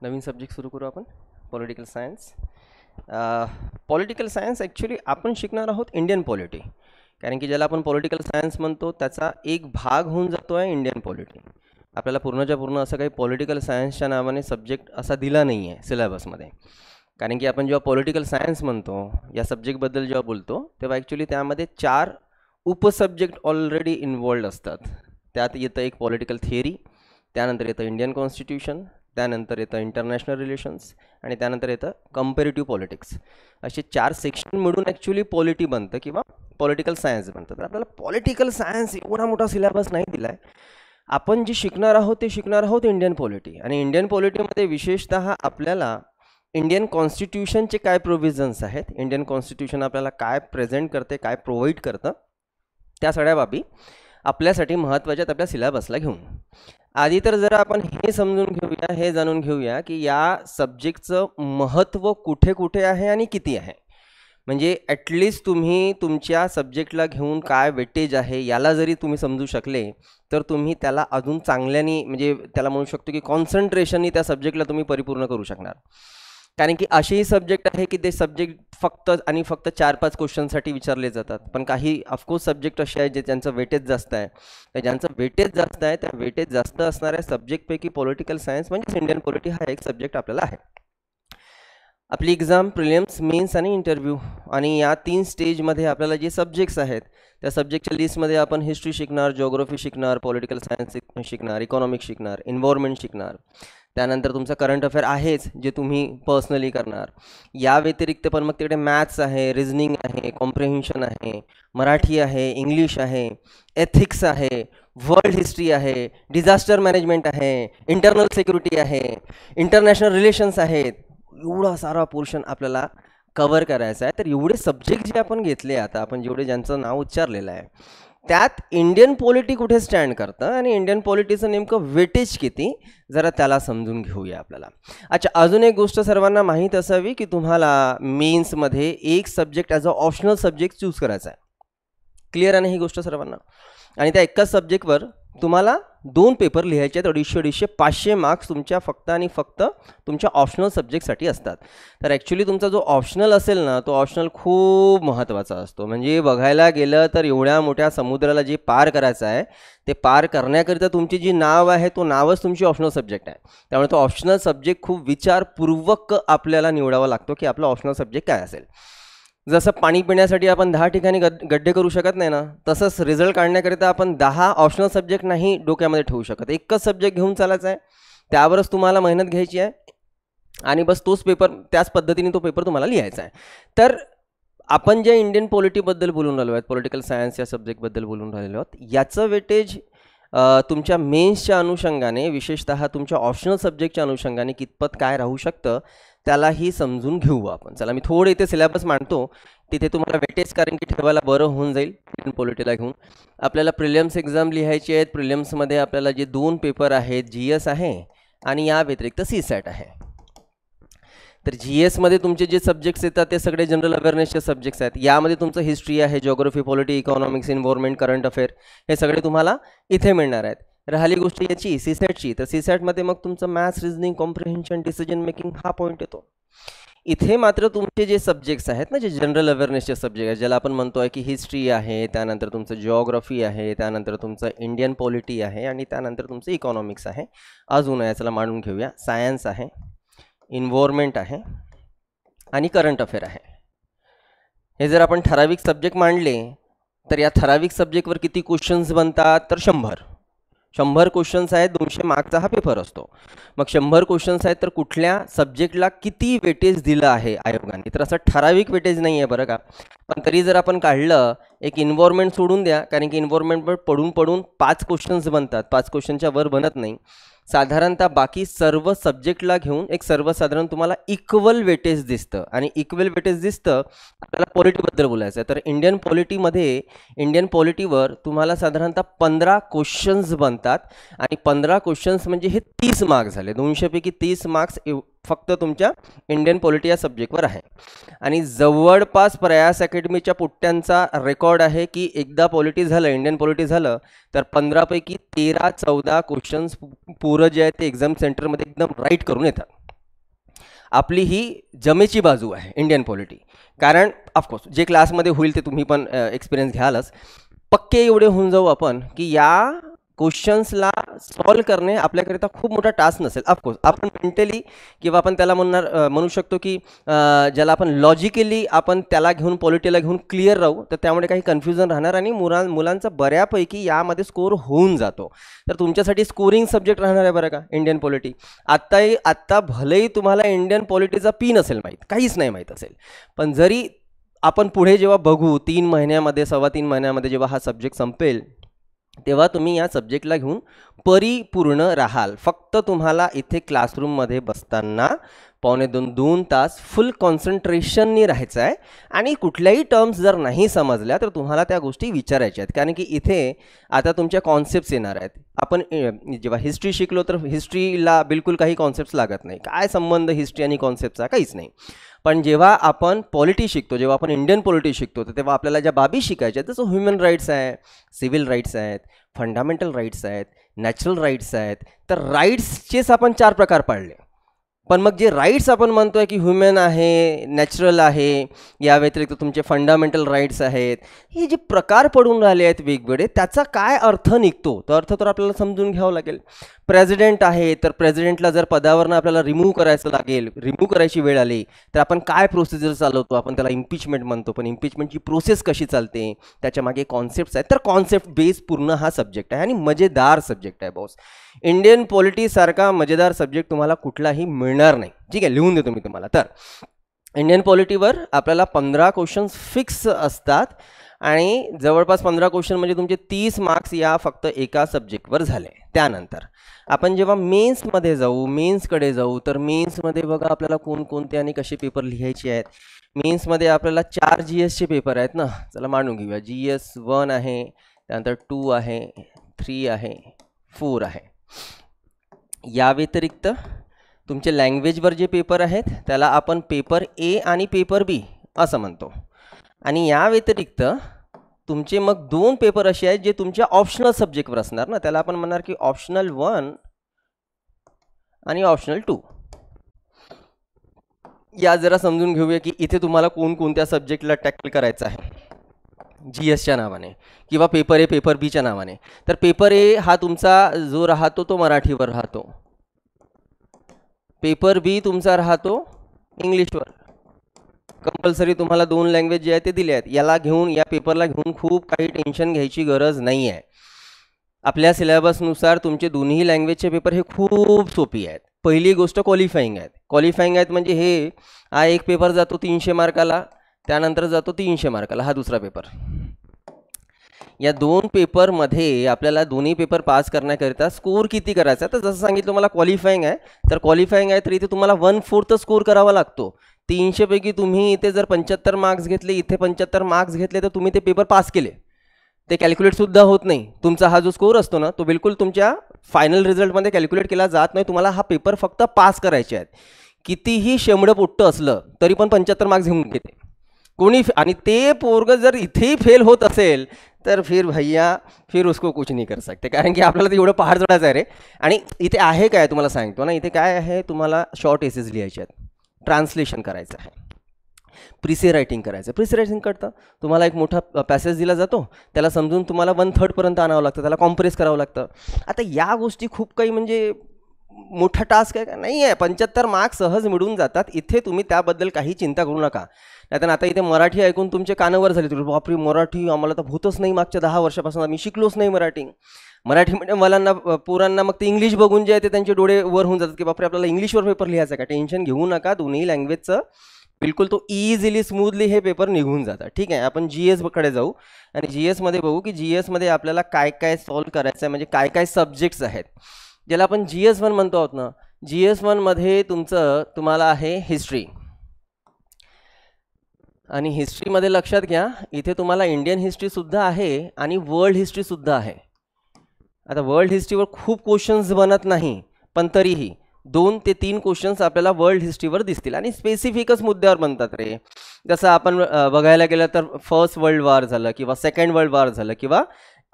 नवीन subject सुरू करू आपण. Political science. Political science actually आपण शिकणार आहोत इंडियन पॉलिटी, कारण की ज्याला आपण पॉलिटिकल सायन्स म्हणतो त्याचा एक भाग होऊन जातो आहे इंडियन पॉलिटी. आपल्याला पूर्णच्या पूर्ण असं काही पॉलिटिकल सायन्सच्या नावाने सब्जेक्ट असा दिला नाही आहे सिलेबसमध्ये, कारण की आपण जेव्हा पॉलिटिकल सायन्स म्हणतो या सब्जेक्टबद्दल जेव्हा बोलतो तेव्हा ॲक्च्युली त्यामध्ये 4 उपसब्जेक्ट ऑलरेडी इन्वॉल्ड असतात. त्यात येतं एक पॉलिटिकल थिअरी, त्यानंतर येतं इंडियन कॉन्स्टिट्यूशन, त्यानंतर येतं इंटरनॅशनल रिलेशन्स आणि त्यानंतर येतं कंपेरेटिव्ह पॉलिटिक्स. असे 4 सेक्शन मिळून ॲक्च्युली पॉलिटी बनतं किंवा पॉलिटिकल सायन्स बनतं. तर आपल्याला पॉलिटिकल सायन्स एवढा मोठा सिलेबस नाही दिला आहे. आपण जे शिकणार आहोत ते शिकणार आहोत इंडियन पॉलिटी. आणि इंडियन पॉलिटीमध्ये विशेषतः आपल्याला इंडियन कॉन्स्टिट्यूशनचे काय प्रोव्हिजन्स आहेत, इंडियन कॉन्स्टिट्यूशन आपल्याला काय प्रेझेंट करते, काय प्रोव्हाइड करतं, त्या सगळ्या बाबी आपल्यासाठी महत्त्वाच्यात आपल्या सिलेबसला घेऊन. आधी तर जरा आपण हे समजून घेऊया, हे जाणून घेऊया की या सब्जेक्टचं महत्त्व कुठे कुठे आहे आणि किती आहे. म्हणजे ॲटलिस्ट तुम्ही तुमच्या सब्जेक्टला घेऊन काय वेटेज आहे याला जरी तुम्ही समजू शकले तर तुम्ही त्याला अजून चांगल्याने, म्हणजे त्याला म्हणू शकतो की कॉन्सन्ट्रेशननी त्या सब्जेक्टला तुम्ही परिपूर्ण करू शकणार. कारण की असेही सब्जेक्ट आहे की ते सब्जेक्ट फक्त आणि फक्त 4-5 क्वेश्चनसाठी विचारले जातात, पण काही ऑफकोर्स सब्जेक्ट असे आहेत जे त्यांचं वेटेज जास्त आहे. तर ज्यांचं वेटेज जास्त आहे त्या वेटेज जास्त असणाऱ्या सब्जेक्टपैकी पॉलिटिकल सायन्स म्हणजे इंडियन पॉलिटी हा एक सब्जेक्ट आपल्याला आहे. आपली एक्झाम प्रिलिम्स, मेन्स आणि इंटरव्ह्यू, आणि या 3 स्टेजमध्ये आपल्याला जे सब्जेक्ट्स आहेत त्या सब्जेक्टच्या लिस्टमध्ये आपण हिस्ट्री शिकणार, जिओग्राफी शिकणार, पॉलिटिकल सायन्स शिकणार, इकॉनॉमिक्स शिकणार, एन्व्हायरमेंट शिकणार. त्यानंतर तुमचं करंट अफेअर आहेच जे तुम्ही पर्सनली करणार. या व्यतिरिक्त पण मग तिकडे मॅथ्स आहे, रिझनिंग आहे, कॉम्प्रिहेन्शन आहे, मराठी आहे, इंग्लिश आहे, एथिक्स आहे, वर्ल्ड हिस्ट्री आहे, डिझास्टर मॅनेजमेंट आहे, इंटरनल सिक्युरिटी आहे, इंटरनॅशनल रिलेशन्स आहेत. एवढा सारा पोर्शन आपल्याला कवर करायचा आहे. तर एवढे सब्जेक्ट जे आपण घेतले, आता आपण जेवढे ज्यांचं नाव उच्चारलेलं आहे त्यात इंडियन पॉलिटी कुठे स्टँड करतं आणि इंडियन पॉलिटीचं नेमकं वेटेज किती, जरा त्याला समजून घेऊया आपल्याला. अच्छा, अजून एक गोष्ट सर्वांना माहीत असावी की तुम्हाला मेन्समध्ये एक subject as a optional subject choose करायचा आहे. क्लिअर आहे ही गोष्ट सर्वांना? आणि त्या एकाच सब्जेक्टवर तुम्हाला 2 पेपर लिहायचे आहेत. 250, 500 मार्क्स तुमच्या फक्त आणि फक्त तुमच्या ऑप्शनल सब्जेक्टसाठी असतात. तर ॲक्च्युली तुमचा जो ऑप्शनल असेल ना तो ऑप्शनल खूप महत्त्वाचा असतो. म्हणजे बघायला गेलं तर एवढ्या मोठ्या समुद्राला जे पार करायचं आहे ते पार करण्याकरिता तुमची जी नाव आहे तो नावच तुमची ऑप्शनल सब्जेक्ट आहे. त्यामुळे तो ऑप्शनल सब्जेक्ट खूप विचारपूर्वक आपल्याला निवडावा लागतो की आपला ऑप्शनल सब्जेक्ट काय असेल. जसं पाणी पिण्यासाठी आपण 10 ठिकाणी गड्डे करू शकत नाही ना, तसंच रिझल्ट काढण्याकरिता आपण 10 ऑप्शनल सब्जेक्ट नाही डोक्यामध्ये ठेवू शकत. एकच सब्जेक्ट घेऊन चालायचा आहे, त्यावरच तुम्हाला मेहनत घ्यायची आहे आणि बस तोच पेपर, त्याच पद्धतीने तो पेपर तुम्हाला लिहायचा आहे. तर आपण ज्या इंडियन पॉलिटीबद्दल बोलून राहिलो आहेत, पॉलिटिकल सायन्स या सब्जेक्टबद्दल बोलून राहिलो आहोत, याचं वेटेज तुमच्या मेन्सच्या अनुषंगाने, विशेषतः तुमच्या ऑप्शनल सब्जेक्टच्या अनुषंगाने कितपत काय राहू शकतं त्यालाही समजून घेऊ आपण. चला, मी थोडं इथे सिलेबस मांडतो, तिथे तुम्हाला वेटेज कारण की ठेवायला बरं होऊन जाईल इंडियन पॉलिटीला घेऊन. आपल्याला प्रिलिम्स एक्झाम लिहायची आहेत. प्रिलिम्समध्ये आपल्याला जे 2 पेपर आहेत, GS आहे आणि या व्यतिरिक्त CSAT आहे. तर GSमध्ये तुमचे जे सब्जेक्ट्स येतात ते सगळे जनरल अवेअरनेसचे सब्जेक्ट्स आहेत. यामध्ये तुमचं हिस्ट्री आहे, geography, polity, economics, environment, current affair हे सगळे तुम्हाला इथे मिळणार आहेत. राहिली गोष्ट याची CSATची, तर CSATमध्ये मग तुमचं maths, reasoning, comprehension, decision making हा पॉईंट येतो. इथे मात्र तुमचे जे सब्जेक्ट्स आहेत ना, जे जनरल अवेअरनेसचे सब्जेक्ट आहेत, ज्याला आपण म्हणतो आहे की हिस्ट्री आहे, त्यानंतर तुमचं जिओग्राफी आहे, त्यानंतर तुमचं इंडियन पॉलिटी आहे आणि त्यानंतर तुमचं इकॉनॉमिक्स आहे. अजून याच्याला मांडून घेऊया, सायन्स आहे, एन्व्हायरमेंट आहे आणि करंट अफेअर आहे. हे जर आपण ठराविक सब्जेक्ट मांडले तर या ठराविक सब्जेक्टवर किती क्वेश्चन्स बनतात, तर 100 क्वेश्चन्स आहेत. 200 मार्कचा हा पेपर असतो. मग 100 क्वेश्चन्स आहेत तर कुठल्या सब्जेक्टला किती वेटेज दिलं आहे आयोगाने, तर असं ठराविक वेटेज नाही आहे बरं का. पण तरी जर आपण काढलं, एक इन्व्हायरमेंट सोडून द्या, कारण की इन्व्हायरमेंटवर पडून 5 क्वेश्चन्स बनतात, 5 क्वेश्चनच्या वर बनत नाही. साधारणतः बाकी सर्व सब्जेक्टला घेऊन एक सर्वसाधारण तुम्हाला इक्वल वेटेज दिसतं. आणि इक्वल वेटेज दिसतं आपल्याला पॉलिटीबद्दल बोलायचं आहे. तर इंडियन पॉलिटीवर तुम्हाला साधारणतः 15 क्वेश्चन्स बनतात आणि 15 क्वेश्चन्स म्हणजे हे 30 मार्क्स झाले. 200 पैकी 30 मार्क्स फक्त तुमच्या इंडियन पॉलिटी या सब्जेक्टवर आहे. आणि जवळपास प्रयास अकॅडमीच्या पुट्ट्यांचा रेकॉर्ड आहे की एकदा पॉलिटी झालं, इंडियन पॉलिटी झालं तर 15 पैकी 13-14 क्वेश्चन्स पूर्ण जे आहेत ते एक्झाम सेंटरमध्ये एकदम राईट करून येतात. आपली ही जमेची बाजू आहे इंडियन पॉलिटी. कारण ऑफकोर्स जे क्लासमध्ये होईल ते तुम्ही पण एक्सपिरियन्स घ्यालच. पक्के एवढे होऊन जाऊ आपण की या क्वेश्चन्सला सॉल्व करणे आपल्याकरिता खूप मोठा टास्क नसेल. ऑफकोर्स आपण मेंटली किंवा आपण त्याला म्हणू शकतो की ज्याला आपण लॉजिकली आपण त्याला घेऊन पॉलिटीला घेऊन क्लिअर राहू, तर त्यामुळे काही कन्फ्युजन राहणार आणि मुलांचा बऱ्यापैकी यामध्ये स्कोर होऊन जातो. तर तुमच्यासाठी स्कोरिंग सब्जेक्ट राहणार आहे बरं का इंडियन पॉलिटी. आत्ता भलेही तुम्हाला इंडियन पॉलिटीचा पी नसेल माहीत, काहीच नाही माहीत असेल, पण जरी आपण पुढे जेव्हा बघू 3 महिन्यामध्ये 3.25 महिन्यामध्ये जेव्हा हा सब्जेक्ट संपेल, तेव्हा तुम्ही या सब्जेक्टला घेऊन परिपूर्ण राहाल. फक्त तुम्हाला इथे क्लासरूममध्ये बसताना 2.5 तास फुल कॉन्सन्ट्रेशननी राहायचं आहे आणि कुठल्याही टर्म्स जर नाही समजल्या तर तुम्हाला त्या गोष्टी विचारायच्या आहेत. कारण की इथे आता तुमच्या कॉन्सेप्ट्स येणार आहेत. आपण जेव्हा हिस्ट्री शिकलो तर हिस्ट्रीला बिलकुल काही कॉन्सेप्ट्स लागत नाही. काय संबंध हिस्ट्री आणि कॉन्सेप्टचा? काहीच नाही. पण जेव्हा आपण पॉलिटी शिकतो, जेव्हा आपण इंडियन पॉलिटी शिकतो, तर तेव्हा आपल्याला ज्या बाबी शिकायच्या आहेत, जसं ह्युमन राईट्स आहे, सिव्हिल राईट्स आहेत, फंडामेंटल राईट्स आहेत, नॅचरल राईट्स आहेत. तर राईट्सचेच आपण 4 प्रकार पाडले. पण मग जे राईट्स आपण म्हणतो आहे की ह्युमन आहे, नॅचरल आहे, या व्यतिरिक्त तुमचे फंडामेंटल राईट्स आहेत, हे जे प्रकार पडून राहिले आहेत वेगवेगळे, त्याचा काय अर्थ निघतो? तो अर्थ तर आपल्याला समजून घ्यावं लागेल. प्रेसिडेंट आहे, तर प्रेसिडेंटला जर पदावरनं आपल्याला रिमूव्ह करायचं लागेल, रिमूव्ह करायची वेळ आली, तर आपण काय प्रोसिजर चालवतो? आपण त्याला इम्पिचमेंट म्हणतो. पण इम्पिचमेंटची प्रोसेस कशी चालते, त्याच्या मागे कॉन्सेप्ट्स आहेत. तर कॉन्सेप्ट बेस पूर्ण हा सब्जेक्ट आहे आणि मजेदार सब्जेक्ट आहे बॉस. इंडियन पॉलिटीसारखा मजेदार सब्जेक्ट तुम्हाला कुठलाही मिळणार नाही. ठीक आहे, लिहून देतो मी तुम्हाला. तर इंडियन पॉलिटीवर आपल्याला 15 क्वेश्चन्स फिक्स असतात आणि जवळपास 15 क्वेश्चन म्हणजे तुमचे 30 मार्क्स या फक्त एका सब्जेक्टवर झाले. त्यानंतर आपण जेव्हा मेन्सकडे जाऊ, तर मेन्समध्ये बघा आपल्याला कोणकोणते आणि कसे पेपर लिहायचे आहेत. मेन्समध्ये आपल्याला 4 GSचे पेपर आहेत ना. चला मांडून घेऊया. GS1 आहे, त्यानंतर 2 आहे, 3 आहे, 4 आहे. या व्यतिरिक्त तुमचे लँग्वेजवर जे पेपर आहेत त्याला आपण पेपर ए आणि पेपर बी असं म्हणतो. आणि या व्यतिरिक्त तुमचे मग 2 पेपर असे आहेत जे तुमच्या ऑप्शनल सब्जेक्टवर असणार ना. त्याला आपण म्हणणार की ऑप्शनल 1 आणि ऑप्शनल 2. या जरा समजून घेऊया की इथे तुम्हाला कोणकोणत्या सब्जेक्टला टॅकल करायचं आहे GSच्या नावाने किंवा पेपर ए पेपर बीच्या नावाने. तर पेपर ए हा तुमचा जो राहतो तो मराठीवर राहतो. पेपर बी तुमचा राहतो इंग्लिशवर. कंपल्सरी तुम्हाला 2 लँग्वेज जे आहेत ते दिले आहेत. या पेपरला घेऊन खूप काही टेन्शन घ्यायची गरज नाही आहे. आपल्या सिलेबसनुसार तुमचे दोन्ही लँग्वेजचे पेपर हे खूप सोपी आहेत. पहिली गोष्ट क्वालिफाईंग आहेत म्हणजे हा एक पेपर जातो 300 मार्काला, त्यानंतर जातो 300 मार्काला हा दुसरा पेपर. या 2 पेपरमध्ये आपल्याला दोन्ही पेपर पास करण्याकरिता स्कोर किती करायचा? तर जसं सांगितलं मला क्वालिफाईंग आहे तर इथे तुम्हाला 1/4 स्कोर करावा लागतो. 300 पैकी तुम्ही इथे जर 75 मार्क्स घेतले, इथे 75 मार्क्स घेतले, तर तुम्ही ते पेपर पास केले. ते कॅल्क्युलेटसुद्धा होत नाही. तुमचा हा जो स्कोर असतो ना तो बिलकुल तुमच्या फायनल रिझल्टमध्ये कॅल्क्युलेट केला जात नाही. तुम्हाला हा पेपर फक्त पास करायचे आहेत. कितीही शेंबडं पोट्टं असलं तरी पण 75 मार्क्स घेऊन घेते कोणी. आणि ते पोरगं जर इथेही फेल होत असेल तर फिर उसको कुछ नहीं कर सकते. कारण की आपल्याला ते एवढं पहाड चढायचं आहे रे. आणि इथे आहे काय तुम्हाला सांगतो ना, इथे काय आहे, तुम्हाला शॉर्ट एसेस लिहायचे आहेत, ट्रान्सलेशन करायचं आहे, प्रिसे रायटिंग करायचं. प्रिसे रायटिंग करता तुम्हाला एक मोठा पॅसेज दिला जातो, त्याला समजून तुम्हाला 1/3 पर्यंत आणावं लागतं, त्याला कॉम्प्रेस करावं लागतं. आता या गोष्टी खूप काही म्हणजे मोठा टास्क आहे का? नाही आहे. 75 मार्क्स सहज मिळून जातात. इथे तुम्ही त्याबद्दल काही चिंता करू नका. नाहीतर आता इथे मराठी ऐकून तुमचे कानावर झाले, तुम्ही बापरे मराठी आम्हाला तर होतच नाही, मागच्या 10 वर्षापासून आम्ही शिकलोच नाही मराठी मीडियमवाल्यांना पोरांना मग ते इंग्लिश बघून जे आहे ते त्यांचे डोळे वर होऊन जातात की बापरे आपल्याला इंग्लिशवर पेपर लिहायचा का. टेन्शन घेऊ नका. दोन्ही लँग्वेजचं बिलकुल तो इझिली स्मूथली हे पेपर निघून जातात. ठीक आहे, आपण GSकडे जाऊ आणि GSमध्ये बघू की GSमध्ये आपल्याला काय काय सॉल्व करायचं आहे, म्हणजे काय काय सब्जेक्ट्स आहेत ज्याला आपण GS1 म्हणतो आहोत ना. GS1मध्ये तुम्हाला आहे हिस्ट्री. आणि हिस्ट्रीमध्ये लक्षात घ्या इथे तुम्हाला इंडियन हिस्ट्रीसुद्धा आहे आणि वर्ल्ड हिस्ट्रीसुद्धा आहे. आता वर्ल्ड हिस्ट्रीवर खूप क्वेश्चन्स बनत नाही, पण तरीही 2 ते 3 क्वेश्चन्स आपल्याला वर्ल्ड हिस्ट्रीवर दिसतील आणि स्पेसिफिकच मुद्द्यावर बनतात रे. जसं आपण बघायला गेलं तर फर्स्ट वर्ल्ड वॉर झालं किंवा सेकंड वर्ल्ड वॉर झालं किंवा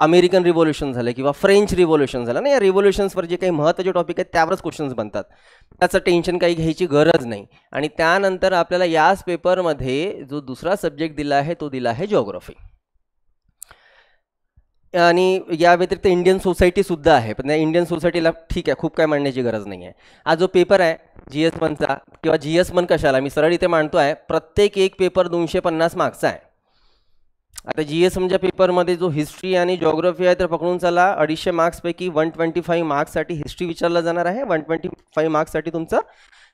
अमेरिकन रिव्होल्यूशन झालं किंवा फ्रेंच रिव्होल्यूशन झालं ना, या रिव्होल्यूशन्सवर जे काही महत्त्वाचे टॉपिक आहेत त्यावरच क्वेश्चन्स बनतात. त्याचं टेन्शन काही घ्यायची गरज नाही. आणि त्यानंतर आपल्याला याच पेपरमध्ये जो दुसरा सब्जेक्ट दिला आहे तो दिला आहे जिओग्राफी. आणि या व्यतिरिक्त इंडियन सोसायटीसुद्धा आहे, पण त्या इंडियन सोसायटीला ठीक आहे, खूप काय मांडण्याची गरज नाही आहे. हा जो पेपर आहे GS1चा किंवा GS1 कशाला मी सरळ इथे मांडतो आहे, प्रत्येक एक पेपर 250 मार्क्सचा आहे. आता GS1च्या पेपरमध्ये जो हिस्ट्री आणि जिओग्राफी आहे तर पकडून चला 250 मार्क्सपैकी 125 मार्क्ससाठी हिस्ट्री विचारला जाणार आहे, 125 मार्क्ससाठी तुमचं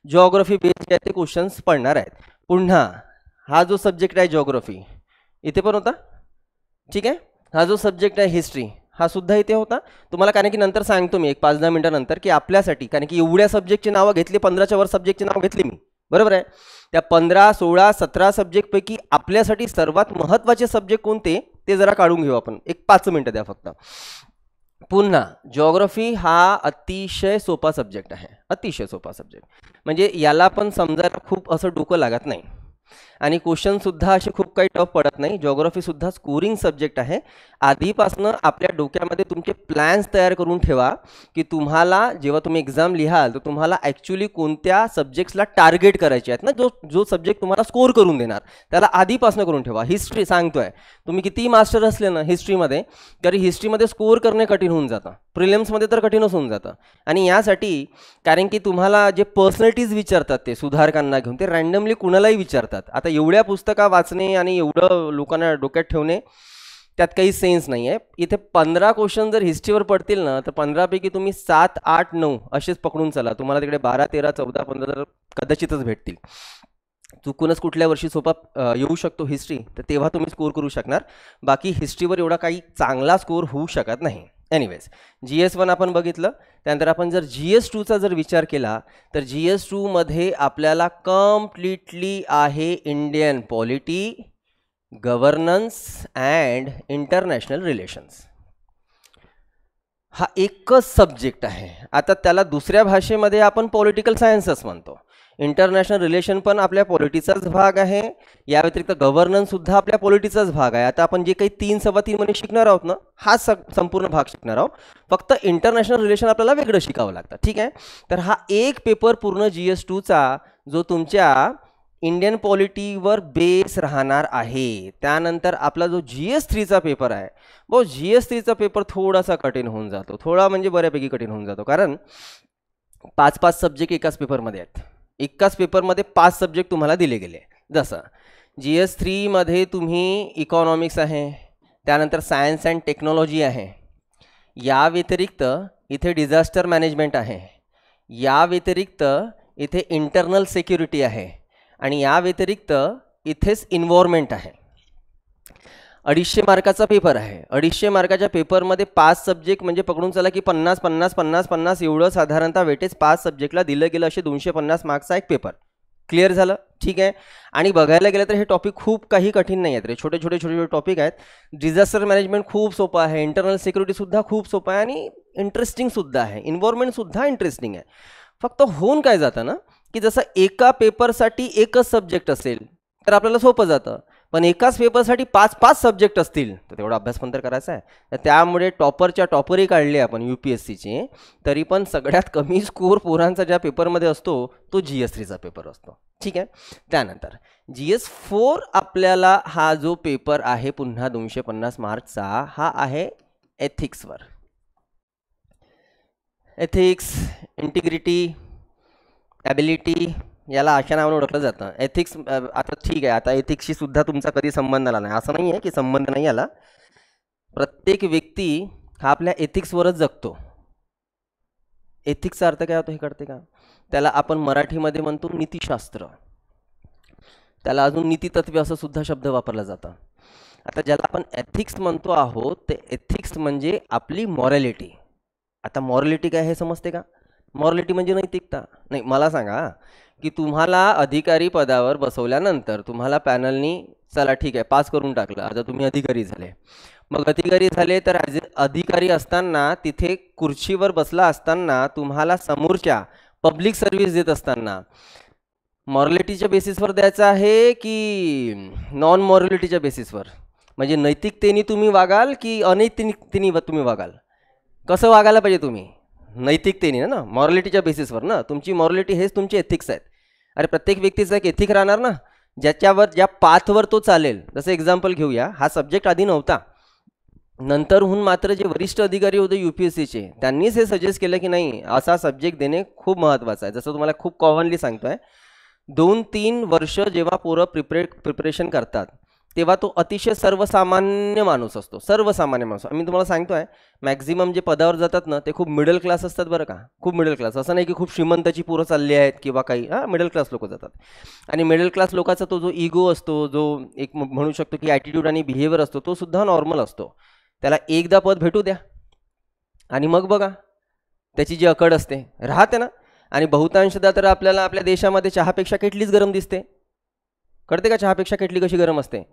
जिओग्राफी बेस्ड आहे ते क्वेश्चन्स पडणार आहेत. पुन्हा हा जो सब्जेक्ट आहे जिओग्राफी इथे पण होता, ठीक आहे. हा जो सब्जेक्ट आहे हिस्ट्री हा सुद्धा इथे होता तुम्हाला, कारण की नंतर सांगतो मी एक 5-10 मिनिटानंतर की आपल्यासाठी, कारण की एवढ्या सब्जेक्टची नावं घेतली, 15च्या वर सब्जेक्टची नावं घेतली मी, बरोबर आहे. त्या 15, 16, 17 सब्जेक्टपैकी आपल्यासाठी सर्वात महत्त्वाचे सब्जेक्ट कोणते ते जरा काढून घेऊ आपण. एक 5 मिनिटं द्या फक्त. पुन्हा जिओग्राफी हा अतिशय सोपा सब्जेक्ट आहे, अतिशय सोपा सब्जेक्ट, म्हणजे याला पण समजायला खूप असं डोकं लागत नाही आणि क्वेश्चनसुद्धा असे खूप काही टफ पडत नाही. जिओग्राफीसुद्धा स्कोरिंग सब्जेक्ट आहे. आधीपासनं आपल्या डोक्यामध्ये तुमचे प्लॅन्स तयार करून ठेवा की तुम्हाला जेव्हा तुम्ही एक्झाम लिहाल तर तुम्हाला ॲक्च्युली कोणत्या सब्जेक्ट्सला टार्गेट करायचे आहेत ना, जो सब्जेक्ट तुम्हाला स्कोर करून देणार त्याला आधीपासनं करून ठेवा. हिस्ट्री सांगतो आहे, तुम्ही कितीही मास्टर असले ना हिस्ट्रीमध्ये तरी हिस्ट्रीमध्ये स्कोर करणे कठीण होऊन जातं, प्रिलिम्समध्ये तर कठीणच होऊन जातं. आणि यासाठी कारण की तुम्हाला जे पर्सनॅलिटीज विचारतात ते सुधारकांना घेऊन ते रँडमली कुणालाही विचारतात. आता एवढ्या पुस्तका वाचणे आणि एवढं लोकांना डोक्यात ठेवणे त्यात काही सेन्स नाही आहे. इथे 15 क्वेश्चन जर हिस्ट्रीवर पडतील ना तर 15पैकी तुम्ही 7, 8, 9 असेच पकडून चला, तुम्हाला तिकडे 12, 13, 14, 15 कदाचितच भेटतील. चुकूनच कुठल्या वर्षी सोपा येऊ शकतो हिस्ट्री, तर तेव्हा तुम्ही स्कोर करू शकणार, बाकी हिस्ट्रीवर एवढा काही चांगला स्कोर होऊ शकत नाही. एनिवेज GS1 आपण बघितलं. त्यानंतर आपण जर GS2चा जर विचार केला तर GS2मध्ये आपल्याला कम्प्लिटली आहे Indian polity, governance and international relations. हा एकच सब्जेक्ट आहे. आता त्याला दुसऱ्या भाषेमध्ये आपण पॉलिटिकल सायन्सच म्हणतो. इंटरनॅशनल रिलेशन पण आपल्या पॉलिटीचाच भाग आहे, या व्यतिरिक्त गव्हर्नन्ससुद्धा आपल्या पॉलिटीचाच भाग आहे. आता आपण जे काही 3 सव्वा 3 महिने शिकणार आहोत ना हा संपूर्ण भाग शिकणार आहोत, फक्त इंटरनॅशनल रिलेशन आपल्याला वेगळं शिकावं लागतं, ठीक आहे. तर हा एक पेपर पूर्ण GS2चा जो तुमच्या इंडियन पॉलिटीवर बेस राहणार आहे. त्यानंतर आपला जो GS3चा पेपर आहे वो GS3चा पेपर थोडासा कठीण होऊन जातो, थोडा म्हणजे बऱ्यापैकी कठीण होऊन जातो, कारण 5-5 सब्जेक्ट एकाच पेपरमध्ये आहेत. एकाच पेपरमध्ये 5 सब्जेक्ट तुम्हाला दिले गेले. जसं GS3मध्ये तुम्ही इकॉनॉमिक्स आहे, त्यानंतर सायन्स अँड टेक्नॉलॉजी आहे, या व्यतिरिक्त इथे डिझास्टर मॅनेजमेंट आहे, या व्यतिरिक्त इथे इंटरनल सिक्युरिटी आहे आणि या व्यतिरिक्त इथेच इन्व्हायरमेंट आहे. 250 मार्काचा पेपर आहे. 250 मार्काच्या पेपरमध्ये 5 सब्जेक्ट म्हणजे पकडून चला की 50, 50, 50, 50 एवढं साधारणतः वेटेज 5 सब्जेक्टला दिलं गेलं, असे 250 मार्क्सचा एक पेपर. क्लिअर झालं, ठीक आहे. आणि बघायला गेलं तर हे टॉपिक खूप काही कठीण नाही आहेत रे, छोटे छोटे छोटे छोटे टॉपिक आहेत. डिझास्टर मॅनेजमेंट खूप सोपं आहे, इंटरनल सिक्युरिटीसुद्धा खूप सोपं आहे आणि इंटरेस्टिंगसुद्धा आहे, इन्व्हायरमेंटसुद्धा इंटरेस्टिंग आहे. फक्त होऊन काय जातं ना की जसं एका पेपरसाठी एकच सब्जेक्ट असेल तर आपल्याला सोपं जातं, पण एकाच पेपरसाठी 5-5 सब्जेक्ट असतील तर तेवढा अभ्यास पण तर करायचा आहे. तर त्यामुळे टॉपरच्या टॉपरही काढले आपण UPSCचे, तरी पण सगळ्यात कमी स्कोर पोरांचा ज्या पेपरमध्ये असतो तो GS3चा पेपर असतो, ठीक आहे. त्यानंतर GS4 आपल्याला हा जो पेपर आहे पुन्हा 250 मार्क्सचा हा आहे एथिक्सवर. एथिक्स, इंटिग्रिटी, ॲबिलिटी याला अशा नावाने ओळखलं जातं. एथिक्स आता ठीक आहे, आता एथिक्सशी सुद्धा तुमचा कधी संबंध आला नाही असं नाही आहे की संबंध नाही आला. प्रत्येक व्यक्ती हा आपल्या एथिक्सवरच जगतो. एथिक्सचा अर्थ काय होतो हे कळते का? त्याला आपण मराठीमध्ये म्हणतो नीतिशास्त्र, त्याला अजून नीतितत्व असं सुद्धा शब्द वापरला जातं. आता ज्याला आपण एथिक्स म्हणतो आहोत ते एथिक्स म्हणजे आपली मॉरॅलिटी. आता मॉरॅलिटी काय हे समजते का? मॉरॅलिटी म्हणजे नैतिकता. नाही, मला सांगा की तुम्हाला अधिकारी पदावर बसवल्यानंतर तुम्हाला पॅनलनी चला ठीक आहे पास करून टाकलं, आता तुम्ही अधिकारी झाले. मग अधिकारी झाले तर अधिकारी असताना तिथे खुर्चीवर बसला असताना तुम्हाला समोरच्या पब्लिक सर्व्हिस देत असताना मॉरॅलिटीच्या बेसिसवर द्यायचं आहे की नॉन मॉरॅलिटीच्या बेसिसवर? म्हणजे नैतिकतेने तुम्ही वागाल की अनैतिकतेने तुम्ही वागाल? कसं वागायला पाहिजे तुम्ही? नैतिकतेने ना, मॉरलिटीच्या बेसिसवर ना. तुमची मॉरलिटी हेच तुमचे एथिक्स आहेत. अरे प्रत्येक व्यक्तीचा एक एथिक राहणार ना, ज्याच्यावर ज्या पाथवर तो चालेल. जसं एक्झाम्पल घेऊया, हा सब्जेक्ट आधी नव्हता, नंतरहून मात्र जे वरिष्ठ अधिकारी होते UPSCचे त्यांनीच हे सजेस्ट केलं की नाही, असा सब्जेक्ट देणे खूप महत्त्वाचं आहे. जसं तुम्हाला खूप कॉमनली सांगतोय, 2-3 वर्ष जेव्हा पोरं प्रिपरेशन करतात तेव्हा तो अतिशय सर्वसामान्य माणूस असतो, सर्वसामान्य माणूस. मी तुम्हाला सांगतोय, मॅक्झिमम जे पदावर जातात ना ते खूप मिडल क्लास असतात बरं का, खूप मिडल क्लास. असं नाही की खूप श्रीमंताची पोरं चालली आहेत किंवा काही, मिडल क्लास लोक जातात. आणि मिडल क्लास लोकांचा तो जो इगो असतो, जो एक म्हणू शकतो की ॲटिट्यूड आणि बिहेवियर असतो, तो सुद्धा नॉर्मल असतो. त्याला एकदा पद भेटू द्या आणि मग बघा त्याची जी अकड असते राहते ना. आणि बहुतांशदा तर आपल्याला आपल्या देशामध्ये चहापेक्षा केटलीच गरम दिसते. कळते का चहापेक्षा केटली कशी गरम असते?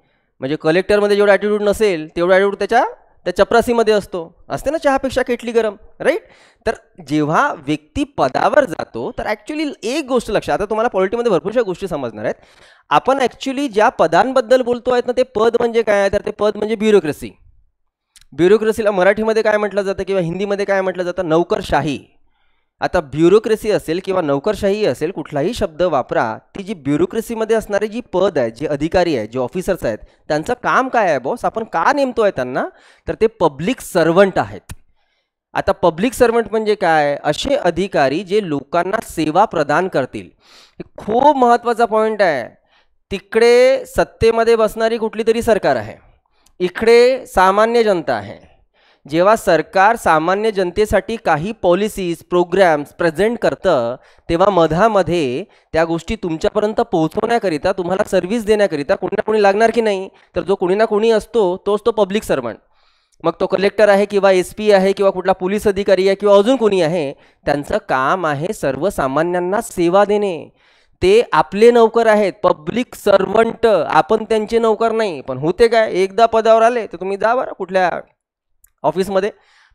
म्हणजे कलेक्टरमध्ये जेवढा ॲटिट्यूड नसेल तेवढा ॲटिट्यूड त्या चपरासीमध्ये असते ना, चहापेक्षा केटली गरम, राईट. तर जेव्हा व्यक्ती पदावर जातो तर ॲक्च्युली एक गोष्ट लक्षात, आता तुम्हाला पॉलिटिमध्ये भरपूरशा गोष्टी समजणार आहेत. आपण ॲक्च्युली ज्या पदांबद्दल बोलतो आहेत ना, ते पद म्हणजे काय? तर ते पद म्हणजे ब्युरोक्रेसी. ब्युरोक्रेसीला मराठीमध्ये काय म्हटलं जातं किंवा हिंदीमध्ये काय म्हटलं जातं? नौकरशाही. आता ब्युरोक्रेसी असेल किंवा नौकरशाही असेल, कुठलाही शब्द वापरा, ती जी ब्युरोक्रेसीमध्ये असणारी जी पद आहे, जे अधिकारी आहेत, जे ऑफिसर्स आहेत, त्यांचं काम काय आहे बॉस? आपण का नेमतोय त्यांना? तर ते पब्लिक सर्वंट आहेत. आता पब्लिक सर्वंट म्हणजे काय? असे अधिकारी जे लोकांना सेवा प्रदान करतील. हे खूप महत्त्वाचा पॉईंट आहे. तिकडे सत्तेमध्ये बसणारी कुठली तरी सरकार आहे, इकडे सामान्य जनता आहे. जेव्हा सरकार सामान्य जनतेसाठी काही पॉलिसीज प्रोग्रॅम्स प्रेझेंट करतं, तेव्हा मधामध्ये त्या गोष्टी तुमच्यापर्यंत पोहोचवण्याकरिता, तुम्हाला सर्व्हिस देण्याकरिता कोणी ना कोणी लागणार की नाही? तर जो कोणी ना कोणी असतो तोच तो पब्लिक सर्वंट. मग तो कलेक्टर आहे किंवा SP आहे किंवा कुठला पोलीस अधिकारी आहे किंवा अजून कोणी आहे, त्यांचं काम आहे सर्वसामान्यांना सेवा देणे. ते आपले नौकर आहेत, पब्लिक सर्वंट. आपण त्यांचे नौकर नाही. पण होते काय, एकदा पदावर आले तर तुम्ही जा बरं कुठल्या ऑफिसमध्ये,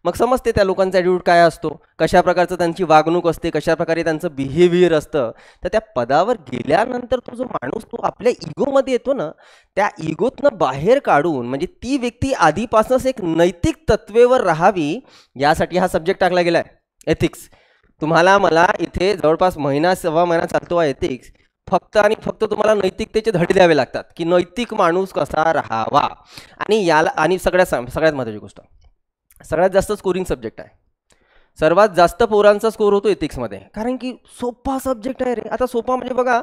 मग समजते त्या लोकांचा ॲटिट्यूड काय असतो, कशा प्रकारचं त्यांची वागणूक असते, कशा प्रकारे त्यांचं बिहेवियर असतं. तर त्या पदावर गेल्यानंतर तो जो माणूस तो आपल्या इगोमध्ये येतो ना, त्या इगोतनं बाहेर काढून, म्हणजे ती व्यक्ती आधीपासूनच एक नैतिक तत्वेवर राहावी, यासाठी हा सब्जेक्ट टाकला गेला आहे, एथिक्स. तुम्हाला मला इथे जवळपास सव्वा महिना चालतो आहे एथिक्स. फक्त आणि फक्त तुम्हाला नैतिकतेचे धडे द्यावे लागतात की नैतिक माणूस कसा राहावा. आणि याला, आणि सगळ्यात महत्त्वाची गोष्ट, सगळ्यात जास्त स्कोरिंग सब्जेक्ट आहे. सर्वात जास्त पोरांचा स्कोर होतो एथिक्समध्ये, कारण की सोपा सब्जेक्ट आहे रे. आता सोपा म्हणजे बघा,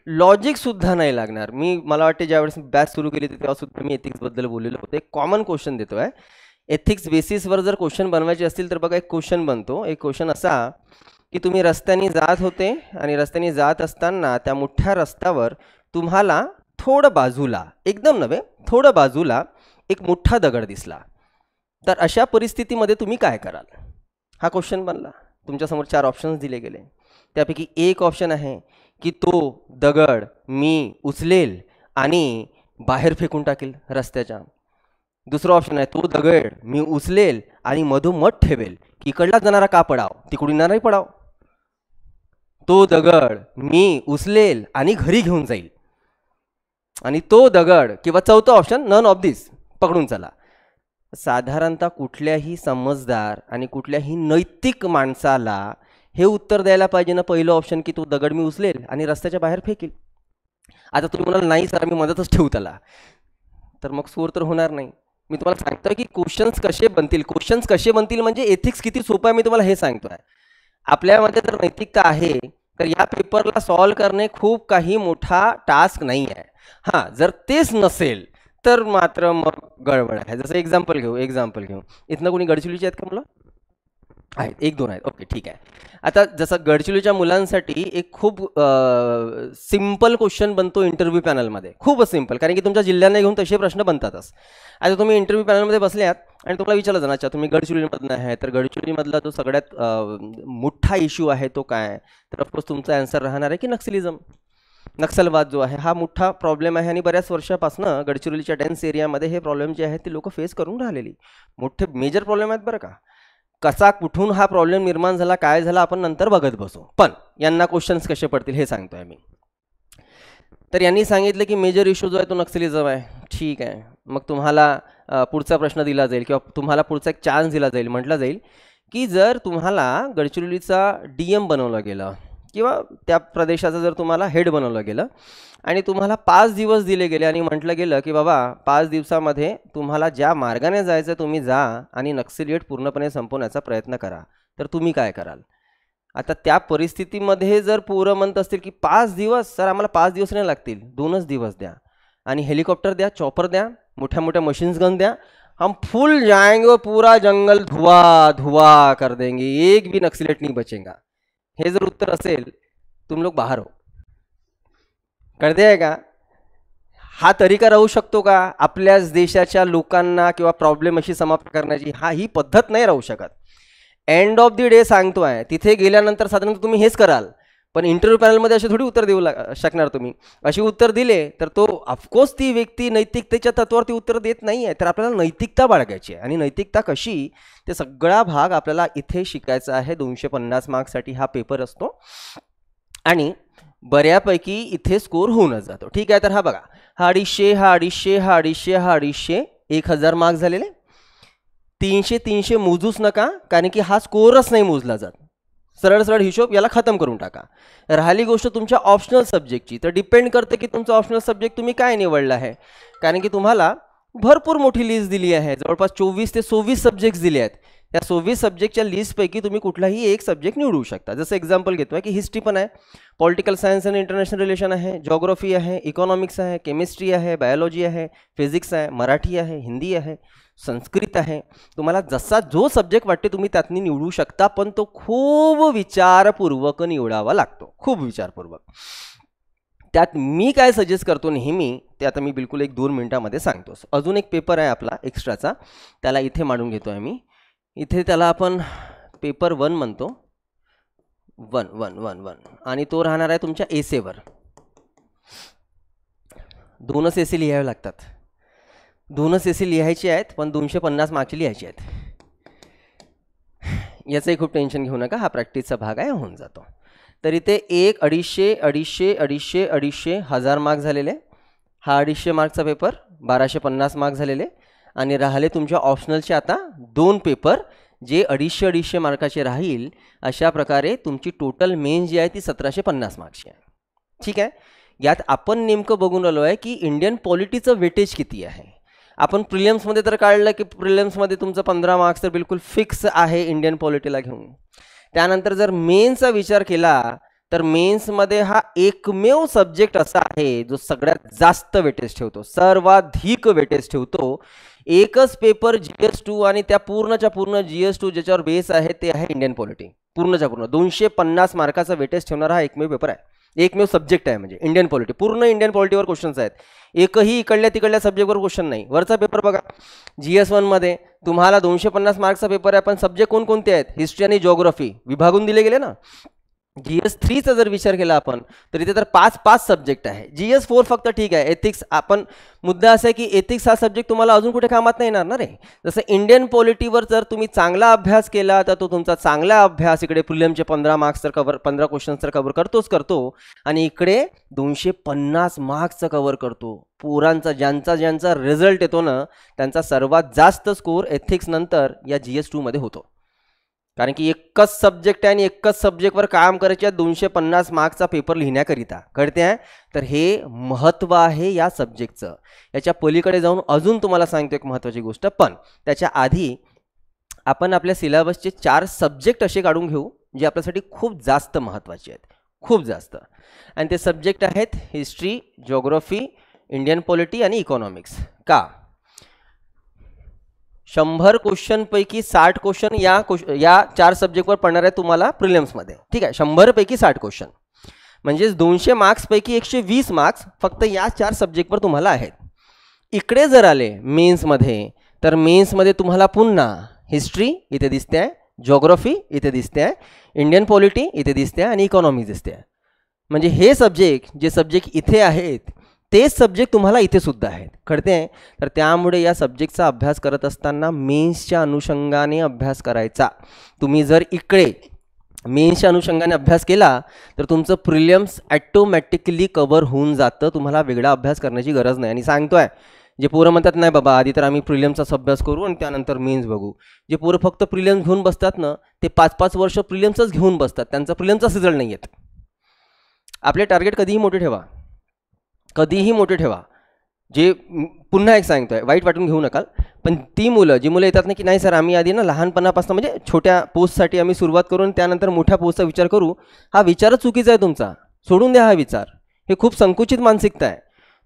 लॉजिकसुद्धा नाही लागणार. मला वाटते ज्यावेळेस बॅच सुरू केली तेव्हा सुद्धा मी एथिक्सबद्दल बोललेलो होतो. एक कॉमन क्वेश्चन देतो आहे, एथिक्स बेसिसवर जर क्वेश्चन बनवायचे असतील तर बघा, एक क्वेश्चन बनतो. एक क्वेश्चन असा की तुम्ही रस्त्याने जात होते आणि रस्त्याने जात असताना त्या मोठ्या रस्त्यावर तुम्हाला थोडं बाजूला, एकदम नव्हे, थोडं बाजूला एक मोठा दगड दिसला. तर अशा परिस्थितीमध्ये तुम्ही काय कराल? हा क्वेश्चन बनला. तुमच्यासमोर 4 ऑप्शन्स दिले गेले. त्यापैकी एक ऑप्शन आहे की तो दगड मी उचलेल आणि बाहेर फेकून टाकेल रस्त्याच्या. दुसरा ऑप्शन आहे, तो दगड मी उचलेल आणि मधोमध ठेवेल, की इकडला जाणारा का पडाव, तिकडून येणाराही पडाव. तो दगड मी उचलेल आणि घरी घेऊन जाईल. आणि तो दगड, किंवा चौथा ऑप्शन, नन ऑफ दिस, पकडून चला. साधारणतः कुठल्याही समजदार आणि कुठल्याही नैतिक माणसाला हे उत्तर द्यायला पाहिजे ना, पहिलं ऑप्शन, की तो दगड मी उचलेल आणि रस्त्याच्या बाहेर फेकेल. आता तुम्ही म्हणाल नाही सर मी मदतच ठेवू त्याला, तर मग स्कोर तर होणार नाही. मी तुम्हाला सांगतोय की क्वेश्चन्स कसे बनतील म्हणजे एथिक्स किती सोपं आहे मी तुम्हाला हे सांगतोय. आपल्यामध्ये जर नैतिकता आहे तर या पेपरला सॉल्व करणे खूप काही मोठा टास्क नाही आहे. हां, जर तेच नसेल तर मात्र मग गडबड आहे. जसं एक्झाम्पल घेऊ, इथनं कोणी गडचिरोलीचे आहेत का मुलं? आहेत, 1-2 आहेत, ओके ठीक आहे. आता जसं गडचिरोलीच्या मुलांसाठी एक खूप सिम्पल क्वेश्चन बनतो इंटरव्ह्यू पॅनलमध्ये, खूपच सिम्पल, कारण की तुमच्या जिल्ह्यांना घेऊन तसे प्रश्न बनतातच. आता तुम्ही इंटरव्ह्यू पॅनलमध्ये बसले आहात आणि तुम्हाला विचारलं जाणार, अच्छा तुम्ही गडचिरोलीमधनं आहे, तर गडचिरोलीमधला जो सगळ्यात मोठा इश्यू आहे तो काय? तर ऑफकोर्स तुमचा आन्सर राहणार आहे की नक्सलिझम. नक्षलवाद जो आहे हा मोठा प्रॉब्लेम आहे आणि बऱ्याच वर्षापासून गडचिरोलीच्या डेन्स एरियामध्ये हे प्रॉब्लेम जे आहेत ते लोक फेस करून राहिलेली मोठे मेजर प्रॉब्लेम आहेत बरं का. कसा कुठून हा प्रॉब्लेम निर्माण झाला, काय झाला, आपण नंतर बघत बसू. पण यांना क्वेश्चन्स कसे पडतील हे सांगतोय मी. तर यांनी सांगितलं की मेजर इश्यू जो आहे तो नक्सलिझम आहे. ठीक आहे, मग तुम्हाला पुढचा प्रश्न दिला जाईल किंवा तुम्हाला पुढचा एक चान्स दिला जाईल. म्हटलं जाईल की जर तुम्हाला गडचिरोलीचा DM बनवलं गेलं किंवा त्या प्रदेशाचं जर तुम्हाला हेड बनवलं गेलं आणि तुम्हाला 5 दिवस दिले गेले आणि म्हटलं गेलं की बाबा 5 दिवसामध्ये तुम्हाला ज्या मार्गाने जायचं तुम्ही जा आणि नक्सलिएट पूर्णपणे संपवण्याचा प्रयत्न करा, तर तुम्ही काय कराल? आता त्या परिस्थितीमध्ये जर पोरं म्हणत असतील की 5 दिवस, सर आम्हाला 5 दिवस नाही लागतील, 2च दिवस द्या आणि हेलिकॉप्टर द्या, चॉपर द्या, मोठ्या मोठ्या मशीन्स गन द्या, हम फुल जाएंगे और पूरा जंगल धुआ धुआ कर देंगे, एक भी नक्सलेट नहीं बचेगा. हे जर उत्तर असेल, तुम लोग बाहर हो. कळते आहे का? हा तरीका राहू शकतो का आपल्याच देशाच्या लोकांना किंवा प्रॉब्लेम अशी समाप्त करण्याची? ही पद्धत नाही राहू शकत. एंड ऑफ द डे सांगतो आहे, तिथे गेल्यानंतर साधारणतः तुम्ही हेच कराल, पण इंटरव्ह्यू पॅनलमध्ये असे थोडी उत्तर देऊ शकणार तुम्ही. अशी उत्तर दिले तर तो ऑफकोर्स ती व्यक्ती नैतिकतेच्या तत्वावरती उत्तर देत नाही आहे. तर आपल्याला नैतिकता बाळगायची आहे आणि नैतिकता कशी, ते सगळा भाग आपल्याला इथे शिकायचा आहे. 250 मार्क्ससाठी हा पेपर असतो आणि बऱ्यापैकी इथे स्कोर होऊनच जातो. ठीक आहे, तर हा बघा, हा 250, हा 250, हा 250, हा 250, 1000 मार्क्स झालेले. 300 मोजूच नका, कारण की हा स्कोरच नाही मोजला जात. सरळ सरळ हिशोब याला खतम करून टाका. राहिली गोष्ट तुमच्या ऑप्शनल सब्जेक्टची, तर डिपेंड करते की तुमचा ऑप्शनल सब्जेक्ट तुम्ही काय निवडला आहे. कारण की तुम्हाला भरपूर मोठी लिस्ट दिली आहे, जवळपास 24 ते 26 सब्जेक्ट्स दिले आहेत. त्या 26 सब्जेक्टच्या लिस्टपैकी तुम्ही कुठलाही एक सब्जेक्ट निवडू शकता. जसं एक्झाम्पल घेतो आहे की हिस्ट्री पण आहे, पॉलिटिकल सायन्स आणि इंटरनॅशनल रिलेशन आहे, जॉग्राफी आहे, इकॉनॉमिक्स आहे, केमिस्ट्री आहे, बायोलॉजी आहे, फिजिक्स आहे, मराठी आहे, हिंदी आहे, संस्कृत आहे. तुम्हाला जसा जो सब्जेक्ट वाटते तुम्ही त्यातनी निवडू शकता, पण तो खूप विचारपूर्वक निवडावा लागतो, खूप विचारपूर्वक. त्यात मी काय सजेस्ट करतो नेहमी, ते आता मी बिलकुल 1-2 मिनिटामध्ये सांगतो. अजून एक पेपर आहे आपला एक्स्ट्राचा, त्याला इथे मांडून घेतो आहे मी. इथे त्याला आपण पेपर 1 म्हणतो, 1 आणि तो राहणार आहे तुमच्या एसेवर. 2च एसे लिहावे लागतात, 2च एसे लिहायचे आहेत, पण 250 मार्कची लिहायची आहेत. याचंही खूप टेन्शन घेऊ नका, हा प्रॅक्टिसचा भाग आहे, होऊन जातो. तर इथे 1, 250, 250, 250, 250, 1000 मार्क्स झालेले. हा 250 मार्कचा पेपर, 1250 मार्क्स झालेले. आणि राहिले तुमच्या ऑप्शनलचे आता 2 पेपर, जे 250 मार्काचे राहील. अशा प्रकारे तुमची टोटल मेन्स जी आहे ती 1750 मार्क्सची आहे. ठीक आहे, यात आपण नेमकं बघून आलो आहे की इंडियन पॉलिटीचं वेटेज किती आहे. आपण प्रिलिम्समध्ये तर काढलं की प्रिलिम्समध्ये तुमचं 15 मार्क्स तर बिलकुल फिक्स आहे इंडियन पॉलिटीला घेऊन. त्यानंतर जर मेन्सचा विचार केला तर मेन्समध्ये हा एकमेव सब्जेक्ट असा आहे जो सगळ्यात जास्त वेटेज ठेवतो, सर्वाधिक वेटेज ठेवतो. एकच पेपर GS2 आणि त्या पूर्णच्या पूर्ण GS2 ज्याच्यावर बेस आहे ते आहे इंडियन पॉलिटी. पूर्णच्या पूर्ण 250 मार्काचा वेटेज ठेवणारा हा एकमेव पेपर आहे, एकमेव सब्जेक्ट आहे. म्हणजे इंडियन पॉलिटी, पूर्ण इंडियन पॉलिटीवर क्वेश्चन्स आहेत. एकही इकडल्या तिकडल्या सब्जेक्टवर क्वेश्चन नाही. वरचा पेपर बघा, GS1 मध्ये तुम्हाला 250 मार्क्सचा पेपर आहे, पण सब्जेक्ट कोणकोणते आहेत? हिस्ट्री आणि जिओग्राफी विभागून दिले गेले ना. GS3चा जर विचार केला आपण तर इथे तर 5 सब्जेक्ट आहे. GS4 फक्त ठीक आहे, एथिक्स. आपण मुद्दा असा आहे की एथिक्स हा सब्जेक्ट तुम्हाला अजून कुठे कामात नाही येणार ना रे. जसं इंडियन पॉलिटीवर जर तुम्ही चांगला अभ्यास केला तर तो तुमचा चांगला अभ्यास इकडे प्रिलिमचे 15 मार्क्स तर कव्हर, 15 क्वेश्चन्स तर कव्हर करतो आणि इकडे 250 मार्क्सचं कव्हर करतो. पोरांचा ज्यांचा रिझल्ट येतो ना त्यांचा सर्वात जास्त स्कोर एथिक्स नंतर या GS2 मध्ये होतो. कारण की एकच सब्जेक्ट आहे आणि एकच सब्जेक्टवर काम करायचे 250 मार्क्सचा पेपर लिहिण्याकरिता. कळते आहे? तर हे महत्त्व आहे या सब्जेक्टचं. याच्या पलीकडे जाऊन अजून तुम्हाला सांगतो एक महत्त्वाची गोष्ट, पण त्याच्या आधी आपण आपल्या सिलेबसचे 4 सब्जेक्ट असे काढून घेऊ जे आपल्यासाठी खूप जास्त महत्त्वाचे आहेत, खूप जास्त. आणि ते सब्जेक्ट आहेत हिस्ट्री, जिओग्राफी, इंडियन पॉलिटी आणि इकॉनॉमिक्स. का? 100 क्वेश्चन पैकी 60 क्वेश्चन या 4 सब्जेक्टवर पडणार आहे तुम्हाला प्रिलिम्समध्ये. ठीक आहे, 100 पैकी 60 क्वेश्चन म्हणजे 200 मार्क्स पैकी 120 मार्क्स फक्त या 4 सब्जेक्टवर तुम्हाला आहेत. इकडे जर आले मेन्समध्ये तर मेन्समध्ये तुम्हाला पुन्हा हिस्ट्री इथे दिसते आहे, जिओग्राफी इथे दिसते आहे, इंडियन पॉलिटी इथे दिसते आहे आणि इकॉनॉमिक्स दिसते आहे. म्हणजे हे सब्जेक्ट जे सब्जेक्ट इथे आहेत तेच सब्जेक्ट तुम्हाला इथे सुद्धा आहेत. कळते आहे? तर त्यामुळे या सब्जेक्टचा अभ्यास करत असताना मेन्सच्या अनुषंगाने अभ्यास करायचा. तुम्ही जर इकडे मेन्सच्या अनुषंगाने अभ्यास केला तर तुमचं प्रिलियम्स ॲटोमॅटिकली कवर होऊन जातं, तुम्हाला वेगळा अभ्यास करण्याची गरज नाही. आणि सांगतोय जे पोरं म्हणतात नाही बाबा आधी तर आम्ही प्रिलियम्सचाच अभ्यास करू आणि त्यानंतर मेन्स बघू, जे पोरं फक्त प्रिलियम्स घेऊन बसतात ना ते 5-5 वर्ष प्रिलियम्सच घेऊन बसतात, त्यांचा प्रिलियम्सचाच रिझल्ट नाही येत. आपले टार्गेट कधीही मोठे ठेवा, कधीही मोठे ठेवा. जे पुन्हा एक सांगतोय, वाईट वाटून घेऊ नका, पण जी मुलं येतात ना की नाही सर आम्ही आधी ना लहानपणापासून म्हणजे छोट्या पोस्टसाठी आम्ही सुरुवात करून त्यानंतर मोठ्या पोस्टचा विचार करू, हा विचारच चुकीचा आहे तुमचा. सोडून द्या हा विचार, हे खूप संकुचित मानसिकता आहे.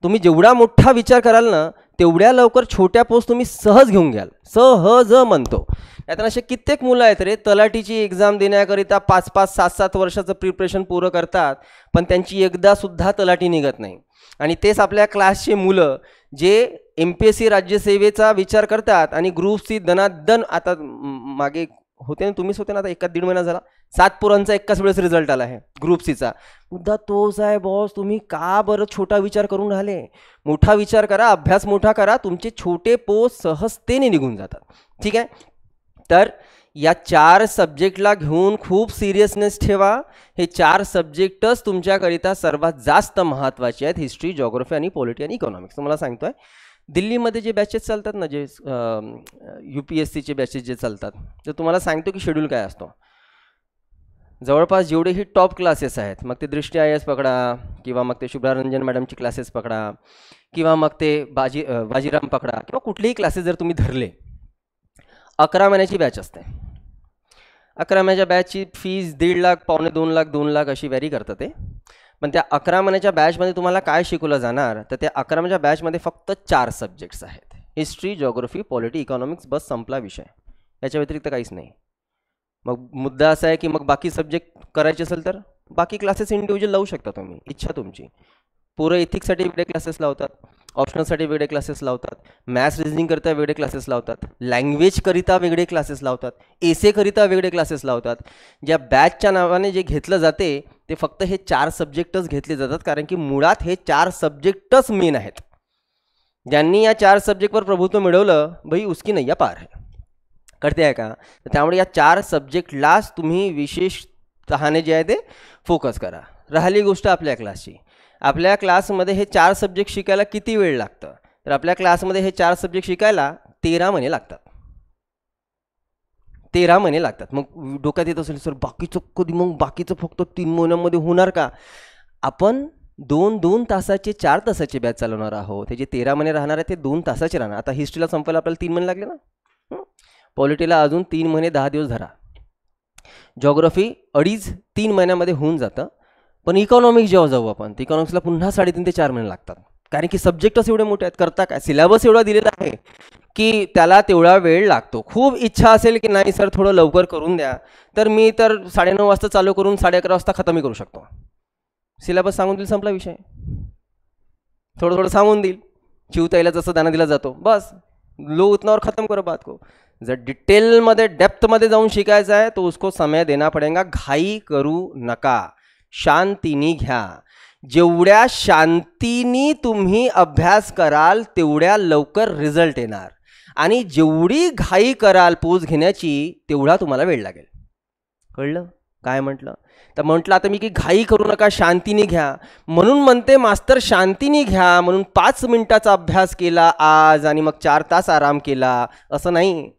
तुम्ही जेवढा मोठा विचार कराल ना तेवढ्या लवकर छोट्या पोस्ट तुम्ही सहज घेऊन घ्याल, सहज म्हणतो. यातून असे कित्येक मुलं आहेत रे, तलाठीची एक्झाम देण्याकरिता 5-5, 7-7 वर्षाचं प्रिपरेशन पूर्ण करतात, पण त्यांची एकदासुद्धा तलाठी निघत नाही. आणि तेच आपल्या क्लासचे मुलं जे MPSC राज्यसेवेचा विचार करतात आणि ग्रुप सी दनादन, आता मागे होते ना तुम्हीच होते ना, आता 1-1.5 महिना झाला 7 पोरांचा एकाच वेळेस रिझल्ट आला आहे ग्रुप सीचा. मुद्दा तोच आहे बॉस, तुम्ही का बरं छोटा विचार करून राहिले? मोठा विचार करा, अभ्यास मोठा करा, तुमचे छोटे पोस्ट सहजतेने निघून जातात. ठीक आहे, तर या 4 सब्जेक्टला घेऊन खूप सिरियसनेस ठेवा. हे 4 सब्जेक्टच तुमच्याकरिता सर्वात जास्त महत्त्वाचे आहेत, हिस्ट्री, जॉग्राफी आणि पॉलिटी आणि इकॉनॉमिक्स. तुम्हाला सांगतोय दिल्लीमध्ये जे बॅचेस चालतात ना, जे UPSCचे बॅचेस जे चालतात, तर तुम्हाला सांगतो की शेड्यूल काय असतो. जवळपास जेवढेही टॉप क्लासेस आहेत, मग ते दृष्टी IAS पकडा किंवा मग ते शुभ्रारंजन मॅडमचे क्लासेस पकडा किंवा मग ते बाजीराम पकडा किंवा कुठलेही क्लासेस जर तुम्ही धरले, 11 महिन्याची बॅच असते. 11 महिन्याच्या बॅचची फीज 1.5 लाख, पावणे 2 लाख, 2 लाख अशी व्हॅरी करतं ते. पण त्या 11 महिन्याच्या बॅचमध्ये तुम्हाला काय शिकवलं जाणार, तर त्या 11 महिन्याच्या बॅचमध्ये फक्त 4 सब्जेक्ट्स आहेत, हिस्ट्री, जॉग्राफी, पॉलिटी, इकॉनॉमिक्स, बस संपला विषय. याच्या व्यतिरिक्त काहीच नाही. मग मुद्दा असा आहे की मग बाकी सब्जेक्ट करायचे असेल तर बाकी क्लासेस इंडिव्हिज्युअल लावू शकता तुम्ही, इच्छा तुमची. पोरं एथिक्ससाठी वेगळे क्लासेस लावतात, ऑप्शनलसाठी वेगळे क्लासेस लावतात, मॅथ्स रिझनिंग करिता वेगळे क्लासेस लावतात, लँग्वेजकरिता वेगळे क्लासेस लावतात, एसेकरिता वेगळे क्लासेस लावतात. ज्या बॅचच्या नावाने जे घेतलं जाते ते फक्त हे 4 सब्जेक्टच घेतले जातात, कारण की मुळात हे 4 सब्जेक्टच मेन आहेत. ज्यांनी या 4 सब्जेक्टवर प्रभुत्व मिळवलं भाई उसकी नैया पार है, कळते आहे का? तर त्यामुळे या 4 सब्जेक्टलाच तुम्ही विशेषतःने जे आहे ते फोकस करा. राहिली गोष्ट आपल्या क्लासची, आपल्या क्लासमध्ये हे 4 सब्जेक्ट शिकायला किती वेळ लागतं, तर आपल्या क्लासमध्ये हे 4 सब्जेक्ट शिकायला 13 महिने लागतात. 13 महिने लागतात. मग डोक्यात येत असेल सर बाकीचं कधी, मग बाकीचं फक्त 3 महिन्यांमध्ये होणार का? आपण 2-2 तासाचे 4 तासाचे बॅच चालवणार आहोत. हे जे 13 महिने राहणार आहे ते 2 तासाचे राहणार. आता हिस्ट्रीला संपायला आपल्याला 3 महिने लागले ना, पॉलिटीला अजून 3 महिने 10 दिवस धरा, जॉग्राफी 2.5-3 महिन्यामध्ये होऊन जातं. पण इकॉनॉमिक्स जेव्हा जाऊ आपण, तर इकॉनॉमिक्सला पुन्हा 3.5 ते 4 महिने लागतात, कारण की सब्जेक्टच एवढे मोठे आहेत. करता काय, सिलेबस एवढा दिलेला आहे की त्याला तेवढा वेळ लागतो. खूप इच्छा असेल की नाही सर थोडं लवकर करून द्या, तर मी तर 9:30 वाजता चालू करून 11:30 वाजता खतमही करू शकतो. सिलेबस सांगून देईल, संपला विषय. थोडं थोडं सांगून देईल, चिवताईला जसं दाना दिला जातो, बस लो उतना और ख़त्म करो बात को. जर डिटेलमध्ये डेप्थमध्ये जाऊन शिकायचं आहे तो उसको समय देना पडेगा. घाई करू नका, शांतीने घ्या. जेवढ्या शांतीने तुम्ही अभ्यास कराल तेवढ्या लवकर रिझल्ट येणार, आणि जेवढी घाई कराल पोच घेण्याची तेवढा तुम्हाला वेळ लागेल. कळलं काय म्हटलं? तर म्हटलं आता मी की घाई करू नका, शांतीने घ्या. म्हणून म्हणते मास्तर शांतीने घ्या, म्हणून 5 मिनिटाचा अभ्यास केला आज आणि मग 4 तास आराम केला, असं नाही.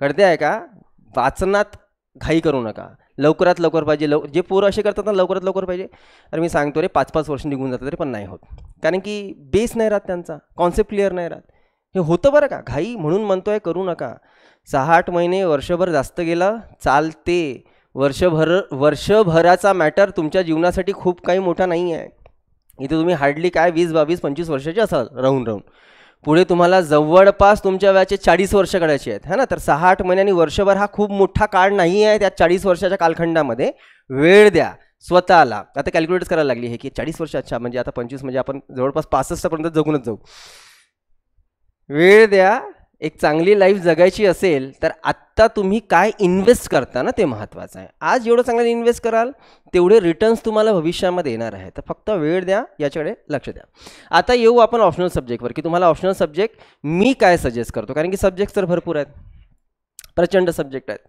कळते आहे का? वाचनात घाई करू नका, लवकरात लवकर पाहिजे. जे पोरं असे करतात ना लवकरात लवकर पाहिजे, अरे मी सांगतो रे 5-5 वर्ष निघून जातात तरी पण नाही होत, कारण की बेस नाही राहत, त्यांचा कॉन्सेप्ट क्लिअर नाही राहत. हे होतं बरं का, घाई म्हणून म्हणतोय करू नका. 6-8 महिने, वर्षभर जास्त गेलं चालते. वर्षभराचा मॅटर तुमच्या जीवनासाठी खूप काही मोठा नाही आहे. इथे तुम्ही हार्डली काय 20, 22, 25 वर्षाचे असाल राहून राहून. पुढे तुम्हाला जवळपास तुमच्या वयाचे 40 वर्ष काढायचे आहेत, है ना. तर 6-8 महिन्यांनी वर्षभर हा खूप मोठा काळ नाही आहे. त्या 40 वर्षाच्या कालखंडामध्ये वेळ द्या स्वतःला. आता कॅल्क्युलेटच करायला लागली आहे की 40 वर्ष, अच्छा म्हणजे आता 25 म्हणजे आपण जवळपास 65 पर्यंत जगूनच जाऊ. वेळ द्या. एक चांगली लाईफ जगायची असेल तर आत्ता तुम्ही काय इन्व्हेस्ट करता ना ते महत्त्वाचं आहे. आज जेवढं चांगलं इन्व्हेस्ट कराल तेवढे रिटर्न्स तुम्हाला भविष्यामध्ये येणार आहे. तर फक्त वेळ द्या, याच्याकडे लक्ष द्या. आता येऊ आपण ऑप्शनल सब्जेक्टवर, की तुम्हाला ऑप्शनल सब्जेक्ट मी काय सजेस्ट करतो, कारण की सब्जेक्ट तर भरपूर आहेत, प्रचंड सब्जेक्ट आहेत.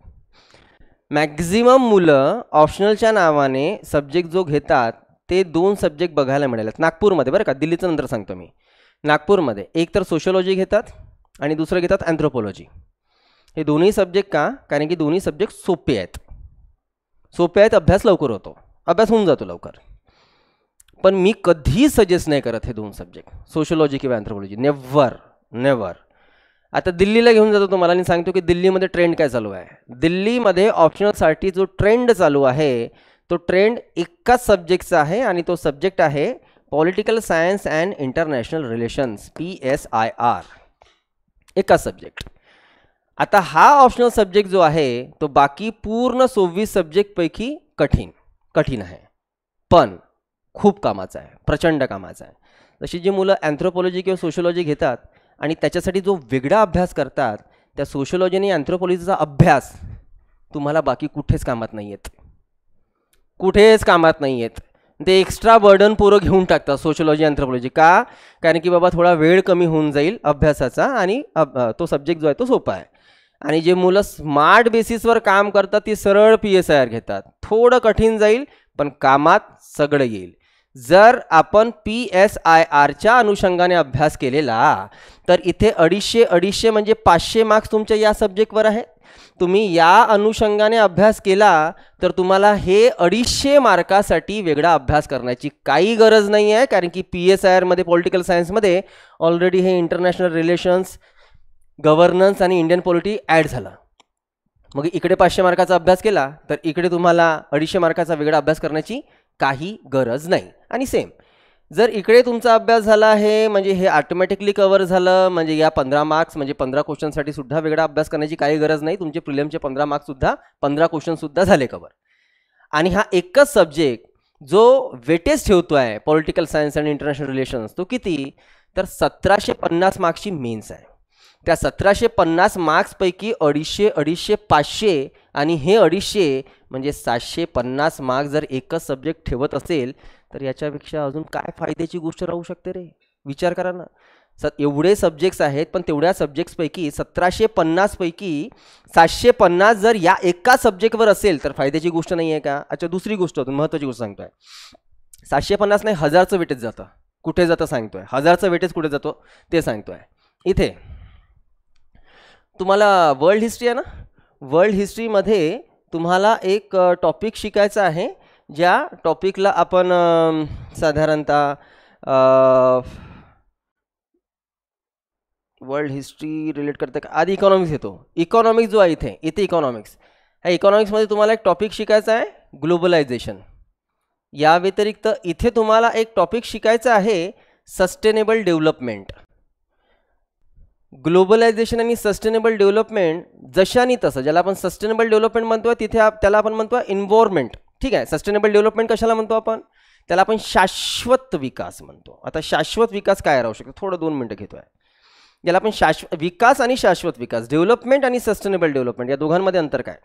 मॅक्झिमम मुलं ऑप्शनलच्या नावाने सब्जेक्ट जो घेतात ते 2 सब्जेक्ट बघायला मिळालेत नागपूरमध्ये, बरं का, दिल्लीचं नंतर सांगतो मी. नागपूरमध्ये एक तर सोशिओलॉजी घेतात आणि दुसरं घेतात अँथ्रोपॉलॉजी. हे दोन्ही सब्जेक्ट का? कारण की दोन्ही सब्जेक्ट सोपे आहेत. सोपे आहेत, अभ्यास लवकर होतो, अभ्यास होऊन जातो लवकर. पण मी कधी सजेस्ट नाही करत हे 2 सब्जेक्ट, सोशिओलॉजी किंवा अँथ्रोपॉलॉजी. Never never. आता दिल्लीला घेऊन जातो तुम्हाला आणि सांगतो की दिल्लीमध्ये ट्रेंड काय चालू आहे. दिल्लीमध्ये ऑप्शनलसाठी जो ट्रेंड चालू आहे तो ट्रेंड एकाच सब्जेक्टचा आहे आणि तो सब्जेक्ट आहे political science and international relations, PSIR. एकाच सब्जेक्ट. आता हा ऑप्शनल सब्जेक्ट जो आहे तो बाकी पूर्ण 24 सब्जेक्टपैकी कठीण आहे, पण खूप कामाचा आहे, प्रचंड कामाचा आहे. जशी जी मुलं अँथ्रोपॉलॉजी किंवा सोशिओलॉजी घेतात आणि त्याच्यासाठी जो वेगळा अभ्यास करतात, त्या सोशिओलॉजी आणि अँथ्रोपॉलॉजीचा अभ्यास तुम्हाला बाकी कुठेच कामात नाही आहेत, कुठेच कामात नाही आहेत. ते एक्स्ट्रा बर्डन पोरं घेऊन टाकतात सोशिओलॉजी अँथ्रोपॉलॉजी. का? कारण की बाबा थोडा वेळ कमी होऊन जाईल अभ्यासाचा आणि तो सब्जेक्ट जो आहे तो सोपा आहे. आणि जे मुलं स्मार्ट बेसिसवर काम करतात ती सरळ PSIR घेतात. थोडं कठीण जाईल पण कामात सगळं येईल. जर आपण PSIRच्या अनुषंगाने अभ्यास केलेला तर इथे 250 म्हणजे 500 मार्क्स तुमच्या या सब्जेक्टवर आहे. तुम्ही या अनुषंगाने अभ्यास केला तर तुम्हाला हे 250 मार्कासाठी वेगळा अभ्यास करण्याची काही गरज नाही आहे, कारण की PSIRमध्ये पॉलिटिकल सायन्समध्ये ऑलरेडी हे इंटरनॅशनल रिलेशन्स, गव्हर्नन्स आणि इंडियन पॉलिटी ॲड झाला. मग इकडे 500 मार्काचा अभ्यास केला तर इकडे तुम्हाला 250 मार्काचा वेगळा अभ्यास करण्याची काही गरज नाही. आणि सेम जर इकडे तुमचा अभ्यास झाला आहे म्हणजे हे ऑटोमॅटिकली कव्हर झालं, म्हणजे या 15 मार्क्स म्हणजे 15 क्वेश्चनसाठी सुद्धा वेगळा अभ्यास करण्याची काही गरज नाही. तुमचे प्रिलिमचे 15 मार्क्ससुद्धा 15 क्वेश्चनसुद्धा झाले कव्हर. आणि हा एकच सब्जेक्ट जो वेटेज ठेवतो आहे पॉलिटिकल सायन्स आणि इंटरनॅशनल रिलेशन्स, तो किती? तर 1750 मार्क्सची मेन्स आहे. त्या 1750 मार्क्सपैकी 250, 500 आणि हे 250 म्हणजे 750 मार्क्स जर एकच सब्जेक्ट ठेवत असेल तर याच्यापेक्षा अजून काय फायद्याची गोष्ट राहू शकते रे? विचार करा ना. एवढे सब्जेक्ट्स आहेत पण तेवढ्या सब्जेक्ट्सपैकी 1750 पैकी 750 जर या एका सब्जेक्टवर असेल तर फायद्याची गोष्ट नाही आहे का? अच्छा, दुसरी गोष्ट होती, महत्त्वाची गोष्ट सांगतोय. 750 नाही, 1000चं वेटेज जातं. कुठे जातं सांगतोय, 1000चं वेटेज कुठे जातो ते सांगतोय. इथे तुम्हाला वर्ल्ड हिस्ट्री आहे ना, वर्ल्ड हिस्ट्रीमध्ये तुम्हाला एक टॉपिक शिकायचा आहे, ज्या टॉपिकला आपण साधारणतः वर्ल्ड हिस्ट्री रिलेट करतं का? आधी इकॉनॉमिक्स येतो. इकॉनॉमिक्स जो आहे इथे इकॉनॉमिक्स, ह्या इकॉनॉमिक्समध्ये तुम्हाला एक टॉपिक शिकायचा आहे ग्लोबलायझेशन. या व्यतिरिक्त इथे तुम्हाला एक टॉपिक शिकायचा आहे सस्टेनेबल डेव्हलपमेंट. ग्लोबलायझेशन आणि सस्टेनेबल डेव्हलपमेंट जशानी तसं, ज्याला आपण सस्टेनेबल डेव्हलपमेंट म्हणतो तिथे त्याला आपण म्हणतो एन्व्हायरमेंट. ठीक आहे, सस्टेनेबल डेव्हलपमेंट कशाला म्हणतो आपण? त्याला आपण शाश्वत विकास म्हणतो. आता शाश्वत विकास काय राहू शकतो? थोडं 2 मिनटं घेतोय. याला आपण शाश्वत विकास आणि शाश्वत विकास, डेव्हलपमेंट आणि सस्टेनेबल डेव्हलपमेंट, या दोघांमध्ये अंतर काय?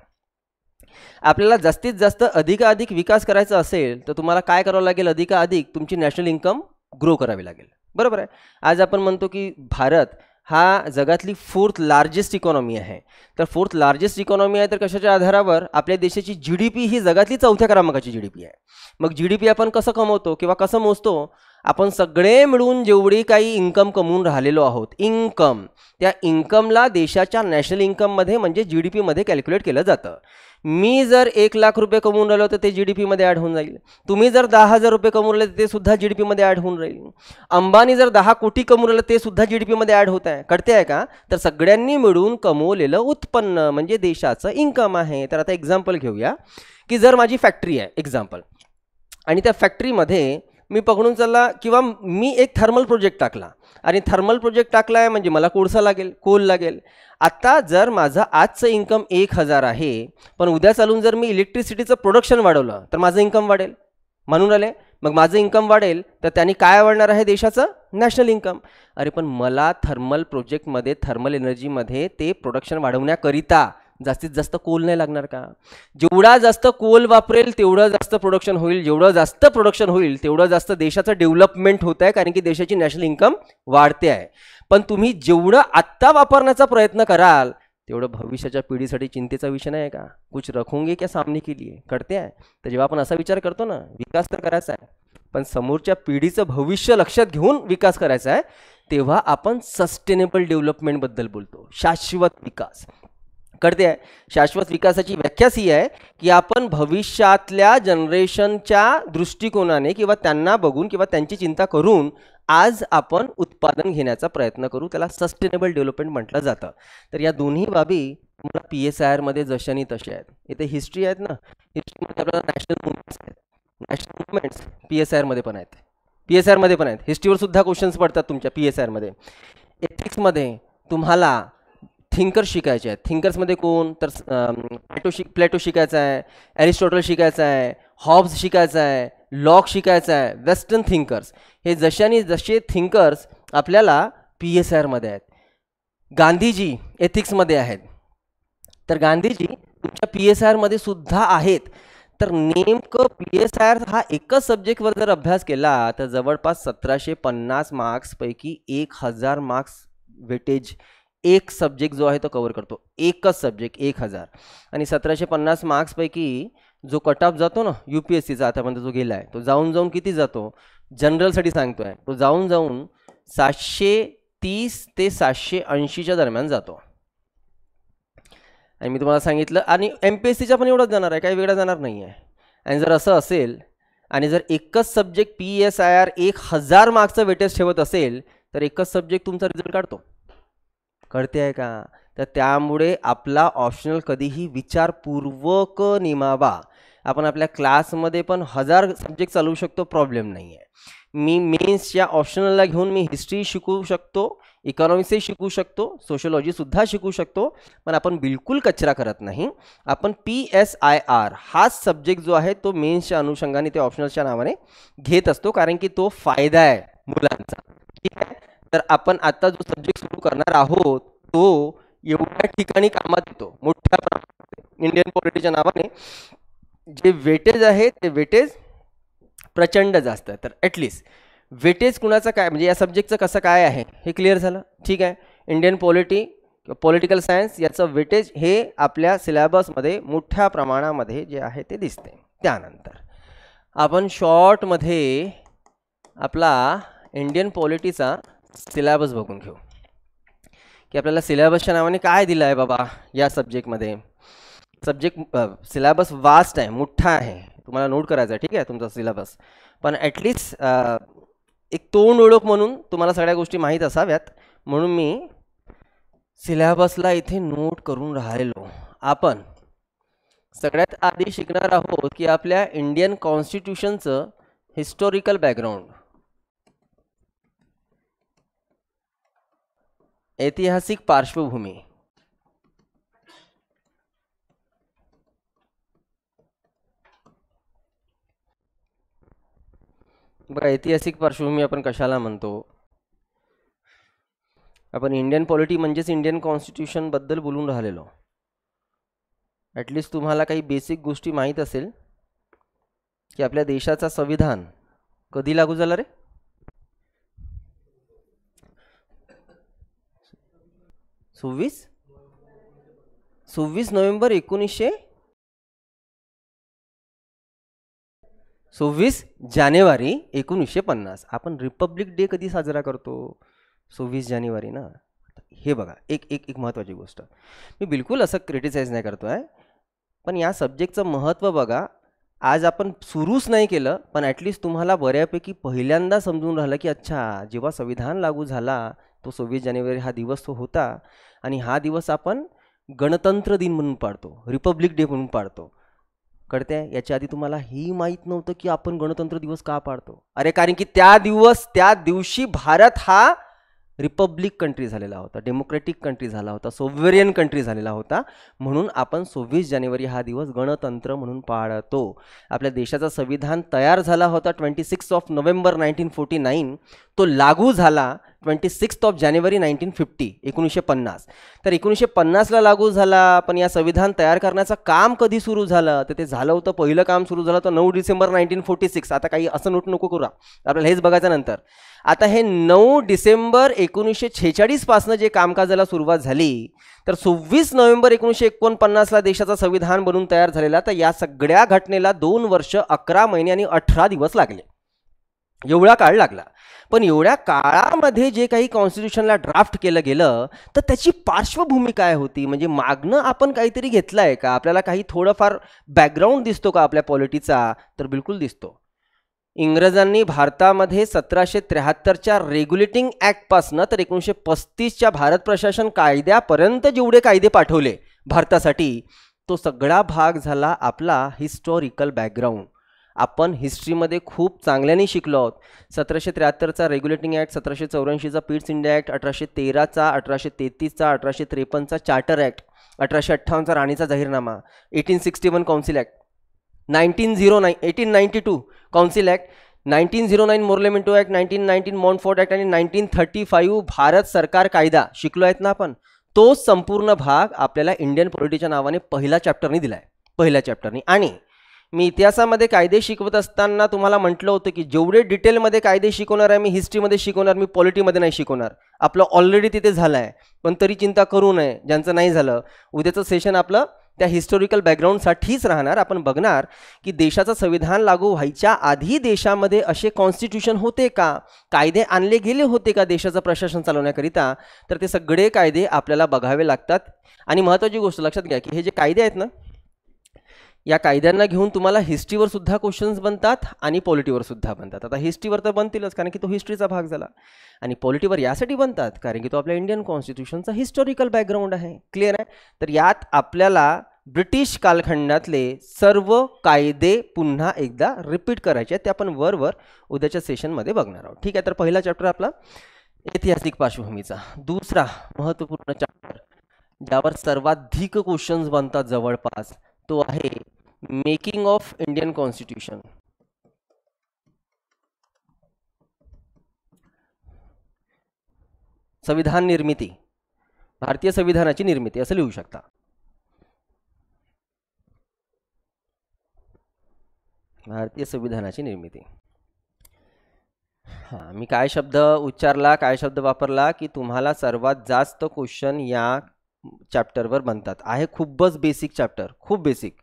आपल्याला जास्तीत जास्त अधिकाधिक विकास करायचा असेल तर तुम्हाला काय करावं लागेल? अधिकाधिक तुमची नॅशनल इन्कम ग्रो करावी लागेल. बरोबर आहे. आज आपण म्हणतो की भारत हा जगातली 4th लार्जेस्ट इकॉनॉमी आहे. तर 4th लार्जेस्ट इकॉनॉमी आहे तर कशाच्या आधारावर? आपल्या देशाची GDP ही जगातली 4थ्या क्रमांकाची GDP आहे. मग GDP आपण कसं कमवतो किंवा कसं मोजतो? आपण सगळे मिळून जेवढी काही इन्कम कमवून राहिलेलो आहोत, इन्कम, त्या इन्कमला देशाच्या नॅशनल इन्कममध्ये म्हणजे GDPमध्ये कॅल्क्युलेट केलं जातं. मी जर 1 लाख रुपये कमवून राहिलो तर ते GDPमध्ये ॲड होऊन जाईल. तुम्ही जर 10,000 रुपये कमवून राहिले तर ते सुद्धा GDPमध्ये ॲड होऊन राहील. अंबानी जर 10 कोटी कमवून राहिलं ते सुद्धा GDPमध्ये ॲड होत आहे. कळते आहे का? तर सगळ्यांनी मिळून कमवलेलं उत्पन्न म्हणजे देशाचं इन्कम आहे. तर आता एक्झाम्पल घेऊया की जर माझी फॅक्टरी आहे एक्झाम्पल, आणि त्या फॅक्टरीमध्ये मी पकडून चालला किंवा मी एक थर्मल प्रोजेक्ट टाकला, आणि थर्मल प्रोजेक्ट टाकला आहे म्हणजे मला कोळसा लागेल, कोल लागेल. आता जर माझं आजचं इन्कम 1000 आहे, पण उद्या चालून जर मी इलेक्ट्रिसिटीचं प्रोडक्शन वाढवलं तर माझं इन्कम वाढेल. म्हणून राहिले, मग माझं इन्कम वाढेल तर त्यांनी काय वाढणार आहे? देशाचं नॅशनल इन्कम. अरे पण मला थर्मल प्रोजेक्टमध्ये, थर्मल एनर्जीमध्ये ते प्रोडक्शन वाढवण्याकरिता जास्तीत जास्त कोल नाही लागणार का? जेवढा जास्त कोल वापरेल तेवढं जास्त प्रोडक्शन होईल. जेवढं जास्त प्रोडक्शन होईल तेवढं जास्त देशाचं डेव्हलपमेंट होत आहे, कारण की देशाची नॅशनल इन्कम वाढते आहे. पण तुम्ही जेवढं आत्ता वापरण्याचा प्रयत्न कराल तेवढं भविष्याच्या पिढीसाठी चिंतेचा विषय नाही आहे का? कुछ रखोगे क्या सामने के लिए, कळते आहे? तर जेव्हा आपण असा विचार करतो ना, विकास तर करायचा आहे पण समोरच्या पिढीचं भविष्य लक्षात घेऊन विकास करायचा आहे, तेव्हा आपण सस्टेनेबल डेव्हलपमेंटबद्दल बोलतो, शाश्वत विकास. कळते आहे? शाश्वत विकासाची व्याख्याच ही आहे की आपण भविष्यातल्या जनरेशनच्या दृष्टिकोनाने किंवा त्यांना बघून किंवा त्यांची चिंता करून आज आपण उत्पादन घेण्याचा प्रयत्न करू, त्याला सस्टेनेबल डेव्हलपमेंट म्हटलं जातं. तर या दोन्ही बाबी तुम्हाला PSIRमध्ये जशानी तशा आहेत. इथे हिस्ट्री आहेत ना, हिस्ट्रीमध्ये आपल्याला नॅशनल मुवमेंट्स आहेत, नॅशनल मुवमेंट्स PSIRमध्ये पण आहेत, PSIRमध्ये पण आहेत. हिस्ट्रीवर सुद्धा क्वेश्चन्स पडतात तुमच्या PSIRमध्ये. एथिक्समध्ये तुम्हाला थिंकर्स शिकायचे आहेत. थिंकर्समध्ये कोण? तर प्लेटो शिकायचा आहे, ॲरिस्टॉटल शिकायचा आहे, हॉब्स शिकायचा आहे, लॉक शिकायचा आहे, वेस्टर्न थिंकर्स. हे जशानी जसे थिंकर्स आपल्याला PSIRमध्ये आहेत. गांधीजी एथिक्समध्ये आहेत, तर गांधीजी तुमच्या PSIRमध्ये सुद्धा आहेत. तर नेमकं PSIR हा एकच सब्जेक्टवर जर अभ्यास केला तर जवळपास 1750 मार्क्सपैकी 1000 मार्क्स वेटेज एक सब्जेक्ट जो आहे तो कव्हर करतो. एकच सब्जेक्ट 1000. आणि 1750 मार्क्सपैकी जो कट ऑफ जातो ना UPSCचा आतापर्यंत जो गेला आहे, तो जाऊन जाऊन किती जातो? जनरलसाठी सांगतोय, तो जाऊन जाऊन 730 ते 780च्या दरम्यान जातो. आणि मी तुम्हाला सांगितलं, आणि MPSCच्या पण एवढंच जाणार आहे, काही वेगळा जाणार नाही आहे. आणि जर असं असेल आणि जर एकच सब्जेक्ट PSIR 1000 मार्क्सचं वेटेज ठेवत असेल तर एकच सब्जेक्ट तुमचा रिझल्ट काढतो. कळते आहे का? तर त्यामुळे आपला ऑप्शनल कधीही विचारपूर्वक निमावा. आपण आपल्या क्लासमध्ये पण 1000 सब्जेक्ट चालवू शकतो, प्रॉब्लेम नाही आहे. मी मेन्सच्या ऑप्शनलला घेऊन मी हिस्ट्री शिकवू शकतो, इकॉनॉमिक्सही शिकवू शकतो, सोशोलॉजीसुद्धा शिकवू शकतो, पण आपण बिलकुल कचरा करत नाही. आपण PSIR हाच सब्जेक्ट जो आहे तो मेन्सच्या अनुषंगाने ते ऑप्शनलच्या नावाने घेत असतो, कारण की तो फायदा आहे मुलांचा. ठीक आहे? तर आपण आता जो सब्जेक्ट सुरू करणार आहोत तो एवढ्या ठिकाणी कामात येतो मोठ्या प्रमाणात. इंडियन पॉलिटीच्या नावाने जे वेटेज आहे ते वेटेज प्रचंड जास्त आहे. तर ॲटलिस्ट वेटेज कुणाचं काय, म्हणजे या सब्जेक्टचं कसं काय आहे हे क्लिअर झालं. ठीक आहे? इंडियन पॉलिटिकल सायन्स याचं वेटेज हे आपल्या सिलेबसमध्ये मोठ्या प्रमाणामध्ये जे आहे ते दिसते. त्यानंतर आपण शॉर्टमध्ये आपला इंडियन पॉलिटीचा सिलेबस बघून घेऊ की आपल्याला सिलेबसच्या नावाने काय दिलं आहे बाबा या सब्जेक्टमध्ये. सब्जेक्ट सिलेबस वास्ट आहे, मोठा आहे, तुम्हाला नोट करायचा आहे. ठीक आहे तुमचा सिलेबस, पण ॲटलिस्ट एक तोंड ओळख म्हणून तुम्हाला सगळ्या गोष्टी माहीत असाव्यात म्हणून मी सिलेबसला इथे नोट करून राहिलो. आपण सगळ्यात आधी शिकणार आहोत की आपल्या इंडियन कॉन्स्टिट्यूशनचं हिस्टॉरिकल बॅकग्राऊंड, ऐतिहासिक पार्श्वभूमी. बघा, ऐतिहासिक पार्श्वभूमी आपण कशाला म्हणतो? आपण इंडियन पॉलिटी म्हणजेच इंडियन कॉन्स्टिट्यूशनबद्दल बोलून राहिलेलो. ॲटलिस्ट तुम्हाला काही बेसिक गोष्टी माहीत असेल की आपल्या देशाचा संविधान कधी लागू झाला रे? 26 नोव्हेंबर 26 जानेवारी 1950. आपण रिपब्लिक डे कधी साजरा करतो? 26 जानेवारी ना. हे बघा, एक महत्त्वाची गोष्ट, मी बिलकुल असं क्रिटिसाइज नाही करतो आहे, पण या सब्जेक्टचं महत्त्व बघा. आज आपण सुरूच नाही केलं पण ॲटलिस्ट तुम्हाला बऱ्यापैकी पहिल्यांदा समजून राहिलं की अच्छा, जेव्हा संविधान लागू झाला तो 26 जानेवारी हा दिवस तो होता, आणि हा दिवस आपण गणतंत्र दिन म्हणून पाळतो, रिपब्लिक डे म्हणून पाळतो. कळते? याच्या आधी तुम्हाला ही माहीत नव्हतं की आपण गणतंत्र दिवस का पाळतो? अरे कारण की त्या दिवशी भारत हा रिपब्लिक कंट्री झालेला होता, डेमोक्रेटिक कंट्री झाला होता, सोव्हरेन कंट्री झालेला होता, म्हणून आपण 26 जानेवारी हा दिवस गणतंत्र म्हणून पाळतो. आपल्या देशाचा संविधान तयार झाला होता 26 नोव्हेंबर 1949. तो लागू झाला 26 जानेवारी 1950, 1950. तर 1950ला लागू झाला. पण या संविधान तयार करण्याचं काम कधी सुरू झालं, तर ते झालं होतं, पहिलं काम सुरू झालं होतं 9 डिसेंबर 1946. आता काही असं नोट नको करू, आपल्याला हेच बघायचं नंतर. आता हे 9 डिसेंबर 1946 पासनं जे कामकाजाला सुरुवात झाली, तर 26 नोव्हेंबर 1949ला देशाचं संविधान बनून तयार झालेला. तर या सगळ्या घटनेला 2 वर्ष 11 महिने आणि 18 दिवस लागले. एवढा काळ लागला. पण एवढ्या काळामध्ये जे काही कॉन्स्टिट्यूशनला ड्राफ्ट केलं गेलं, तर त्याची पार्श्वभूमी काय होती, म्हणजे मागणं आपण काहीतरी घेतलं आहे का, आपल्याला काही थोडंफार बॅकग्राऊंड दिसतो का आपल्या पॉलिटीचा, तर बिलकुल दिसतो. इंग्रजांनी भारतामध्ये 1773च्या रेग्युलेटिंग ॲक्टपासनं तर 1935च्या भारत प्रशासन कायद्यापर्यंत जेवढे कायदे पाठवले भारतासाठी, तो सगळा भाग झाला आपला हिस्टॉरिकल बॅकग्राऊंड. आपण हिस्ट्रीमध्ये खूप चांगल्याने शिकलो आहोत. 1773चा रेग्युलेटिंग ॲक्ट, 1784चा पीट्स इंडिया ॲक्ट, 1813चा, 1833चा, 1853चा चार्टर ॲक्ट, 1858चा राणीचा जाहीरनामा, 1861 council act, 1892 council act, 1909 Morley Minto act, 1919 Montford act आणि 1935 भारत सरकार कायदा शिकलो आहेत ना आपण. तो संपूर्ण भाग आपल्याला इंडियन पॉलिटीच्या नावाने पहिल्या चॅप्टरनी दिला आहे, पहिल्या चॅप्टरनी. आणि मी इतिहासामध्ये कायदे शिकवत असताना तुम्हाला म्हटलं होतं की जेवढे डिटेलमध्ये कायदे शिकवणार आहे मी हिस्ट्रीमध्ये शिकवणार, मी पॉलिटीमध्ये नाही शिकवणार. आपलं ऑलरेडी तिथे झालं आहे, पण तरी चिंता करू नये ज्यांचं नाही झालं. उद्याचं सेशन आपलं त्या हिस्टॉरिकल बॅकग्राऊंडसाठीच राहणार. आपण बघणार की देशाचं संविधान लागू व्हायच्या आधी देशामध्ये असे कॉन्स्टिट्यूशन होते का, कायदे आणले गेले होते का देशाचं प्रशासन चालवण्याकरिता, तर ते सगळे कायदे आपल्याला बघावे लागतात. आणि महत्त्वाची गोष्ट लक्षात घ्या की हे जे कायदे आहेत ना, या कायद्यांना घेऊन तुम्हाला हिस्ट्रीवर सुद्धा क्वेश्चन्स बनतात आणि पॉलिटीवर सुद्धा बनतात. आता हिस्ट्रीवर तर बनतीलच कारण की तो हिस्ट्रीचा भाग झाला, आणि पॉलिटीवर यासाठी बनतात कारण की तो आपल्या इंडियन कॉन्स्टिट्यूशनचा हिस्टॉरिकल बॅकग्राऊंड आहे. क्लिअर आहे. तर यात आपल्याला ब्रिटिश कालखंडातले सर्व कायदे पुन्हा एकदा रिपीट करायचे आहेत. ते आपण वर उद्याच्या सेशनमध्ये बघणार आहोत. ठीक आहे. तर पहिला चॅप्टर आपला ऐतिहासिक पार्श्वभूमीचा. दुसरा महत्त्वपूर्ण चॅप्टर ज्यावर सर्वाधिक क्वेश्चन्स बनतात जवळपास, तो आहे मेकिंग ऑफ इंडियन कॉन्स्टिट्यूशन. संविधान निर्मिती, भारतीय संविधानाची निर्मिती असं लिहू शकता. भारतीय संविधानाची निर्मिती. हां, मी काय शब्द उच्चारला, काय शब्द वापरला की तुम्हाला सर्वात जास्त क्वेश्चन या चॅप्टरवर बनतात. आहे खूपच बेसिक चॅप्टर, खूप बेसिक.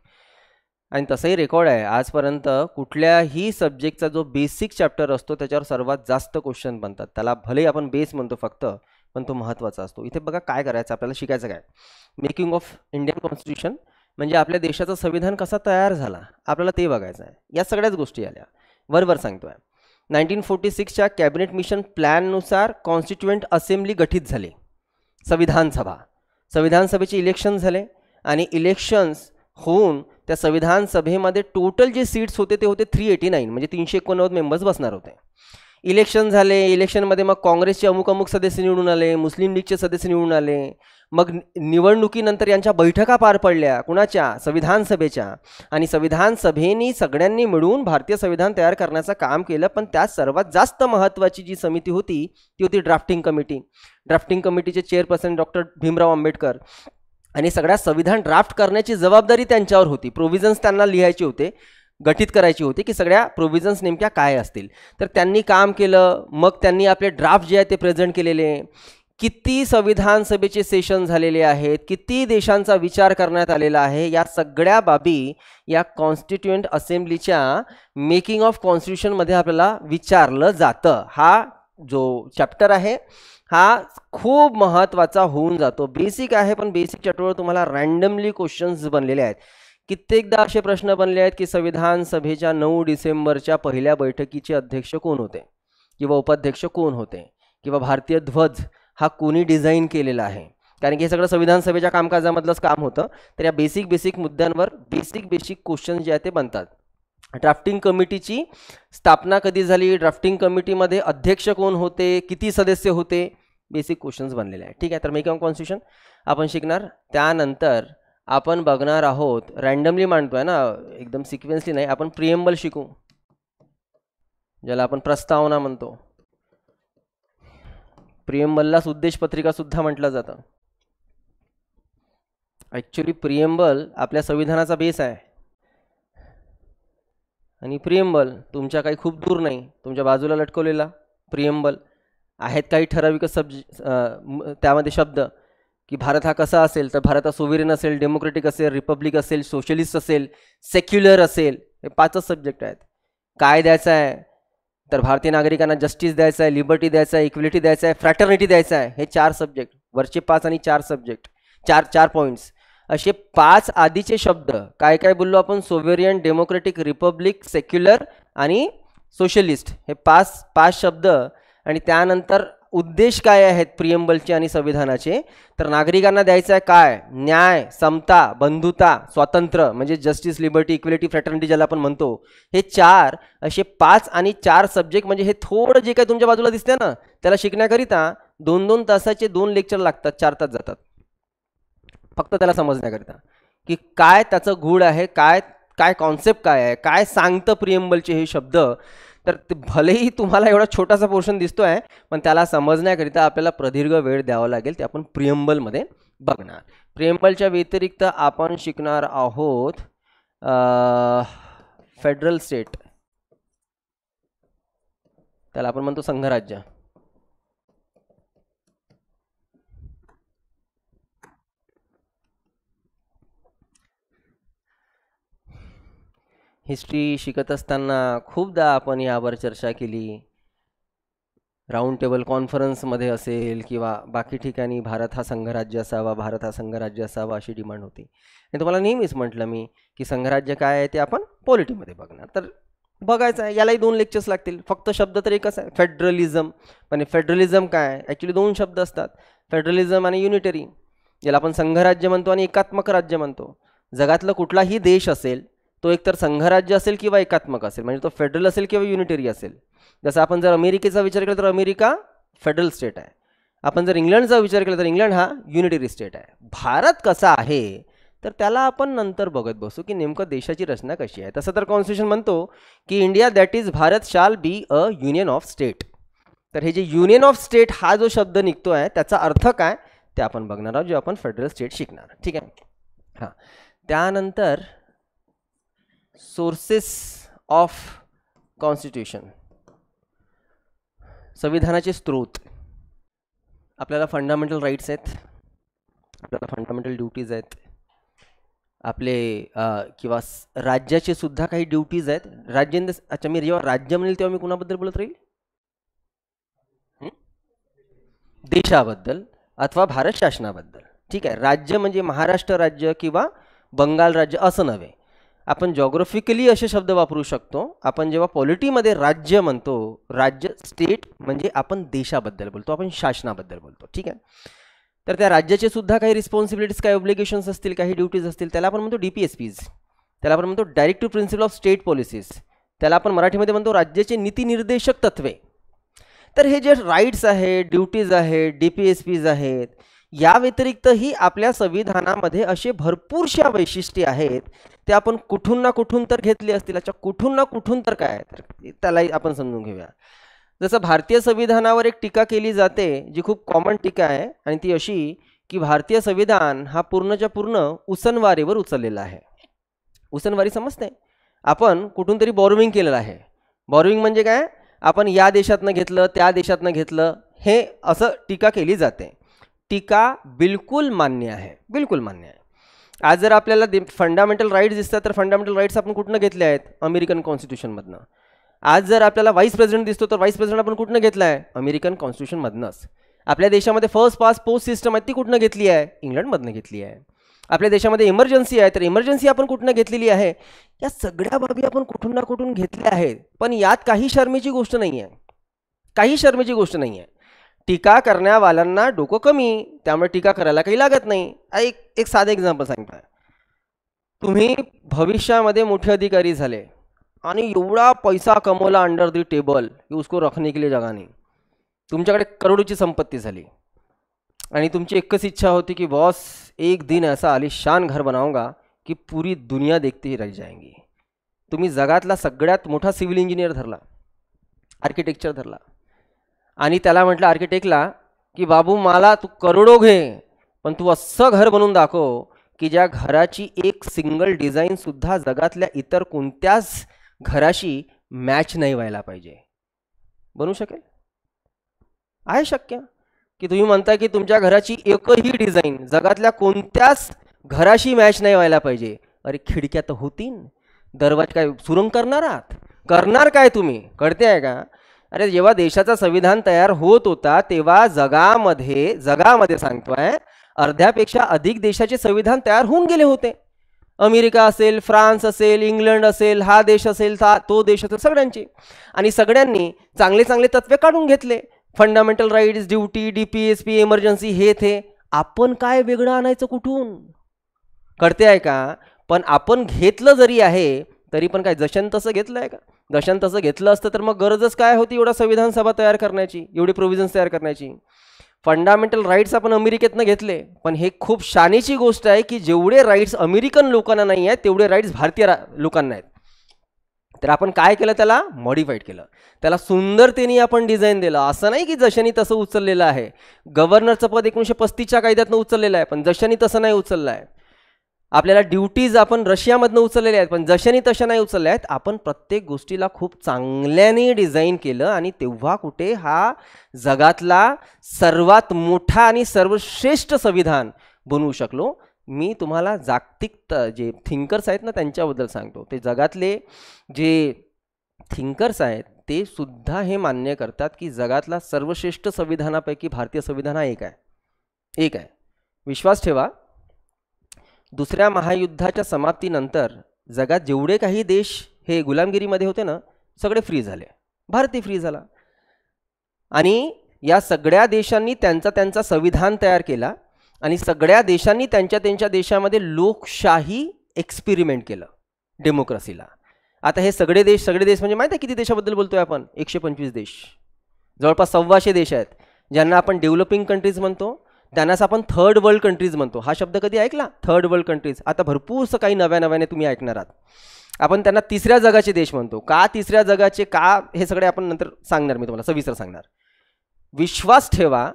आणि तसंही रेकॉर्ड आहे आजपर्यंत कुठल्याही सब्जेक्टचा जो बेसिक चॅप्टर असतो त्याच्यावर सर्वात जास्त क्वेश्चन बनतात. त्याला भले आपण बेस म्हणतो फक्त, पण तो महत्त्वाचा असतो. इथे बघा काय करायचं आपल्याला, शिकायचं काय, मेकिंग ऑफ इंडियन कॉन्स्टिट्यूशन म्हणजे आपल्या देशाचं संविधान कसा तयार झाला आपल्याला ते बघायचं आहे. या सगळ्याच गोष्टी आल्या बरोबर सांगतोय. 1946च्या कॅबिनेट मिशन प्लॅननुसार कॉन्स्टिट्युएंट असेंब्ली गठीत झाली, संविधान सभा. संविधान सभेचे इलेक्शन झाले आणि इलेक्शन्स होऊन त्या संविधान सभेमध्ये टोटल जे सीट्स होते ते होते 389, म्हणजे 389 मेंबर्स बसणार होते. इलेक्शन झाले, इलेक्शनमध्ये मग काँग्रेसचे अमुक सदस्य निवडून आले, मुस्लिम लीगचे सदस्य निवडून आले. मग निवडणुकीनंतर यांच्या बैठका पार पडल्या, कुणाच्या, संविधान सभेच्या. आणि संविधान सभेनी सगळ्यांनी मिळून भारतीय संविधान तयार करण्याचं काम केलं. पण त्यात सर्वात जास्त महत्त्वाची जी समिती होती ती होती ड्राफ्टिंग कमिटी. ड्राफ्टिंग कमिटीचे चेअरपर्सन डॉक्टर भीमराव आंबेडकर. आणि सगळ्या संविधान ड्राफ्ट करण्याची जबाबदारी त्यांच्यावर होती. प्रोव्हिजन्स त्यांना लिहायचे होते, गठीत करायची होती की सगळ्या प्रोव्हिजन्स नेमक्या काय असतील. तर त्यांनी काम केलं. मग त्यांनी आपले ड्राफ्ट जे आहे ते प्रेझेंट केलेले. किती संविधान सभेचे सेशन झालेले आहेत, किती देशांचा विचार करण्यात आलेला आहे, या सगळ्या बाबी या कॉन्स्टिट्युएंट असेंब्लीच्या मेकिंग ऑफ कॉन्स्टिट्यूशनमध्ये आपल्याला विचारलं जातं. हा जो चॅप्टर आहे हा खूप महत्त्वाचा होऊन जातो. बेसिक आहे पण बेसिक चॅप्टरवर तुम्हाला रँडमली क्वेश्चन्स बनलेले आहेत. कित्येकदा असे प्रश्न बनले आहेत की संविधान सभेच्या 9 डिसेंबरच्या पहिल्या बैठकीचे अध्यक्ष कोण होते किंवा उपाध्यक्ष कोण होते किंवा भारतीय ध्वज हा कोणी डिझाईन केलेला आहे, कारण की हे सगळं संविधान सभेच्या कामकाजामधलंच काम होतं. तर या बेसिक मुद्द्यांवर बेसिक क्वेश्चन जे आहेत ते बनतात. ड्राफ्टिंग कमिटीची स्थापना कधी झाली, ड्राफ्टिंग कमिटीमध्ये अध्यक्ष कोण होते, किती सदस्य होते, बेसिक क्वेश्चन्स बनलेले आहेत. ठीक आहे. तर मेकिंग ऑफ कॉन्स्टिट्यूशन आपण शिकणार. त्यानंतर आपण बघणार आहोत, रँडमली मांडतोय ना, एकदम सिक्वेन्सली नाही, आपण प्रिएम्बल शिकू, ज्याला आपण प्रस्तावना म्हणतो. प्रिएम्बललाच उद्देश पत्रिका सुद्धा म्हटलं जातं. ॲक्च्युली प्रिएम्बल आपल्या संविधानाचा बेस आहे आणि प्रिएम्बल तुमच्या काही खूप दूर नाही, तुमच्या बाजूला लटकवलेला प्रिएम्बल आहेत काही ठराविक त्यामध्ये शब्द की भारत हा कसा असेल, तर भारत हा सोव्हरेन असेल, डेमोक्रेटिक असेल, रिपब्लिक असेल, सोशलिस्ट असेल, सेक्युलर असेल. हे 5च सब्जेक्ट आहेत. काय द्यायचं आहे, तर भारतीय नागरिकांना जस्टिस द्यायचं आहे, लिबर्टी द्यायचं आहे, इक्विलिटी द्यायचं आहे, फ्रॅटर्निटी द्यायचं आहे. हे 4 सब्जेक्ट, वरचे 5 आणि 4 सब्जेक्ट, 4 पॉईंट्स, असे 5 आधीचे शब्द. काय काय बोललो आपण, सोव्हरेन, डेमोक्रेटिक, रिपब्लिक, सेक्युलर आणि सोशलिस्ट. हे 5 शब्द. आणि त्यानंतर उद्देश काय आहेत प्रिएम्बलचे आणि संविधानाचे, तर नागरिकांना द्यायचं आहे काय, न्याय, समता, बंधुता, स्वातंत्र्य म्हणजे जस्टिस, लिबर्टी, इक्विलिटी, फ्रॅटर्निटी ज्याला आपण म्हणतो. हे 4 असे 5 आणि 4 सब्जेक्ट. म्हणजे हे थोडं जे काही तुमच्या बाजूला दिसते ना, त्याला शिकण्याकरिता 2-2 तासाचे 2 लेक्चर लागतात, 4 तास जातात फक्त त्याला समजण्याकरिता की काय त्याचं गूढ आहे, काय काय कॉन्सेप्ट काय आहे, काय सांगतं प्रिएम्बलचे हे शब्द. तर ते भलेही तुम्हाला एवढा छोटासा पोर्शन दिसतो आहे, पण त्याला समजण्याकरिता आपल्याला प्रदीर्घ वेळ द्यावा लागेल. ते आपण प्रिएम्बलमध्ये बघणार. प्रिएम्बलच्या व्यतिरिक्त आपण शिकणार आहोत फेडरल स्टेट, त्याला आपण म्हणतो संघराज्य. हिस्ट्री शिकत असताना खूपदा आपण यावर चर्चा केली. राऊंड टेबल कॉन्फरन्समध्ये असेल किंवा बाकी ठिकाणी भारत हा संघराज्य असावा, भारत हा संघराज्य असावा अशी डिमांड होती. आणि तुम्हाला नेहमीच म्हटलं मी की संघराज्य काय आहे ते आपण पॉलिटीमध्ये बघणार. तर बघायचं आहे, यालाही 2 लेक्चर्स लागतील. फक्त शब्द तर एकच आहे, फेडरलिझम. पण फेडरलिझम काय, ॲक्च्युली 2 शब्द असतात, फेडरलिझम आणि युनिटरी. याला आपण संघराज्य म्हणतो आणि एकात्मक राज्य म्हणतो. जगातला कुठलाही देश असेल तो एकतर संघराज्य असेल किंवा एकात्मक असेल, म्हणजे तो फेडरल असेल किंवा युनिटरी असेल. जसं आपण जर अमेरिकेचा विचार केला तर अमेरिका फेडरल स्टेट आहे. आपण जर इंग्लंडचा विचार केला तर इंग्लंड हा युनिटरी स्टेट आहे. भारत कसा आहे तर त्याला आपण नंतर बघत बसू की नेमकं देशाची रचना कशी आहे. तसं तर कॉन्स्टिट्यूशन म्हणतो की India that is Bharat shall be a union of state. तर हे जे युनियन ऑफ स्टेट हा जो शब्द निघतो आहे त्याचा अर्थ काय ते आपण बघणार आहोत, जे आपण फेडरल स्टेट शिकणार. ठीक आहे. हां, त्यानंतर सोर्सेस ऑफ कॉन्स्टिट्यूशन, संविधानाचे स्रोत. आपल्याला फंडामेंटल राईट्स आहेत, आपल्याला फंडामेंटल ड्युटीज आहेत, आपले किंवा राज्याचे सुद्धा काही ड्युटीज आहेत. राज्य, अच्छा मी जेव्हा राज्य म्हणेल तेव्हा मी कुणाबद्दल बोलत राहील, देशाबद्दल अथवा भारत शासनाबद्दल. ठीक आहे. राज्य म्हणजे महाराष्ट्र राज्य किंवा बंगाल राज्य असं नव्हे. आपण जॉग्राफिकली असे शब्द वापरू शकतो. आपण जेव्हा पॉलिटीमध्ये राज्य म्हणतो, राज्य स्टेट म्हणजे आपण देशाबद्दल बोलतो, आपण शासनाबद्दल बोलतो. ठीक आहे. तर त्या राज्याचे सुद्धा काही रिस्पॉन्सिबिलिटीज, काही ऑब्लिगेशन्स असतील, काही ड्युटीज असतील. त्याला आपण म्हणतो DPSPs, त्याला आपण म्हणतो directive principle of state policies, त्याला आपण मराठीमध्ये म्हणतो राज्याचे नीतिनिर्देशक तत्वे. तर हे जे राईट्स आहेत, ड्युटीज आहेत, DPSPs आहेत, या व्यतिरिक्तही आपल्या संविधानामध्ये असे भरपूरशा वैशिष्ट्ये आहेत. ते आपण कुठून ना कुठून तर घेतले असतील. अच्छा, कुठून ना कुठून तर काय, तर त्यालाही आपण समजून घेऊया. जसं भारतीय संविधानावर एक टीका केली जाते जी खूप कॉमन टीका आहे, आणि ती अशी की भारतीय संविधान हा पूर्णच्या पूर्ण उसनवारीवर उचललेला आहे. उसनवारी समजते, आपण कुठून तरी बॉरोविंग केलेलं आहे. बॉरोविंग म्हणजे काय, आपण या देशातनं घेतलं, त्या देशातनं घेतलं, हे असं टीका केली जाते. टीका बिलकुल मान्य आहे, बिलकुल मान्य आहे. आज जर आपल्याला फंडामेंटल राईट्स दिसतात तर फंडामेंटल राईट्स आपण कुठनं घेतले आहेत, अमेरिकन कॉन्स्टिट्यूशनमधनं. आज जर आपल्याला व्हाईस प्रेसिडेंट दिसतो तर व्हाईस प्रेसिडेंट आपण कुठनं घेतला आहे, अमेरिकन कॉन्स्टिट्यूशनमधनंच. आपल्या देशामध्ये फर्स्ट पास पोस्ट सिस्टम आहे ती कुठनं घेतली आहे, इंग्लंडमधनं घेतली आहे. आपल्या देशामध्ये इमर्जन्सी आहे तर इमर्जन्सी आपण कुठनं घेतलेली आहे. या सगळ्या बाबी आपण कुठून ना कुठून घेतल्या आहेत. पण यात काही शर्मेची गोष्ट नाही आहे, काही शर्मेची गोष्ट नाही आहे. टीका करण्यावाल्यांना डोकं कमी, त्यामुळे टीका करायला काही लागत नाही. एक साधं एक्झाम्पल सांगता. तुम्ही भविष्यामध्ये मोठे अधिकारी झाले आणि एवढा पैसा कमवला अंडर द टेबल की उसको रखने के लिए जगह नहीं. तुमच्याकडे करोडोची संपत्ती झाली आणि तुमची एकच इच्छा होती की बॉस एक दिन ऐसा आलिशान घर बनाऊंगा की पूरी दुनिया देखती ही रह जाएंगी. तुम्ही जगातला सगळ्यात मोठा सिव्हिल इंजिनियर धरला, आर्किटेक्चर धरला, आणि त्याला म्हटलं आर्किटेक्टला की बाबू मला तू करोडो घे, पण तू असं घर बनवून दाखव की ज्या घराची एक सिंगल डिझाईन सुद्धा जगातल्या इतर कोणत्याच घराशी मॅच नाही व्हायला पाहिजे. बनवू शकेल? आहे शक्य की तुम्ही म्हणता की तुमच्या घराची एकही डिझाईन जगातल्या कोणत्याच घराशी मॅच नाही व्हायला पाहिजे? अरे खिडक्या तर होतीन, दरवाजा काय सुरंग करणार आहात? करणार काय तुम्ही? कळते आहे का? अरे जेव्हा देशाचा संविधान तयार होत होता तेव्हा जगामध्ये सांगतोय अर्ध्यापेक्षा अधिक देशाचे संविधान तयार होऊन गेले होते. अमेरिका असेल, फ्रान्स असेल, इंग्लंड असेल, हा देश असेल, तो देश असेल, सगळ्यांची. आणि सगळ्यांनी चांगले चांगले तत्वे काढून घेतले. Fundamental rights, duty, DPSP, emergency, हे थे. आपण काय वेगळं आणायचं कुठून? कळते आहे का? पण आपण घेतलं जरी आहे तरी पण काय जशन तसं घेतलं आहे का? जशन तसं घेतलं असतं तर मग गरजच काय होती एवढा संविधान सभा तयार करण्याची, एवढी प्रोव्हिजन्स तयार करण्याची? फंडामेंटल राईट्स आपण अमेरिकेतनं घेतले, पण हे खूप शानीची गोष्ट आहे की जेवढे राईट्स अमेरिकन लोकांना नाही आहेत तेवढे राईट्स भारतीय लोकांना आहेत. तर आपण काय केलं? त्याला मॉडिफाईड केलं, त्याला सुंदरतेने आपण डिझाईन दिलं. असं नाही की जशानी तसं उचललेलं आहे. गव्हर्नरचं पद 1935च्या कायद्यातनं उचललेलं आहे, पण जशानी तसं नाही उचललं आहे. आपल्याला ड्युटीज आपण रशियामधनं उचललेल्या आहेत, पण जशानी तशा नाही उचलल्या आहेत. आपण प्रत्येक गोष्टीला खूप चांगल्याने डिझाईन केलं आणि तेव्हा कुठे हा जगातला सर्वात मोठा आणि सर्वश्रेष्ठ संविधान बनवू शकलो. मी तुम्हाला जागतिक जे थिंकर्स आहेत ना त्यांच्याबद्दल सांगतो. ते जगातले जे थिंकर्स आहेत ते सुद्धा हे मान्य करतात की जगातला सर्वश्रेष्ठ संविधानापैकी भारतीय संविधान हा एक आहे. विश्वास ठेवा, दुसऱ्या महायुद्धाच्या समाप्तीनंतर जगात जेवढे काही देश हे गुलामगिरीमध्ये होते ना, सगळे फ्री झाले. भारतही फ्री झाला. आणि या सगळ्या देशांनी त्यांचा संविधान तयार केला आणि सगळ्या देशांनी त्यांच्या देशामध्ये लोकशाही एक्सपेरिमेंट केलं, डेमोक्रेसीला. आता हे सगळे देश म्हणजे माहिती आहे किती देशाबद्दल बोलतोय आपण? 125 देश, जवळपास 125 देश आहेत ज्यांना आपण डेव्हलपिंग कंट्रीज म्हणतो. त्यांनाच आपण थर्ड वर्ल्ड कंट्रीज म्हणतो. हा शब्द कधी ऐकला? Third world countries. आता भरपूरसं काही नव्याने तुम्ही ऐकणार आहात. आपण त्यांना तिसऱ्या जगाचे देश म्हणतो. का तिसऱ्या जगाचे? का हे सगळे आपण नंतर सांगणार, मी तुम्हाला सविस्तर सांगणार. विश्वास ठेवा,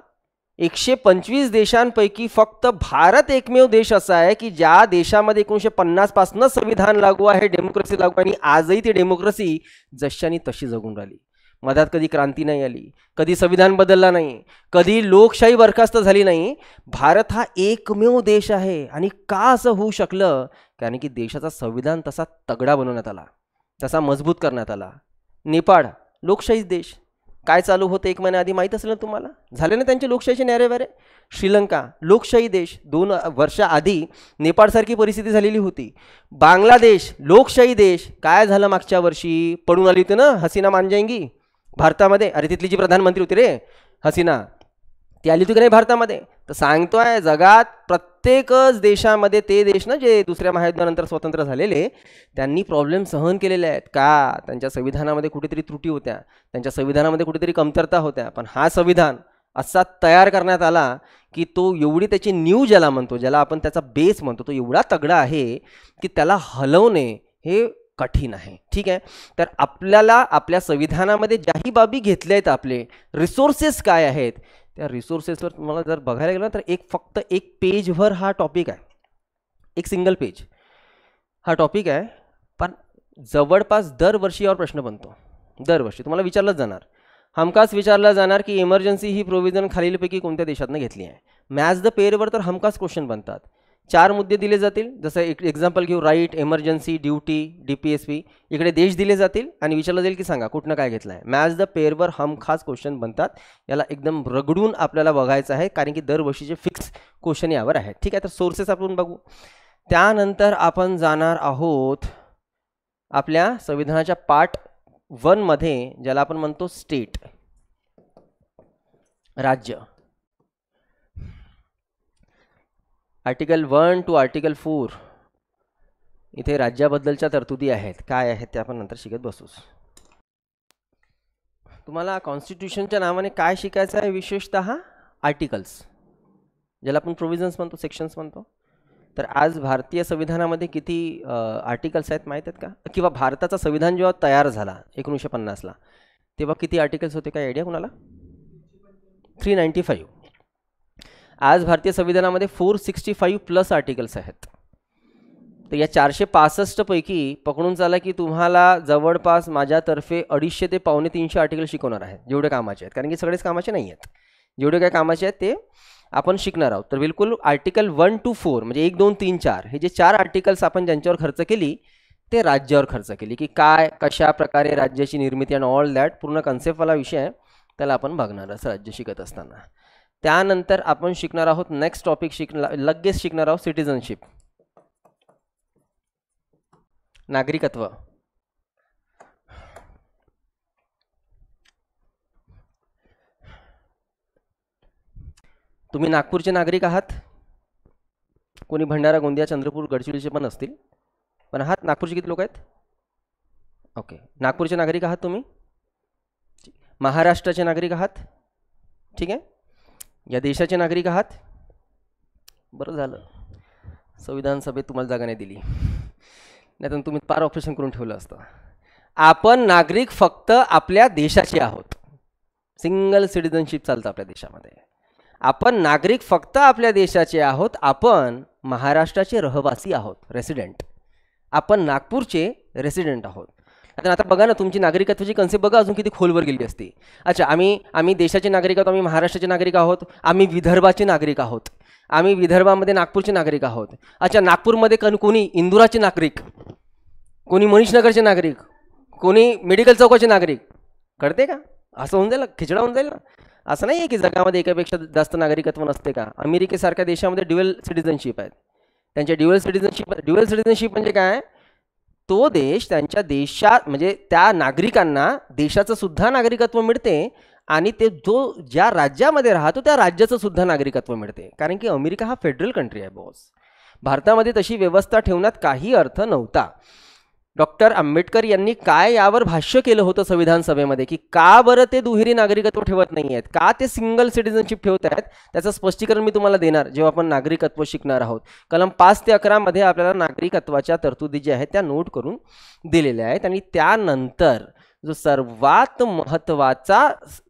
125 देशांपैकी फक्त भारत एकमेव देश असा आहे की ज्या देशामध्ये 1950 पासूनच संविधान लागू आहे, डेमोक्रेसी लागू आहे, आणि आजही ती डेमोक्रेसी जशानी तशी जगून राहिली. मधात कधी क्रांती नाही आली, कधी संविधान बदलला नाही, कधी लोकशाही बरखास्त झाली नाही. भारत हा एकमेव देश आहे. आणि का असं होऊ शकलं? कारण की देशाचा संविधान तसा तगडा बनवण्यात आला, तसा मजबूत करण्यात आला. नेपाळ लोकशाही देश, काय चालू होतं 1 महिन्याआधी माहीत असेल ना तुम्हाला? झाले ना त्यांचे लोकशाहीचे न्यारे. श्रीलंका लोकशाही देश, 2 वर्षाआधी नेपाळसारखी परिस्थिती झालेली होती. बांगलादेश लोकशाही देश, काय झालं? मागच्या वर्षी पडून आली होती ना हसीना मान जाएंगी भारतामध्ये. अरे तिथली जी प्रधानमंत्री होती रे हसीना, ती आली होती की नाही भारतामध्ये? तर सांगतोय जगात प्रत्येकच देशामध्ये, ते देश ना जे दुसऱ्या महायुद्धानंतर स्वतंत्र झालेले, त्यांनी प्रॉब्लेम सहन केलेले आहेत. का? त्यांच्या संविधानामध्ये कुठेतरी त्रुटी होत्या, त्यांच्या संविधानामध्ये कुठेतरी कमतरता होत्या. पण हा संविधान असा तयार करण्यात आला की तो एवढी त्याची नीव ज्याला म्हणतो, ज्याला आपण त्याचा बेस म्हणतो, तो एवढा तगडा आहे की त्याला हलवणे हे कठीण आहे. ठीक आहे. तर आपल्याला आपल्या संविधानामध्ये ज्याही बाबी घेतल्या आहेत, आपले रिसोर्सेस काय आहेत, त्या रिसोर्सेसवर तुम्हाला जर बघायला गेलं तर फक्त एक पेजवर हा टॉपिक आहे, एक सिंगल पेज हा टॉपिक आहे. पण जवळपास दरवर्षी यावर प्रश्न बनतो. दरवर्षी तुम्हाला विचारलंच जाणार, हमखास विचारला जाणार की इमर्जन्सी ही प्रोव्हिजन खालीलपैकी कोणत्या देशातनं घेतली आहे? मॅच द पेअरवर तर हमखास क्वेश्चन बनतात. 4 मुद्दे दिले जातील, जसं एक एक्झाम्पल घेऊ, राईट, इमर्जन्सी, ड्युटी, DPSP. इकडे देश दिले जातील आणि विचारलं जाईल की सांगा कुठनं काय घेतलं आहे. मॅच द पेअरवर हमखास क्वेश्चन बनतात. याला एकदम रगडून आपल्याला बघायचं आहे, कारण की दरवर्षीचे फिक्स क्वेश्चन यावर आहेत. ठीक आहे. तर सोर्सेस आपण बघू. त्यानंतर आपण जाणार आहोत आपल्या संविधानाच्या पार्ट 1 मध्ये, ज्याला आपण म्हणतो स्टेट, राज्य. आर्टिकल 1 to आर्टिकल 4 इथे राज्याबद्दलच्या तरतुदी आहेत. काय आहेत ते आपण नंतर शिकत बसूच. तुम्हाला कॉन्स्टिट्यूशनच्या नावाने काय शिकायचं आहे? विशेषतः आर्टिकल्स, ज्याला आपण प्रोव्हिजन्स म्हणतो, सेक्शन्स म्हणतो. तर आज भारतीय संविधानामध्ये किती आर्टिकल्स आहेत माहीत आहेत का? किंवा भारताचा संविधान जेव्हा तयार झाला 1950ला तेव्हा किती आर्टिकल्स होते? काय आयडिया कुणाला? 395. आज भारतीय संविधानामध्ये 465+ आर्टिकल्स आहेत. तर या 465 पैकी पकडून चाला की तुम्हाला जवळपास माझ्यातर्फे 250 ते 250 आर्टिकल शिकवणार आहेत, जेवढे कामाचे आहेत. कारण की सगळेच कामाचे नाही आहेत, जेवढे काय कामाचे आहेत ते आपण शिकणार आहोत. तर बिलकुल आर्टिकल 1 to 4 म्हणजे 1 2 3 4 हे जे 4 आर्टिकल्स आपण ज्यांच्यावर खर्च केली ते राज्यावर खर्च केली, की काय कशा प्रकारे राज्याची निर्मिती आणि ऑल दॅट पूर्ण कन्सेप्टवाला विषय आहे, त्याला आपण बघणार असं राज्य शिकत असताना. त्यानंतर आपण शिकणार आहोत नेक्स्ट टॉपिक लगेच शिकणार आहोत सिटिझनशिप, नागरिकत्व. तुम्ही नागपूरचे नागरिक आहात, कोणी भंडारा गोंदिया चंद्रपूर गडचिरोलीचे पण असतील, पण आहात नागपूरचे किती लोक आहेत? ओके, नागपूरचे नागरिक आहात तुम्ही, महाराष्ट्राचे नागरिक आहात, ठीक आहे, या देशाचे नागरिक आहात. बरं झालं संविधान सभेत तुम्हाला जागा नाही दिली, नाहीतर तुम्ही पार ऑपरेशन करून ठेवलं असतं. आपण नागरिक फक्त आपल्या देशाचे आहोत, सिंगल सिटिझनशिप चालतं आपल्या देशामध्ये. आपण नागरिक फक्त आपल्या देशाचे आहोत, आपण महाराष्ट्राचे रहिवासी आहोत, रेसिडेंट. आपण नागपूरचे रेसिडेंट आहोत. आता बघा ना, तुमची नागरिकत्वाची कन्सेप्ट बघा अजून किती खोलवर गेली असती. अच्छा, आम्ही देशाचे नागरिक आहोत, आम्ही महाराष्ट्राचे नागरिक आहोत, आम्ही विदर्भाचे नागरिक आहोत, आम्ही विदर्भामध्ये नागपूरचे नागरिक आहोत. अच्छा, नागपूरमध्ये कोणी इंदुराचे नागरिक, कोणी मनीषनगरचे नागरिक, कोणी मेडिकल चौकाचे नागरिक, कळते का? असं होऊन जाईल, खिचडा होऊन जाईल ना. असं नाही आहे की जगामध्ये एकापेक्षा जास्त नागरिकत्व नसते का? अमेरिकेसारख्या देशामध्ये ड्युअल सिटिझनशिप आहेत. त्यांच्या ड्युअल सिटिझनशिप म्हणजे काय? तो देश त्यांच्या देशात म्हणजे त्या नागरिकांना देशाचं सुद्धा नागरिकत्व मिळते आणि ते ज्या राज्यामध्ये राहतो त्या राज्याचं सुद्धा नागरिकत्व मिळते. कारण की अमेरिका हा फेडरल कंट्री आहे बॉस. भारतामध्ये तशी व्यवस्था ठेवण्यात काही अर्थ नव्हता. डॉक्टर आंबेडकर यांनी काय यावर भाष्य केलं होतं संविधान सभेमध्ये, की का बरं ते दुहेरी नागरिकत्व ठेवत नाही आहेत, का ते सिंगल सिटिझनशिप ठेवत आहेत, त्याचं स्पष्टीकरण मी तुम्हाला देणार जेव्हा आपण नागरिकत्व शिकणार आहोत. कलम 5 ते 11 मध्ये आपल्याला नागरिकत्वाच्या तरतुदी ज्या आहेत त्या नोट करून दिलेल्या आहेत. आणि त्यानंतर जो सर्वात महत्त्वाचा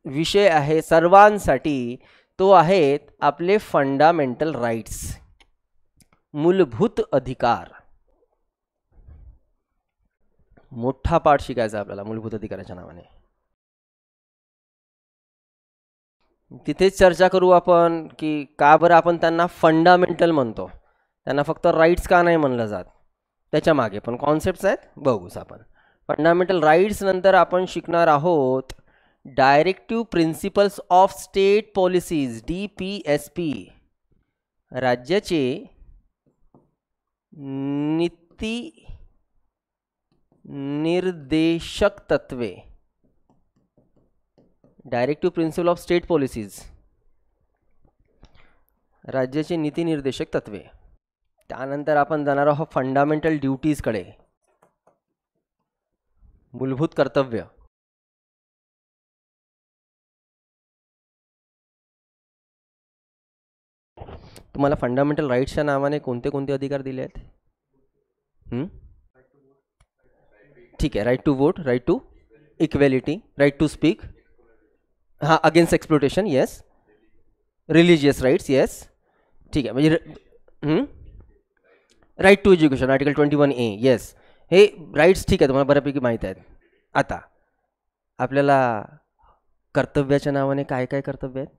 विषय आहे सर्वांसाठी तो आहेत आपले फंडामेंटल राईट्स, मूलभूत अधिकार. मोठा पाठ शिकायचा आपल्याला मूलभूत अधिकाराच्या नावाने. तिथेच चर्चा करू आपण की का बरं आपण त्यांना फंडामेंटल म्हणतो, त्यांना फक्त राईट्स का नाही म्हणलं जात, त्याच्या मागे पण कॉन्सेप्ट्स आहेत, बघूच आपण. फंडामेंटल राईट्स नंतर आपण शिकणार आहोत directive principles of state policies, DPSP, राज्याचे नीती निर्देशक तत्वे, directive principle of state policies, राज्याचे नीती निर्देशक तत्वे. त्यानंतर आपण जाणार आहोत फंडामेंटल ड्युटीजकडे, मूलभूत कर्तव्य. तुम्हाला फंडामेंटल राईट्सच्या नावाने कोणते कोणते अधिकार दिले आहेत? ठीक आहे, right to vote, right to equality, right to speak, हां, against exploitation, yes, religious rights, yes, ठीक आहे. म्हणजे right to education, article 21A, yes, हे राईट्स ठीक आहे, तुम्हाला बऱ्यापैकी माहीत आहेत. आता आपल्याला कर्तव्याच्या नावाने काय काय कर्तव्य आहेत?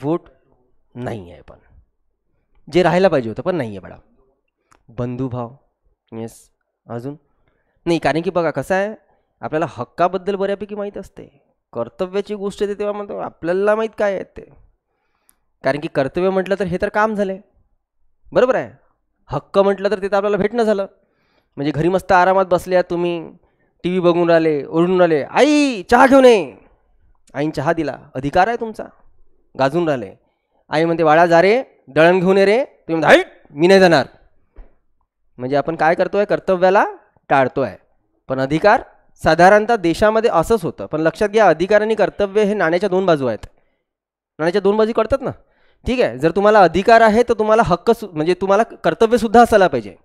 वोट नाही आहे, पण जे राहायला पाहिजे होतं पण नाही आहे बाळा. बंधुभाव, येस, अजून नाही. कारण की बघा कसं आहे, आपल्याला हक्काबद्दल बऱ्यापैकी माहीत असते, कर्तव्याची गोष्ट येते तेव्हा म्हणतो आपल्याला माहीत काय आहे ते. कारण की कर्तव्य म्हटलं तर हे तर काम झाले, बरोबर आहे. हक्क म्हटलं तर ते तर आपल्याला भेटणं झालं. म्हणजे घरी मस्त आरामात बसल्या तुम्ही, टी व्ही बघून राहिले, ओरडून राहिले, आई चहा घेऊन ये, आईने चहा दिला, अधिकार आहे तुमचा. गाजून राहिले, आई म्हणते बाळा जा रे, दळण घेऊन ये रे, तुम्ही म्हणता हाईट मी नाही जाणार. म्हणजे आपण काय करतोय, कर्तव्याला टाळतोय. पण अधिकार साधारणतः देशामध्ये असंच होतं. पण लक्षात घ्या, अधिकार आणि कर्तव्य हे नाण्याच्या दोन बाजू आहेत. नाण्याच्या दोन बाजू कळतात ना, ठीक आहे. जर तुम्हाला अधिकार आहे तर तुम्हाला हक्क म्हणजे तुम्हाला कर्तव्यसुद्धा असायला पाहिजे.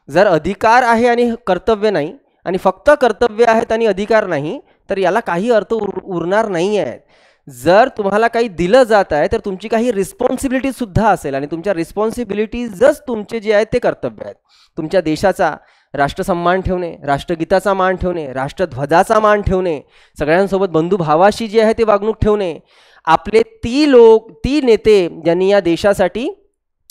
जर अधिकार आहे आणि कर्तव्य नाही आणि फक्त कर्तव्य आहेत आणि अधिकार नाही तर याला काही अर्थ उरणार नाही आहेत. जर तुम्हाला काही दिलं जात आहे तर तुमची काही रिस्पॉन्सिबिलिटी सुद्धा असेल आणि तुमच्या रिस्पॉन्सिबिलिटीजच तुमचे जे आहेत ते कर्तव्य आहेत. तुमच्या देशाचा राष्ट्रसन्मान ठेवणे, राष्ट्रगीताचा मान ठेवणे, राष्ट्रध्वजाचा मान ठेवणे, सगळ्यांसोबत बंधुभावाशी जे आहे ते वागणूक ठेवणे, आपले ती नेते ज्यांनी या देशासाठी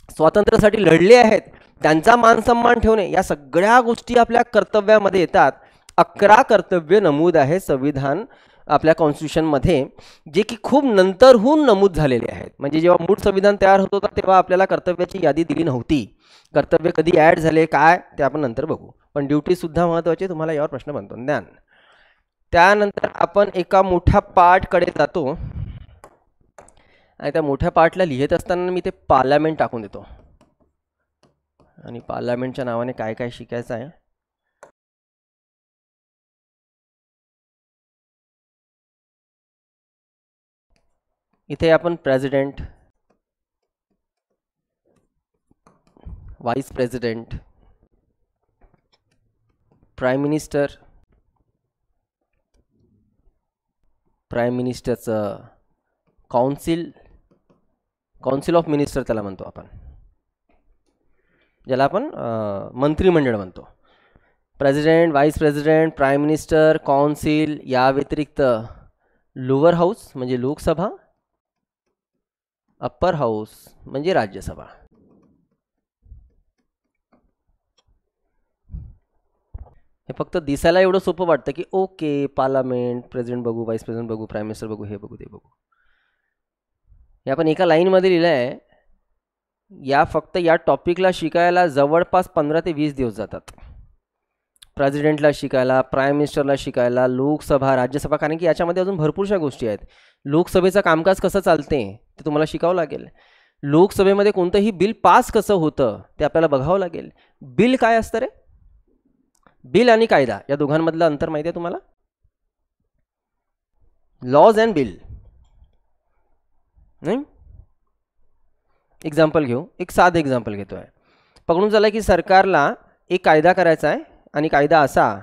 स्वातंत्र्यासाठी लढले आहेत त्यांचा मान सन्मान ठेवणे, या सगळ्या गोष्टी आपल्या कर्तव्यामध्ये येतात. 11 कर्तव्य नमूद आहे संविधान आपल्या कॉन्स्टिट्यूशनमध्ये, जे की खूप नंतरहून नमूद झालेले आहेत. म्हणजे जेव्हा मूळ संविधान तयार होत होता तेव्हा आपल्याला कर्तव्याची यादी दिली नव्हती. कर्तव्य कधी ॲड झाले काय ते आपण नंतर बघू, पण ड्युटी सुद्धा महत्त्वाची. तुम्हाला यावर प्रश्न बनतो. ज्ञान. त्यानंतर आपण एका मोठ्या पार्टकडे जातो आणि त्या मोठ्या पार्टला लिहित असताना मी ते पार्लमेंट टाकून देतो आणि पार्लमेंटच्या नावाने काय काय शिकायचं आहे. इथे आपण president, vice president, prime minister, prime मिनिस्टरचं काउन्सिल ऑफ मिनिस्टर त्याला म्हणतो आपण, ज्याला आपण मंत्रिमंडळ म्हणतो. President, vice president, prime minister, council, या व्यतिरिक्त लोअर हाऊस म्हणजे लोकसभा, अप्पर हाऊस म्हणजे राज्यसभा. हे फक्त दिसायला एवढं सोपं वाटतं की ओके पार्लमेंट, प्रेसिडेंट बघू, व्हाईस प्रेसिडेंट बघू, प्राईम मिनिस्टर बघू, हे बघू ते बघू. हे आपण एका लाईनमध्ये लिहिलं आहे. फक्त या टॉपिकला शिकायला जवळपास 15 ते 20 दिवस जातात. प्रेसिडेंटला शिकायला, प्राईम मिनिस्टरला शिकायला, लोकसभा, राज्यसभा, कारण की याच्यामध्ये अजून भरपूरशा गोष्टी आहेत. लोकसभेचं कामकाज कसं चालते ते तुम्हाला शिकावं लागेल. लोकसभेमध्ये कोणतंही बिल पास कसं होतं ते आपल्याला बघावं लागेल. बिल काय असतं रे? बिल आणि कायदा या दोघांमधलं अंतर माहिती आहे तुम्हाला? लॉज अँड बिल, नाही? एक्झाम्पल घेऊ, एक साधं एक्झाम्पल घेतो आहे. पकडून झालं की सरकारला एक कायदा करायचा आहे आणि कायदा असा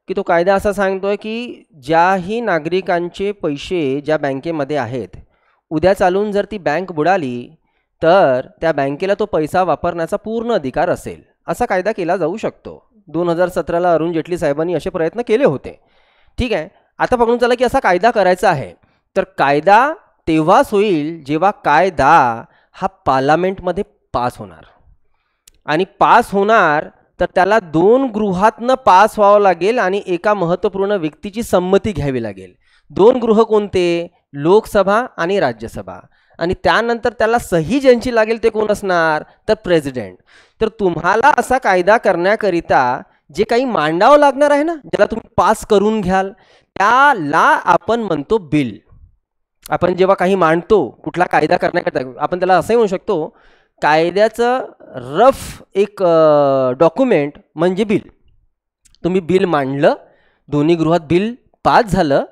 की तो कायदा असा सांगतोय की ज्याही नागरिकांचे पैसे ज्या बँकेमध्ये आहेत, उद्या चालून जर ती बँक बुडाली तर त्या बँकेला तो पैसा वापरण्याचा पूर्ण अधिकार असेल, असा कायदा केला जाऊ शकतो. 2017ला अरुण जेटली साहेबांनी असे प्रयत्न केले होते. ठीक आहे. आता पकडून चला की असा कायदा करायचा आहे, तर कायदा तेव्हाच होईल जेव्हा कायदा हा पार्लमेंटमध्ये पास होणार, आणि पास होणार तर त्याला 2 गृहातनं पास व्हावं लागेल आणि एका महत्त्वपूर्ण व्यक्तीची संमती घ्यावी लागेल. 2 गृह कोणते? लोकसभा आणि राज्यसभा. आणि त्यानंतर त्याला सही ज्यांची लागेल ते कोण असणार? तर प्रेसिडेंट. तर तुम्हाला असा कायदा करण्याकरिता जे काही मांडावं लागणार आहे ना, ज्याला तुम्ही पास करून घ्याल, त्याला आपण म्हणतो बिल. आपण जेव्हा काही मांडतो कुठला कायदा करण्याकरिता, आपण त्याला असंही म्हणू शकतो कायद्याचं रफ एक डॉक्युमेंट म्हणजे बिल. तुम्ही बिल मांडलं, दोन्ही गृहात बिल पास झालं,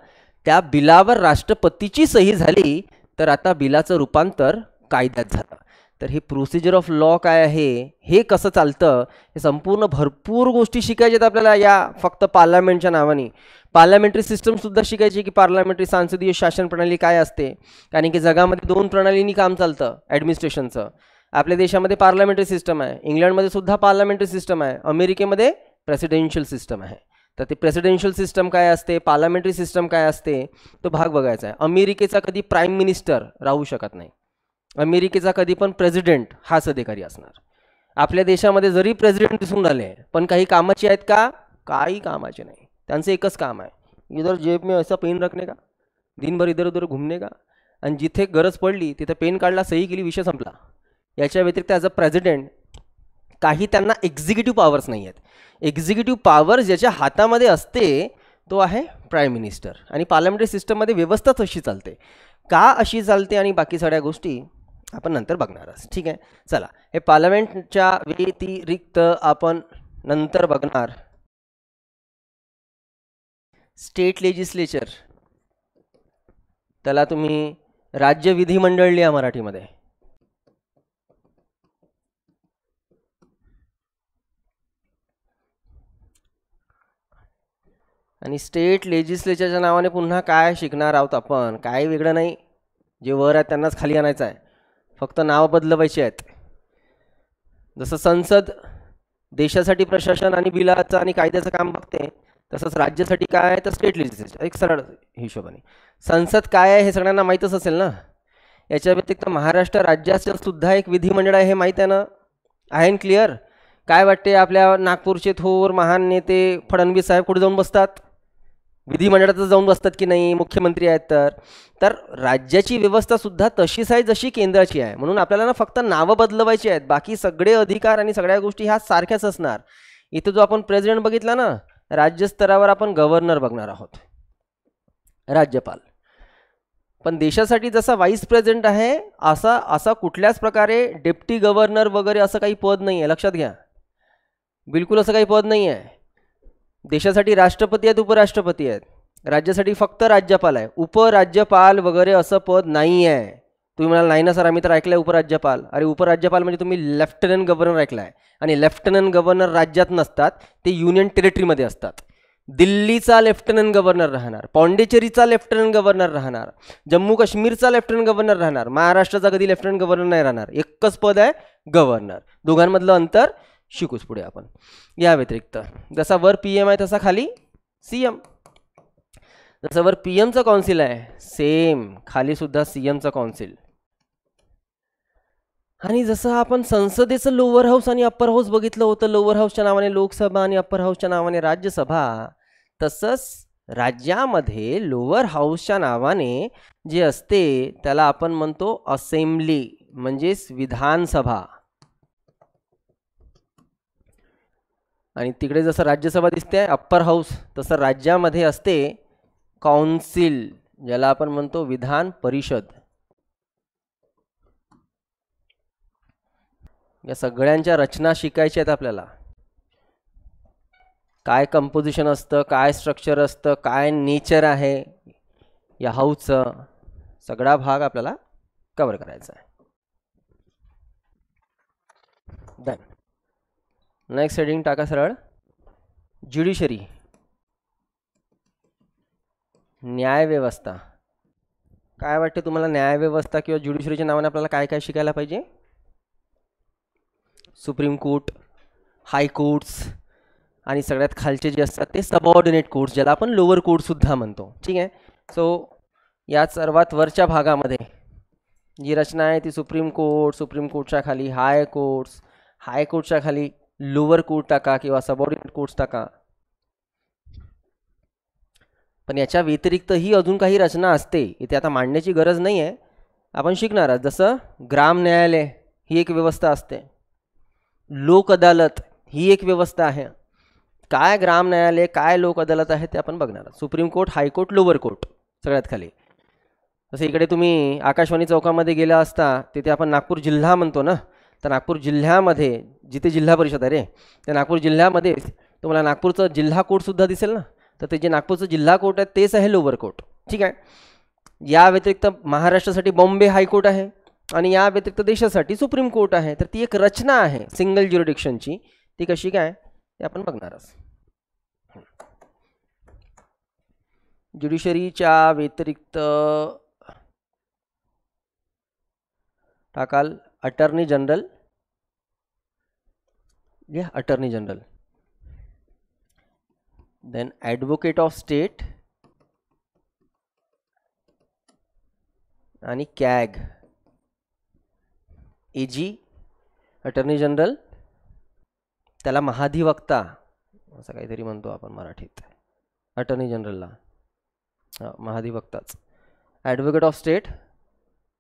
त्या बिलावर राष्ट्रपतीची सही झाली, तर आता बिलाचं रूपांतर कायद्यात झालं. तर हे प्रोसिजर ऑफ लॉ काय आहे, हे कसं चालतं, हे संपूर्ण भरपूर गोष्टी शिकायच्यात आपल्याला या फक्त पार्लमेंटच्या नावाने. पार्लमेंटरी सिस्टमसुद्धा शिकायची की पार्लमेंटरी संसदीय शासन प्रणाली काय असते, कारण की जगामध्ये 2 प्रणालींनी काम चालतं ॲडमिनिस्ट्रेशनचं. आपल्या देशामध्ये पार्लमेंटरी सिस्टम आहे, इंग्लंडमध्ये सुद्धा पार्लमेंटरी सिस्टम आहे, अमेरिकेमध्ये प्रेसिडेन्शियल सिस्टम आहे. तर ते प्रेसिडेन्शियल सिस्टम काय असते, पार्लमेंटरी सिस्टम काय असते, तो भाग बघायचा आहे. अमेरिकेचा कधी प्राईम मिनिस्टर राहू शकत नाही, अमेरिकेचा कधी पण प्रेसिडेंट हाच अधिकारी असणार. आपल्या देशामध्ये जरी प्रेसिडेंट दिसून आले पण काही कामाचे आहेत का? काही कामाचे नाही. त्यांचं एकच काम आहे, इधर जेब में ऐसा पेन रखने का, दिनभर इधर उधर घुमने का, आणि जिथे गरज पडली तिथे पेन काढला, सही केली, विषय संपला. याच्या व्यतिरिक्त ॲज अ प्रेसिडेंट काही त्यांना एक्झिक्युटिव्ह पॉवर्स नाही आहेत. एक्झिक्युटिव्ह पॉवर्स ज्याच्या हातामध्ये असते तो आहे प्राईम मिनिस्टर. आणि पार्लमेंटरी सिस्टममध्ये व्यवस्थाच अशी चालते. का अशी चालते आणि बाकी सगळ्या गोष्टी आपण नंतर बघणारच. ठीक आहे, चला हे पार्लमेंटच्या व्यतिरिक्त आपण नंतर बघणार स्टेट लेजिस्लेचर. त्याला तुम्ही राज्य विधिमंडळ लिहा मराठीमध्ये. आणि स्टेट लेजिस्लेचरच्या नावाने पुन्हा काय शिकणार आहोत आपण? काय वेगळं नाही, जे वर आहे त्यांनाच खाली आणायचं आहे, फक्त नाव बदलवायची आहेत. जसं संसद देशासाठी प्रशासन आणि बिलाचं आणि कायद्याचं काम बघते, तसंच राज्यासाठी काय आहे तर स्टेट लेजिस्लेचर. एक सरळ हिशोबाने संसद काय आहे हे सगळ्यांना माहीतच असेल ना. याच्या व्यतिरिक्त महाराष्ट्र राज्याचं सुद्धा एक विधिमंडळ आहे, हे माहीत आहे ना? आहे ना क्लिअर? काय वाटते आपल्या नागपूरचे थोर महान नेते फडणवीस साहेब कुठे जाऊन बसतात? विधिमंडळातच जाऊन बसतात की नाही? मुख्यमंत्री आहेत तर राज्याची व्यवस्था सुद्धा तशीच आहे जशी केंद्राची आहे. म्हणून आपल्याला ना फक्त नावं बदलवायची आहेत, बाकी सगळे अधिकार आणि सगळ्या गोष्टी ह्या सारख्याच असणार. इथं जो आपण प्रेसिडेंट बघितला ना, राज्यस्तरावर आपण गव्हर्नर बघणार आहोत, राज्यपाल. पण देशासाठी जसा व्हाईस प्रेसिडेंट आहे असा कुठल्याच प्रकारे डेप्टी गव्हर्नर वगैरे असं काही पद नाही आहे, लक्षात घ्या. बिलकुल असं काही पद नाही आहे. देशासाठी राष्ट्रपती आहेत, उपराष्ट्रपती आहेत. राज्यासाठी फक्त राज्यपाल आहे. उपराज्यपाल वगैरे असं पद नाही आहे. तुम्ही म्हणाल नाही ना सर, आम्ही तर ऐकलं आहे उपराज्यपाल. अरे उपराज्यपाल म्हणजे तुम्ही लेफ्टनंट गव्हर्नर ऐकला आहे, आणि लेफ्टनंट गव्हर्नर राज्यात नसतात, ते युनियन टेरिटरीमध्ये असतात. दिल्लीचा लेफ्टनंट गव्हर्नर राहणार, पॉंडिचेरीचा लेफ्टनंट गव्हर्नर राहणार, जम्मू काश्मीरचा लेफ्टनंट गव्हर्नर राहणार, महाराष्ट्राचा कधी लेफ्टनंट गव्हर्नर नाही राहणार. एकच पद आहे गव्हर्नर. दोघांमधलं अंतर शिकूच पुढे आपण. या व्यतिरिक्त जसा वर PM आहे तसा खाली CM. जसं वर PMचं काउन्सिल आहे, सेम खाली सुद्धा CMचं काउन्सिल. आणि जसं आपण संसदेचं लोअर हाऊस आणि अप्पर हाऊस बघितलं होतं, लोअर हाऊसच्या नावाने लोकसभा आणि अप्पर हाऊसच्या नावाने राज्यसभा, तसंच राज्यामध्ये लोअर हाऊसच्या नावाने जे असते त्याला आपण म्हणतो असेंब्ली, म्हणजेच विधानसभा. आणि तिकडे जसं राज्यसभा दिसते अप्पर हाऊस, तसं राज्यामध्ये असते काउन्सिल, ज्याला आपण म्हणतो विधान परिषद. या सगळ्यांच्या रचना शिकायच्या आहेत आपल्याला. काय कंपोजिशन असतं, काय स्ट्रक्चर असतं, काय नेचर आहे या हाऊसचं, सगळा भाग आपल्याला कव्हर करायचा आहे. डन. नेक्स्ट हेडिंग टाका सरळ, ज्युडिशरी, न्यायव्यवस्था. काय वाटते तुम्हाला, न्यायव्यवस्था किंवा ज्युडिशरीच्या नावाने आपल्याला काय काय शिकायला पाहिजे? सुप्रीम कोर्ट, हायकोर्ट्स, आणि सगळ्यात खालचे जे असतात ते सबऑर्डिनेट कोर्ट्स, ज्याला आपण लोअर कोर्टसुद्धा म्हणतो. ठीक आहे. सो या सर्वात वरच्या भागामध्ये जी रचना आहे ती सुप्रीम कोर्ट, सुप्रीम कोर्टच्या खाली हाय कोर्ट्स, हाय कोर्टच्या खाली लोअर कोर्ट टाका किंवा सबऑर्डिनेट कोर्ट्स टाका. पण याच्या व्यतिरिक्तही अजून काही रचना असते, इथे आता मांडण्याची गरज नाही आहे, आपण शिकणार आहोत. जसं ग्राम न्यायालय ही एक व्यवस्था असते, लोक अदालत ही एक व्यवस्था आहे. काय ग्राम न्यायालय, काय लोक अदालत आहे ते आपण बघणार आहोत. Supreme court, high court, lower court सगळ्यात खाली. जसं इकडे तुम्ही आकाशवाणी चौकामध्ये गेला असता, तिथे आपण नागपूर जिल्हा म्हणतो ना, तर नागपूर जिल्ह्यामध्ये जिथे जिल्हा परिषद आहे रे, त्या नागपूर जिल्ह्यामध्ये तुम्हाला नागपूरचं जिल्हा कोर्टसुद्धा दिसेल ना, तर ते जे नागपूरचं जिल्हा कोर्ट आहे तेच आहे लोअर कोर्ट. ठीक आहे. या व्यतिरिक्त महाराष्ट्रासाठी बॉम्बे हायकोर्ट आहे, आणि या व्यतिरिक्त देशासाठी सुप्रीम कोर्ट आहे. तर ती एक रचना आहे सिंगल ज्युरिडिक्शनची, ती कशी काय ते आपण बघणार आहोत. ज्युडिशरीच्या व्यतिरिक्त टाकाल attorney general, attorney general, then advocate of state आणि कॅग. AG अटर्नी जनरल, त्याला महाधिवक्ता असं काहीतरी म्हणतो आपण मराठीत, अटर्नी जनरलला महाधिवक्ताच. ॲडव्होकेट ऑफ स्टेट,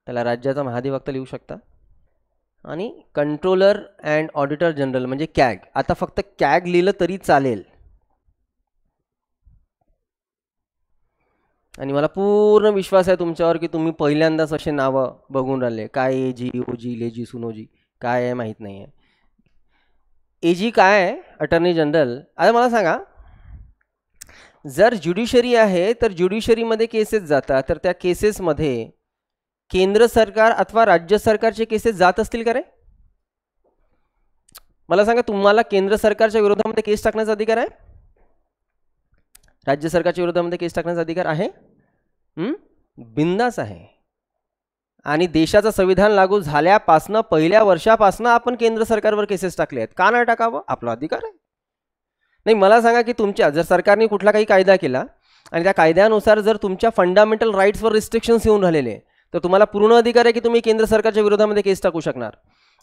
त्याला राज्याचा महाधिवक्ता लिहू शकता. आणि कंट्रोलर अँड ऑडिटर जनरल म्हणजे कॅग. आता फक्त कॅग लिहिलं तरी चालेल, आणि मला पूर्ण विश्वास आहे तुमच्यावर की तुम्ही पहिल्यांदाच असे नावं बघून राहिले. काय AG, OG, लेजी, सुनोजी काय आहे माहीत नाही आहे. AG काय आहे, अटर्नी जनरल. आता मला सांगा, जर ज्युडिशरी आहे तर ज्युडिशरीमध्ये केसेस जातात, तर त्या केसेसमध्ये केंद्र सरकार अथवा राज्य सरकारचे केसेस जात असतील का रे? मला सांगा, तुम्हाला केंद्र सरकारच्या विरोधामध्ये केस टाकण्याचा अधिकार आहे? राज्य सरकारच्या विरोधामध्ये केस टाकण्याचा अधिकार आहे? बिंदास आहे. आणि देशाचं संविधान लागू झाल्यापासनं पहिल्या वर्षापासनं आपण केंद्र सरकारवर केसेस टाकले आहेत. का नाही टाकावं? आपला अधिकार आहे. नाही, मला सांगा की तुमच्या जर सरकारने कुठला काही कायदा केला आणि त्या कायद्यानुसार जर तुमच्या फंडामेंटल राईट्सवर रिस्ट्रिक्शन्स येऊन राहिलेले, तर तुम्हाला पूर्ण अधिकार आहे की तुम्ही केंद्र सरकारच्या विरोधामध्ये केस टाकू शकणार.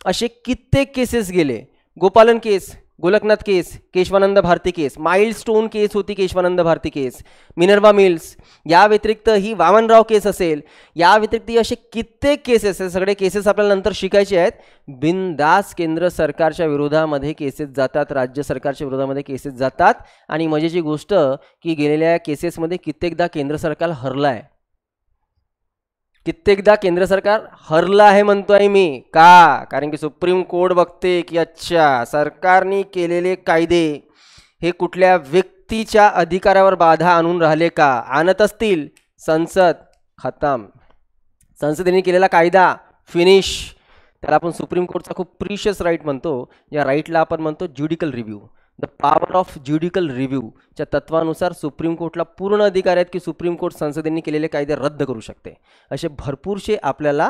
असे कित्येक केसेस गेले. गोपालन केस, गोलकनाथ केस, केशवानंद भारती केस, माइलस्टोन केस होती केशवानंद भारती केस, मिनर्वा मिल्स, या व्यतिरिक्त ही वामनराव केस असेल, या व्यतिरिक्त असे कित्येक केसेस, हे सगळे केसेस आपल्याला नंतर शिकायचे आहेत. बिनदास केंद्र सरकारच्या विरोधामध्ये केसेस जातात, राज्य सरकारच्या विरोधामध्ये केसेस जातात. आणि मजेची गोष्ट की गेलेल्या केसेसमध्ये कित्येकदा केंद्र सरकार हरलं आहे. कित्येकदा केंद्र सरकार हरलं आहे म्हणतोय मी. का? कारण की सुप्रीम कोर्ट बघते की अच्छा, सरकारने केलेले कायदे हे कुठल्या व्यक्तीच्या अधिकारावर बाधा आणून राहिले का? आणत असतील, संसद खतम. संसदेने केलेला कायदा फिनिश. त्याला आपण सुप्रीम कोर्टचा खूप प्रिशियस राईट म्हणतो. या राईटला आपण म्हणतो ज्युडिकल रिव्ह्यू. द पॉवर ऑफ ज्युडिकल रिव्ह्यूच्या तत्वानुसार सुप्रीम कोर्टला पूर्ण अधिकार आहेत की सुप्रीम कोर्ट संसदेने केलेले कायदे रद्द करू शकते. असे भरपूरसे आपल्याला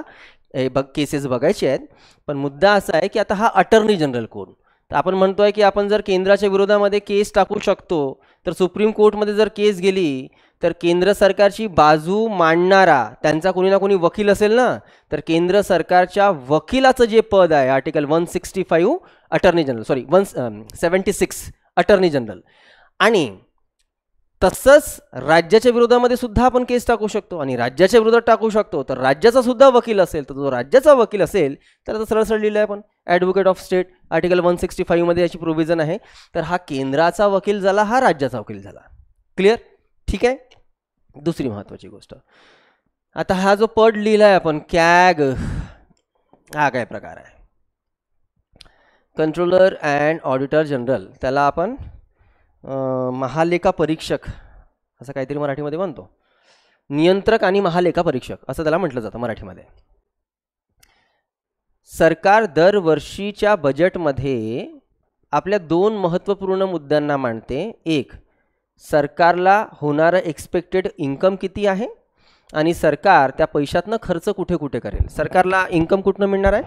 केसेस बघायचे आहेत. पण मुद्दा असा आहे की आता हा अटर्नी जनरल कोण, तर आपण म्हणतोय की आपण जर केंद्राच्या विरोधामध्ये केस टाकू शकतो, तर सुप्रीम कोर्टमध्ये जर केस गेली तर केंद्र सरकारची बाजू मांडणारा त्यांचा कोणी ना कोणी वकील असेल ना, तर केंद्र सरकारच्या वकिलाचं जे पद आहे article 165 attorney general, 176 attorney general. आणि तसंच राज्याच्या विरोधामध्ये सुद्धा आपण केस टाकू शकतो. आणि राज्याच्या विरोधात टाकू शकतो तर राज्याचा सुद्धा वकील असेल, तर जो राज्याचा वकील असेल तर आता सरळ सरळ लिहिलं आहे आपण ॲडव्होकेट ऑफ स्टेट आर्टिकल 165 मध्ये याची प्रोव्हिजन आहे. तर हा केंद्राचा वकील झाला, हा राज्याचा वकील झाला. क्लिअर? ठीक आहे. दुसरी महत्त्वाची गोष्ट, आता हा जो पद लिहिला आहे आपण कॅग, हा काय प्रकार आहे? Controller and auditor general. त्याला आपण महालेखा परीक्षक असं काहीतरी मराठीमध्ये म्हणतो. नियंत्रक आणि महालेखा परीक्षक असं त्याला म्हटलं जातं मराठीमध्ये. सरकार दरवर्षीच्या बजेटमध्ये आपल्या दोन महत्त्वपूर्ण मुद्द्यांना मांडते. एक, सरकारला होणारं एक्सपेक्टेड इन्कम किती आहे आणि सरकार त्या पैशातनं खर्च कुठे कुठे करेल. सरकारला इन्कम कुठनं मिळणार आहे?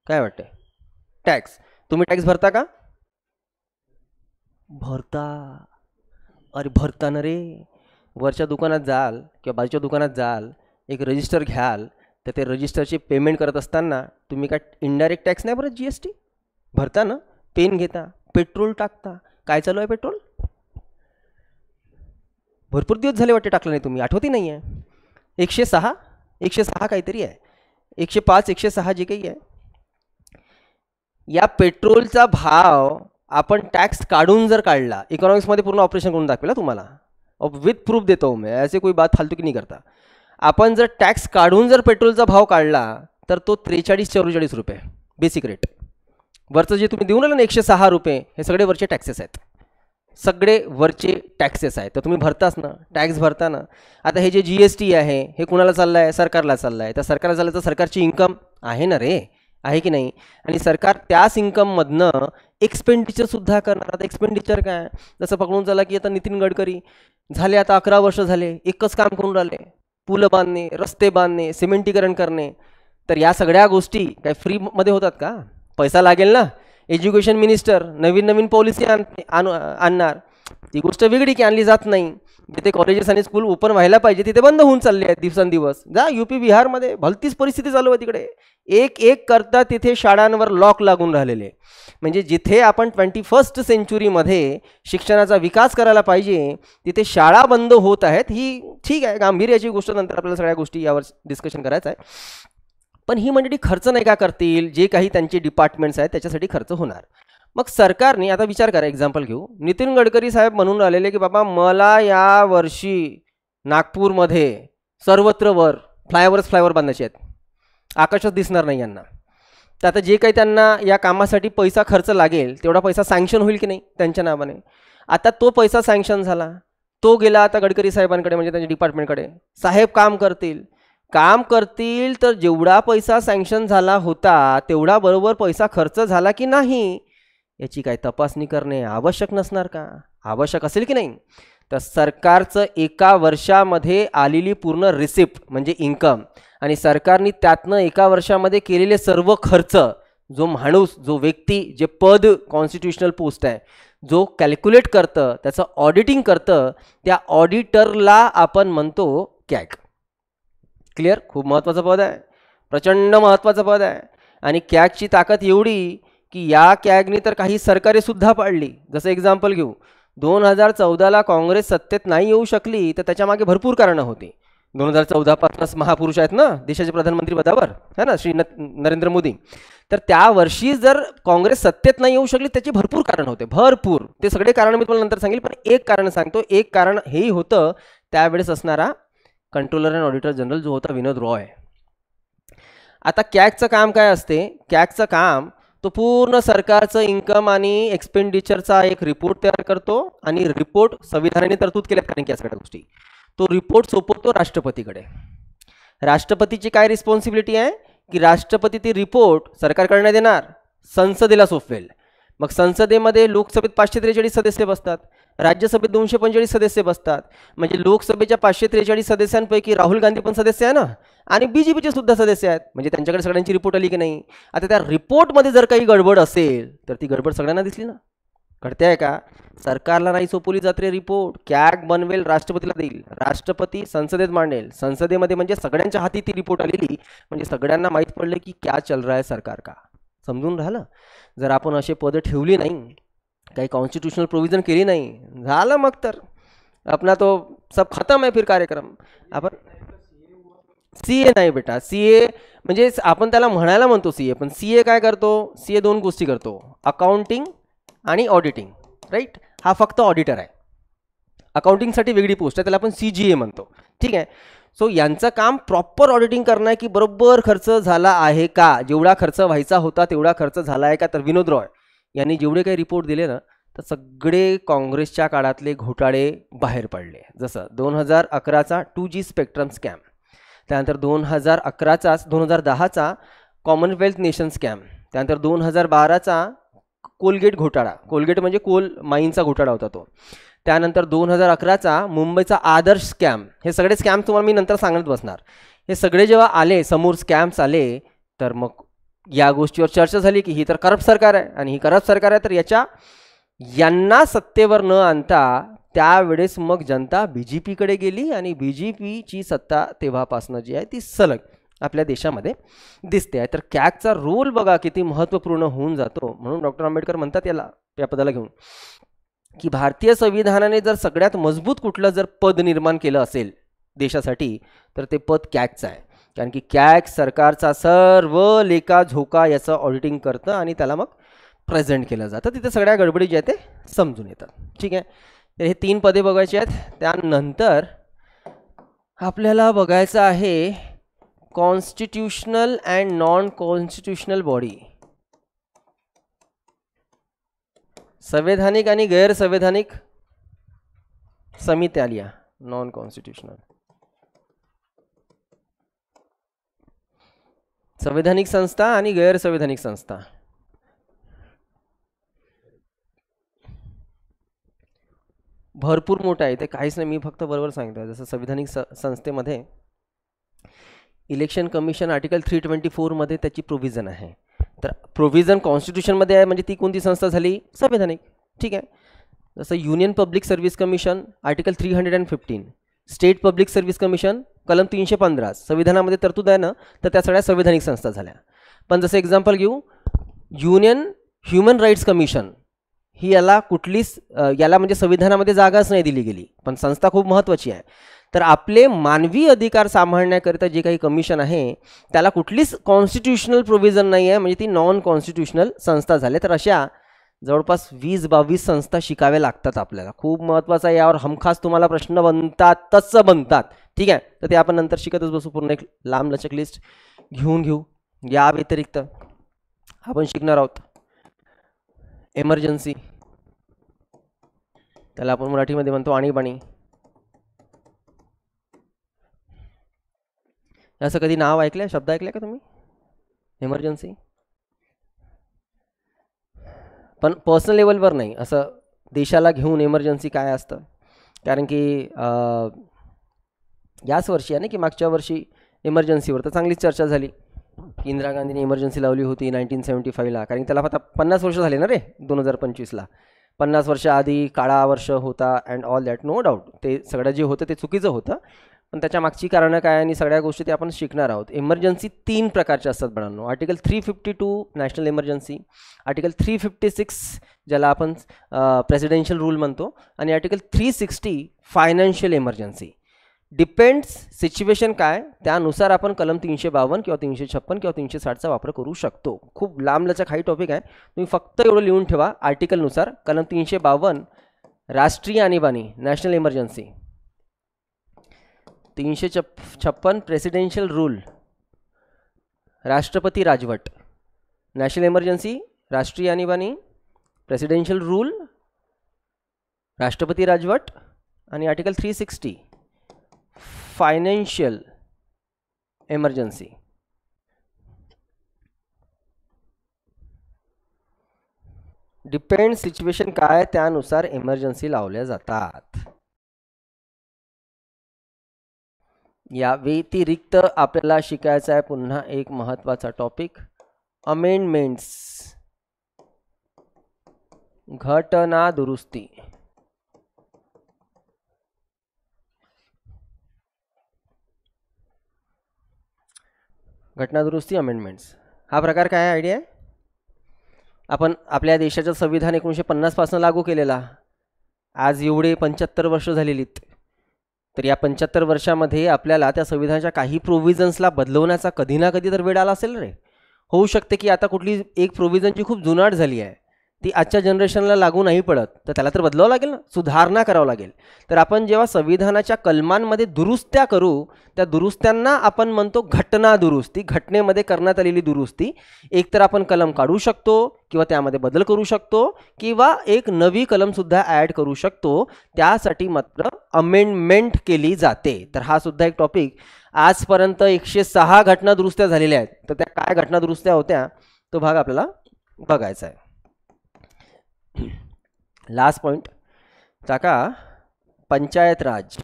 काय वाटतंय? टॅक्स. तुम्ही टॅक्स भरता का? भरता. अरे भरता ना रे. वरच्या दुकानात जाल किंवा बाजूच्या दुकानात जाल, एक रजिस्टर घ्याल, तर ते रजिस्टरचे पेमेंट करत असताना तुम्ही काय इनडायरेक्ट टॅक्स नाही भरत? GST भरता ना. पेन घेता, पेट्रोल टाकता. काय चालू आहे पेट्रोल? भरपूर दिवस झाले वाटते टाकलं नाही तुम्ही, आठवती नाही आहे. 106 काहीतरी आहे, 105 106 जे काही आहे. या पेट्रोलचा भाव आपण टॅक्स काढून जर काढला, इकॉनॉमिक्समध्ये पूर्ण ऑपरेशन करून दाखवला तुम्हाला, विथ प्रूफ देतो हूँ मैं, ऐसे कोई बात फालतू की नहीं करता. आपण जर टॅक्स काढून जर पेट्रोलचा भाव काढला तर तो 43-44 रुपये बेसिक रेट. वरचं जे तुम्ही देऊन राहिलं ना 106 रुपये, हे सगळे वरचे टॅक्सेस आहेत, सगळे वरचे टॅक्सेस आहेत. तर तुम्ही भरताच ना, टॅक्स भरता ना. आता हे जे GST आहे हे कुणाला चाललं आहे? सरकारला चाललं आहे. तर सरकारला चाललं तर सरकारची इन्कम आहे ना रे, आहे की नाही? आणि सरकार त्याच इन्कममधनं एक्सपेंडिचरसुद्धा करणार. आता एक्सपेंडिचर काय? जसं पकडून चला की आता नितीन गडकरी झाले, आता 11 वर्ष झाले एकच काम करून राहिले, पुलं बांधणे, रस्ते बांधणे, सिमेंटीकरण करणे. तर या सगळ्या गोष्टी काय फ्रीमध्ये होतात का? पैसा लागेल ना. एज्युकेशन मिनिस्टर नवीन नवीन पॉलिसी आणणार, ती गोष्ट वेगळी की आणली जात नाही. जिथे कॉलेजेस आणि स्कूल ओपन व्हायला पाहिजे तिथे बंद होऊन चालले आहेत दिवसांदिवस. जा UP बिहारमध्ये भलतीच परिस्थिती चालू आहे तिकडे. एक करता तिथे शाळांवर लॉक लागून राहिलेले. म्हणजे जिथे आपण 21st सेंचुरीमध्ये शिक्षणाचा विकास करायला पाहिजे तिथे शाळा बंद होत आहेत. ही ठीक आहे, गांभीर्याची गोष्ट, नंतर आपल्याला सगळ्या गोष्टी यावर डिस्कशन करायचं आहे. पण ही मंडळी खर्च नाही का करतील? जे काही त्यांचे डिपार्टमेंट्स आहेत त्याच्यासाठी खर्च होणार. मग सरकारने आता विचार करा, एक्झाम्पल घेऊ. नितीन गडकरी साहेब म्हणून राहिलेले की बाबा मला या वर्षी नागपूरमध्ये सर्वत्र वर फ्लायओव्हर बांधायचे आहेत, आकाशच दिसणार नाही यांना. तर आता जे काही त्यांना या कामासाठी पैसा खर्च लागेल तेवढा पैसा सँक्शन होईल की नाही त्यांच्या नावाने? आता तो पैसा सँक्शन झाला, तो गेला आता गडकरी साहेबांकडे, म्हणजे त्यांच्या डिपार्टमेंटकडे. साहेब काम करतील तर जेवढा पैसा सँक्शन झाला होता तेवढा बरोबर पैसा खर्च झाला की नाही याची काय तपासणी करणे आवश्यक नसणार का? आवश्यक असेल की नाही? तर सरकारचं एका वर्षामध्ये आलेली पूर्ण रिसिप्ट म्हणजे इन्कम आणि सरकारने त्यातनं एका वर्षामध्ये केलेले सर्व खर्च, जो माणूस, जो व्यक्ती, जे पद कॉन्स्टिट्युशनल पोस्ट आहे, जो कॅल्क्युलेट करतं, त्याचं ऑडिटिंग करतं, त्या ऑडिटरला आपण म्हणतो कॅग. क्लिअर? खूप महत्त्वाचं पद आहे, प्रचंड महत्त्वाचं पद आहे. आणि कॅगची ताकद एवढी की या कॅगने तर काही सरकारे सुद्धा पाडली. जसं एक्झाम्पल घेऊ, 2014ला काँग्रेस सत्तेत नाही येऊ शकली तर त्याच्यामागे भरपूर कारणं होती. 2014पासूनच महापुरुष आहेत ना देशाचे प्रधानमंत्री पदावर, है ना, श्री नरेंद्र मोदी. तर त्या वर्षी जर काँग्रेस सत्तेत नाही येऊ शकली त्याची भरपूर कारण होते, भरपूर. ते सगळे कारण मी तुम्हाला नंतर सांगेल, पण एक कारण सांगतो. एक कारण हेही होतं त्यावेळेस असणारा कंट्रोलर अँड ऑडिटर जनरल जो होता विनोद रॉय. आता कॅगचं काम काय असते? कॅगचं काम तो पूर्ण सरकारचं इन्कम आणि एक्सपेंडिचरचा एक रिपोर्ट तयार करतो आणि रिपोर्ट संविधानाने तरतूद केल्या कारण की या सगळ्या गोष्टी. तो रिपोर्ट सोपवतो राष्ट्रपतीकडे. राष्ट्रपतीची काय रिस्पॉन्सिबिलिटी आहे की राष्ट्रपती ती रिपोर्ट सरकारकडे देणार, संसदेला सोपवेल. मग संसदेमध्ये लोकसभेत 543 सदस्य बसतात, राज्यसभेत 245 सदस्य बसतात. म्हणजे लोकसभेच्या 543 सदस्यांपैकी राहुल गांधी पण सदस्य आहे ना, आणि BJPचे सुद्धा सदस्य आहेत. म्हणजे त्यांच्याकडे सगळ्यांची रिपोर्ट आली की नाही. आता त्या रिपोर्टमध्ये जर काही गडबड असेल तर ती गडबड सगळ्यांना दिसली ना. कळते आहे का? सरकारला नाही सोपवली जात रे रिपोर्ट, कॅग बनवेल, राष्ट्रपतीला देईल, राष्ट्रपती संसदेत मांडेल, संसदेमध्ये म्हणजे सगळ्यांच्या हाती ती रिपोर्ट आलेली, म्हणजे सगळ्यांना माहीत पडलं की क्या चल रहा है सरकार का. समजून राहिलं? जर आपण असे पदं ठेवली नाही, काही कॉन्स्टिट्यूशनल प्रोव्हिजन केली नाही, झालं मग तर अपना तो सब खतम आहे फिर कार्यक्रम. आपण CA नाही बेटा, CA म्हणजे आपण त्याला म्हणायला म्हणतो CA, पण CA काय करतो? CA दोन गोष्टी करतो, अकाउंटिंग आणि ऑडिटिंग. राईट? हा फक्त ऑडिटर आहे. अकाउंटिंगसाठी वेगळी पोस्ट आहे, त्याला आपण CGA म्हणतो. ठीक आहे. सो यांचं काम प्रॉपर ऑडिटिंग करणं आहे की बरोबर खर्च झाला आहे का, जेवढा खर्च व्हायचा होता तेवढा खर्च झाला आहे का. तर विनोद रॉय यांनी जेवढे काही रिपोर्ट दिले ना, तर सगळे काँग्रेसच्या काळातले घोटाळे बाहेर पडले. जसं 2011चा 2G स्पेक्ट्रम स्कॅम, त्यानंतर 2010चा कॉमनवेल्थ नेशन स्कॅम, त्यानंतर 2012चा कोलगेट घोटाळा, कोलगेट म्हणजे कोल माईनचा घोटाळा होता तो, त्यानंतर 2011चा मुंबईचा आदर्श स्कॅम. हे सगळे स्कॅम तुम्हाला मी नंतर सांगत बसणार. हे सगळे जेव्हा आले समोर स्कॅम्स आले, तर मग या गोष्टीवर चर्चा झाली की ही तर करप्ट सरकार आहे आणि ही करप्ट सरकार आहे, तर यांना सत्तेवर न आणता त्यावेळेस मग जनता BJPकडे गेली आणि BJPची सत्ता तेव्हापासून जी आहे ती सलग आपल्या देशामध्ये दिसते आहे. तर कॅगचा रोल बघा किती महत्त्वपूर्ण होऊन जातो. म्हणून डॉक्टर आंबेडकर म्हणतात याला, या पदाला घेऊन, की भारतीय संविधानाने जर सगळ्यात मजबूत कुठलं जर पद निर्माण केलं असेल देशासाठी तर ते पद कॅगचं आहे. कारण की कॅग सरकारचा सर्व लेखाजोखा याचं ऑडिटिंग करतं आणि त्याला मग प्रेझेंट केलं जातं. तिथे सगळ्या गडबडी ज्या आहेत ते समजून येतात. ठीक आहे. तर हे 3 पदे बघायची आहेत. त्यानंतर आपल्याला बघायचं आहे constitutional and non constitutional body. संवैधानिक आणि गैरसंवैधानिक समित्या आल्या. नॉन कॉन्स्टिट्यूशनल, संवैधानिक संस्था आणि गैरसंवैधानिक संस्था. भरपूर मोठं आहे ते, काहीच नाही, मी फक्त बरोबर सांगतो. जसं संवैधानिक संस्थेमध्ये इलेक्शन कमिशन आर्टिकल 324 मध्ये त्याची प्रोव्हिजन आहे. तर प्रोव्हिजन कॉन्स्टिट्यूशनमध्ये आहे म्हणजे ती कोणती संस्था झाली? संवैधानिक. ठीक आहे. जसं union public service commission article 315, state public service commission कलम 315 संविधानामध्ये तरतूद आहे ना, तर त्या सगळ्या संवैधानिक संस्था झाल्या. पण जसं एक्झाम्पल घेऊ, युनियन ह्युमन राईट्स कमिशन ही याला म्हणजे संविधानामध्ये जागाच नाही दिली गेली, पण संस्था खूप महत्त्वाची आहे. तर आपले मानवी अधिकार सांभाळण्याकरिता जे काही कमिशन आहे त्याला कुठलीच कॉन्स्टिट्यूशनल प्रोव्हिजन नाही आहे, म्हणजे ती नॉन कॉन्स्टिट्यूशनल संस्था झाल्या. तर अशा जवळपास 20-22 संस्था शिकाव्या लागतात आपल्याला. खूप महत्त्वाचं आहे, यावर हमखास तुम्हाला प्रश्न बनतात. ठीक आहे. तर ते आपण नंतर शिकतच बसू, पूर्ण एक लांबलचक लिस्ट घेऊ. या व्यतिरिक्त आपण शिकणार आहोत एमर्जन्सी, त्याला आपण मराठीमध्ये म्हणतो आणीबाणी. असं कधी नाव ऐकलंय, शब्द ऐकलाय का तुम्ही? एमर्जन्सी. पण पर्सनल लेवलवर नाही, असं देशाला घेऊन एमर्जन्सी काय असतं, कारण की याच वर्षी आहे ना की मागच्या वर्षी इमर्जन्सीवर तर चांगलीच चर्चा झाली की इंदिरा गांधीने इमर्जन्सी लावली होती 1975ला, कारण की त्याला आता 50 वर्ष झाले ना रे 2025ला. 50 वर्ष आधी काळा वर्ष होता and all that, no doubt ते सगळं जे होतं ते चुकीचं होतं, पण त्याच्या मागची कारणं काय आणि सगळ्या गोष्टी ते आपण शिकणार आहोत. इमर्जन्सी 3 प्रकारच्या असतात बाळांनो. आर्टिकल 352 नॅशनल इमर्जन्सी, आर्टिकल 356 ज्याला आपण प्रेसिडेन्शियल रूल म्हणतो, आणि article 360 financial emergency. Depends situation काय त्यानुसार आपण कलम 352 किंवा 356 किंवा 360चा वापर करू शकतो. खूप लांबलचक हाई टॉपिक आहे, तुम्ही फक्त एवढं लिहून ठेवा आर्टिकलनुसार. कलम 352 राष्ट्रीय आणीबाणी नॅशनल इमर्जन्सी, 356 प्रेसिडेन्शियल रूल राष्ट्रपती राजवट, नॅशनल इमर्जन्सी राष्ट्रीय आणीबाणी, प्रेसिडेन्शियल रूल राष्ट्रपती राजवट, आणि article 360 financial emergency. Depend situation काय त्यानुसार इमर्जन्सी लावल्या जातात. या व्यतिरिक्त आपल्याला शिकायचा आहे पुन्हा एक महत्त्वाचा टॉपिक, अमेंडमेंट्स, घटना दुरुस्ती. घटना दुरुस्ती अमेंडमेंट्स हा प्रकार काय आयडिया आहे? आपण आपल्या देशाचं संविधान 1950 पासून लागू केलेला, आज एवढे 75 वर्ष झालेलीत. तर या 75 वर्षामध्ये आपल्याला त्या संविधानाच्या काही प्रोव्हिजन्सला बदलवण्याचा कधी ना कधी तर वेळ आला असेल रे. होऊ शकते की आता कुठली एक प्रोव्हिजनची खूप जुनाट झाली आहे, ती आजच्या जनरेशनला लागू नाही पडत, तर त्याला तर बदलावं लागेल ना, सुधारणा करावं लागेल. तर आपण जेव्हा संविधानाच्या कलमांमध्ये दुरुस्त्या करू, त्या दुरुस्त्यांना आपण म्हणतो घटना दुरुस्ती. घटनेमध्ये करण्यात आलेली दुरुस्ती. एकतर आपण कलम काढू शकतो किंवा त्यामध्ये बदल करू शकतो किंवा एक नवी कलमसुद्धा ॲड करू शकतो, त्यासाठी मात्र अमेंडमेंट केली जाते. तर हा सुद्धा एक टॉपिक. आजपर्यंत 106 घटना दुरुस्त्या झालेल्या आहेत, तर त्या काय घटना दुरुस्त्या होत्या तो भाग आपल्याला बघायचा आहे. लास्ट पॉइंट टाका, पंचायत राज,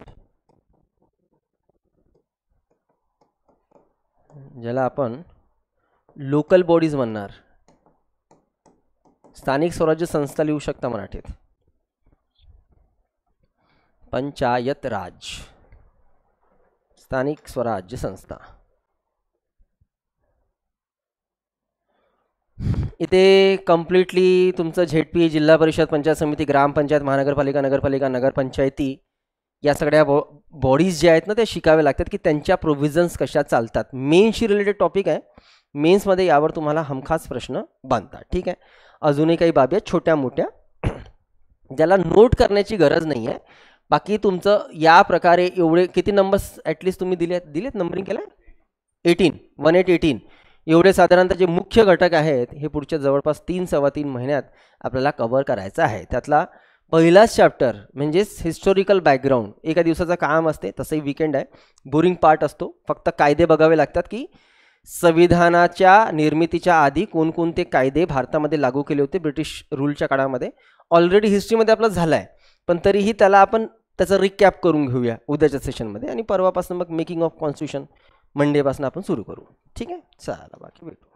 ज्याला आपण लोकल बॉडीज म्हणणार. स्थानिक स्वराज्य संस्था लिहू शकता मराठीत. पंचायत राज, स्थानिक स्वराज्य संस्था. इथे कम्प्लिटली तुमचं झेडपी, जिल्हा परिषद, पंचायत समिती, ग्रामपंचायत, महानगरपालिका, नगरपालिका, नगरपंचायती या सगळ्या बॉडीज ज्या आहेत ना त्या शिकाव्या लागतात की त्यांच्या प्रोव्हिजन्स कशा चालतात. मेन्सशी रिलेटेड टॉपिक आहे. मेन्समध्ये यावर तुम्हाला हमखास प्रश्न बनतात. ठीक आहे. अजूनही काही बाबी आहेत छोट्या मोठ्या ज्याला नोट करण्याची गरज नाही आहे. बाकी तुमचं या प्रकारे एवढे किती नंबर्स ॲटलिस्ट तुम्ही दिलेत नंबरिंग केलं 18 एवढे साधारणतः जे मुख्य घटक आहेत हे पुढच्या जवळपास 3-3.25 महिन्यात आपल्याला कव्हर करायचं आहे. त्यातला पहिलाच चॅप्टर म्हणजेच हिस्टॉरिकल बॅकग्राऊंड एका दिवसाचं काम असते, तसंही वीकेंड आहे. बोरिंग पार्ट असतो. फक्त कायदे बघावे लागतात की संविधानाच्या निर्मितीच्या आधी कोणकोणते कायदे भारतामध्ये लागू केले होते ब्रिटिश रूलच्या काळामध्ये. ऑलरेडी हिस्ट्रीमध्ये आपलं झालं आहे, पण तरीही त्याला आपण त्याचं रिकॅप करून घेऊया उद्याच्या सेशनमध्ये, आणि परवापासून मग मेकिंग ऑफ कॉन्स्टिट्यूशन मंडेपासून आपण सुरू करू. ठीक आहे. चला बाकी भेटू.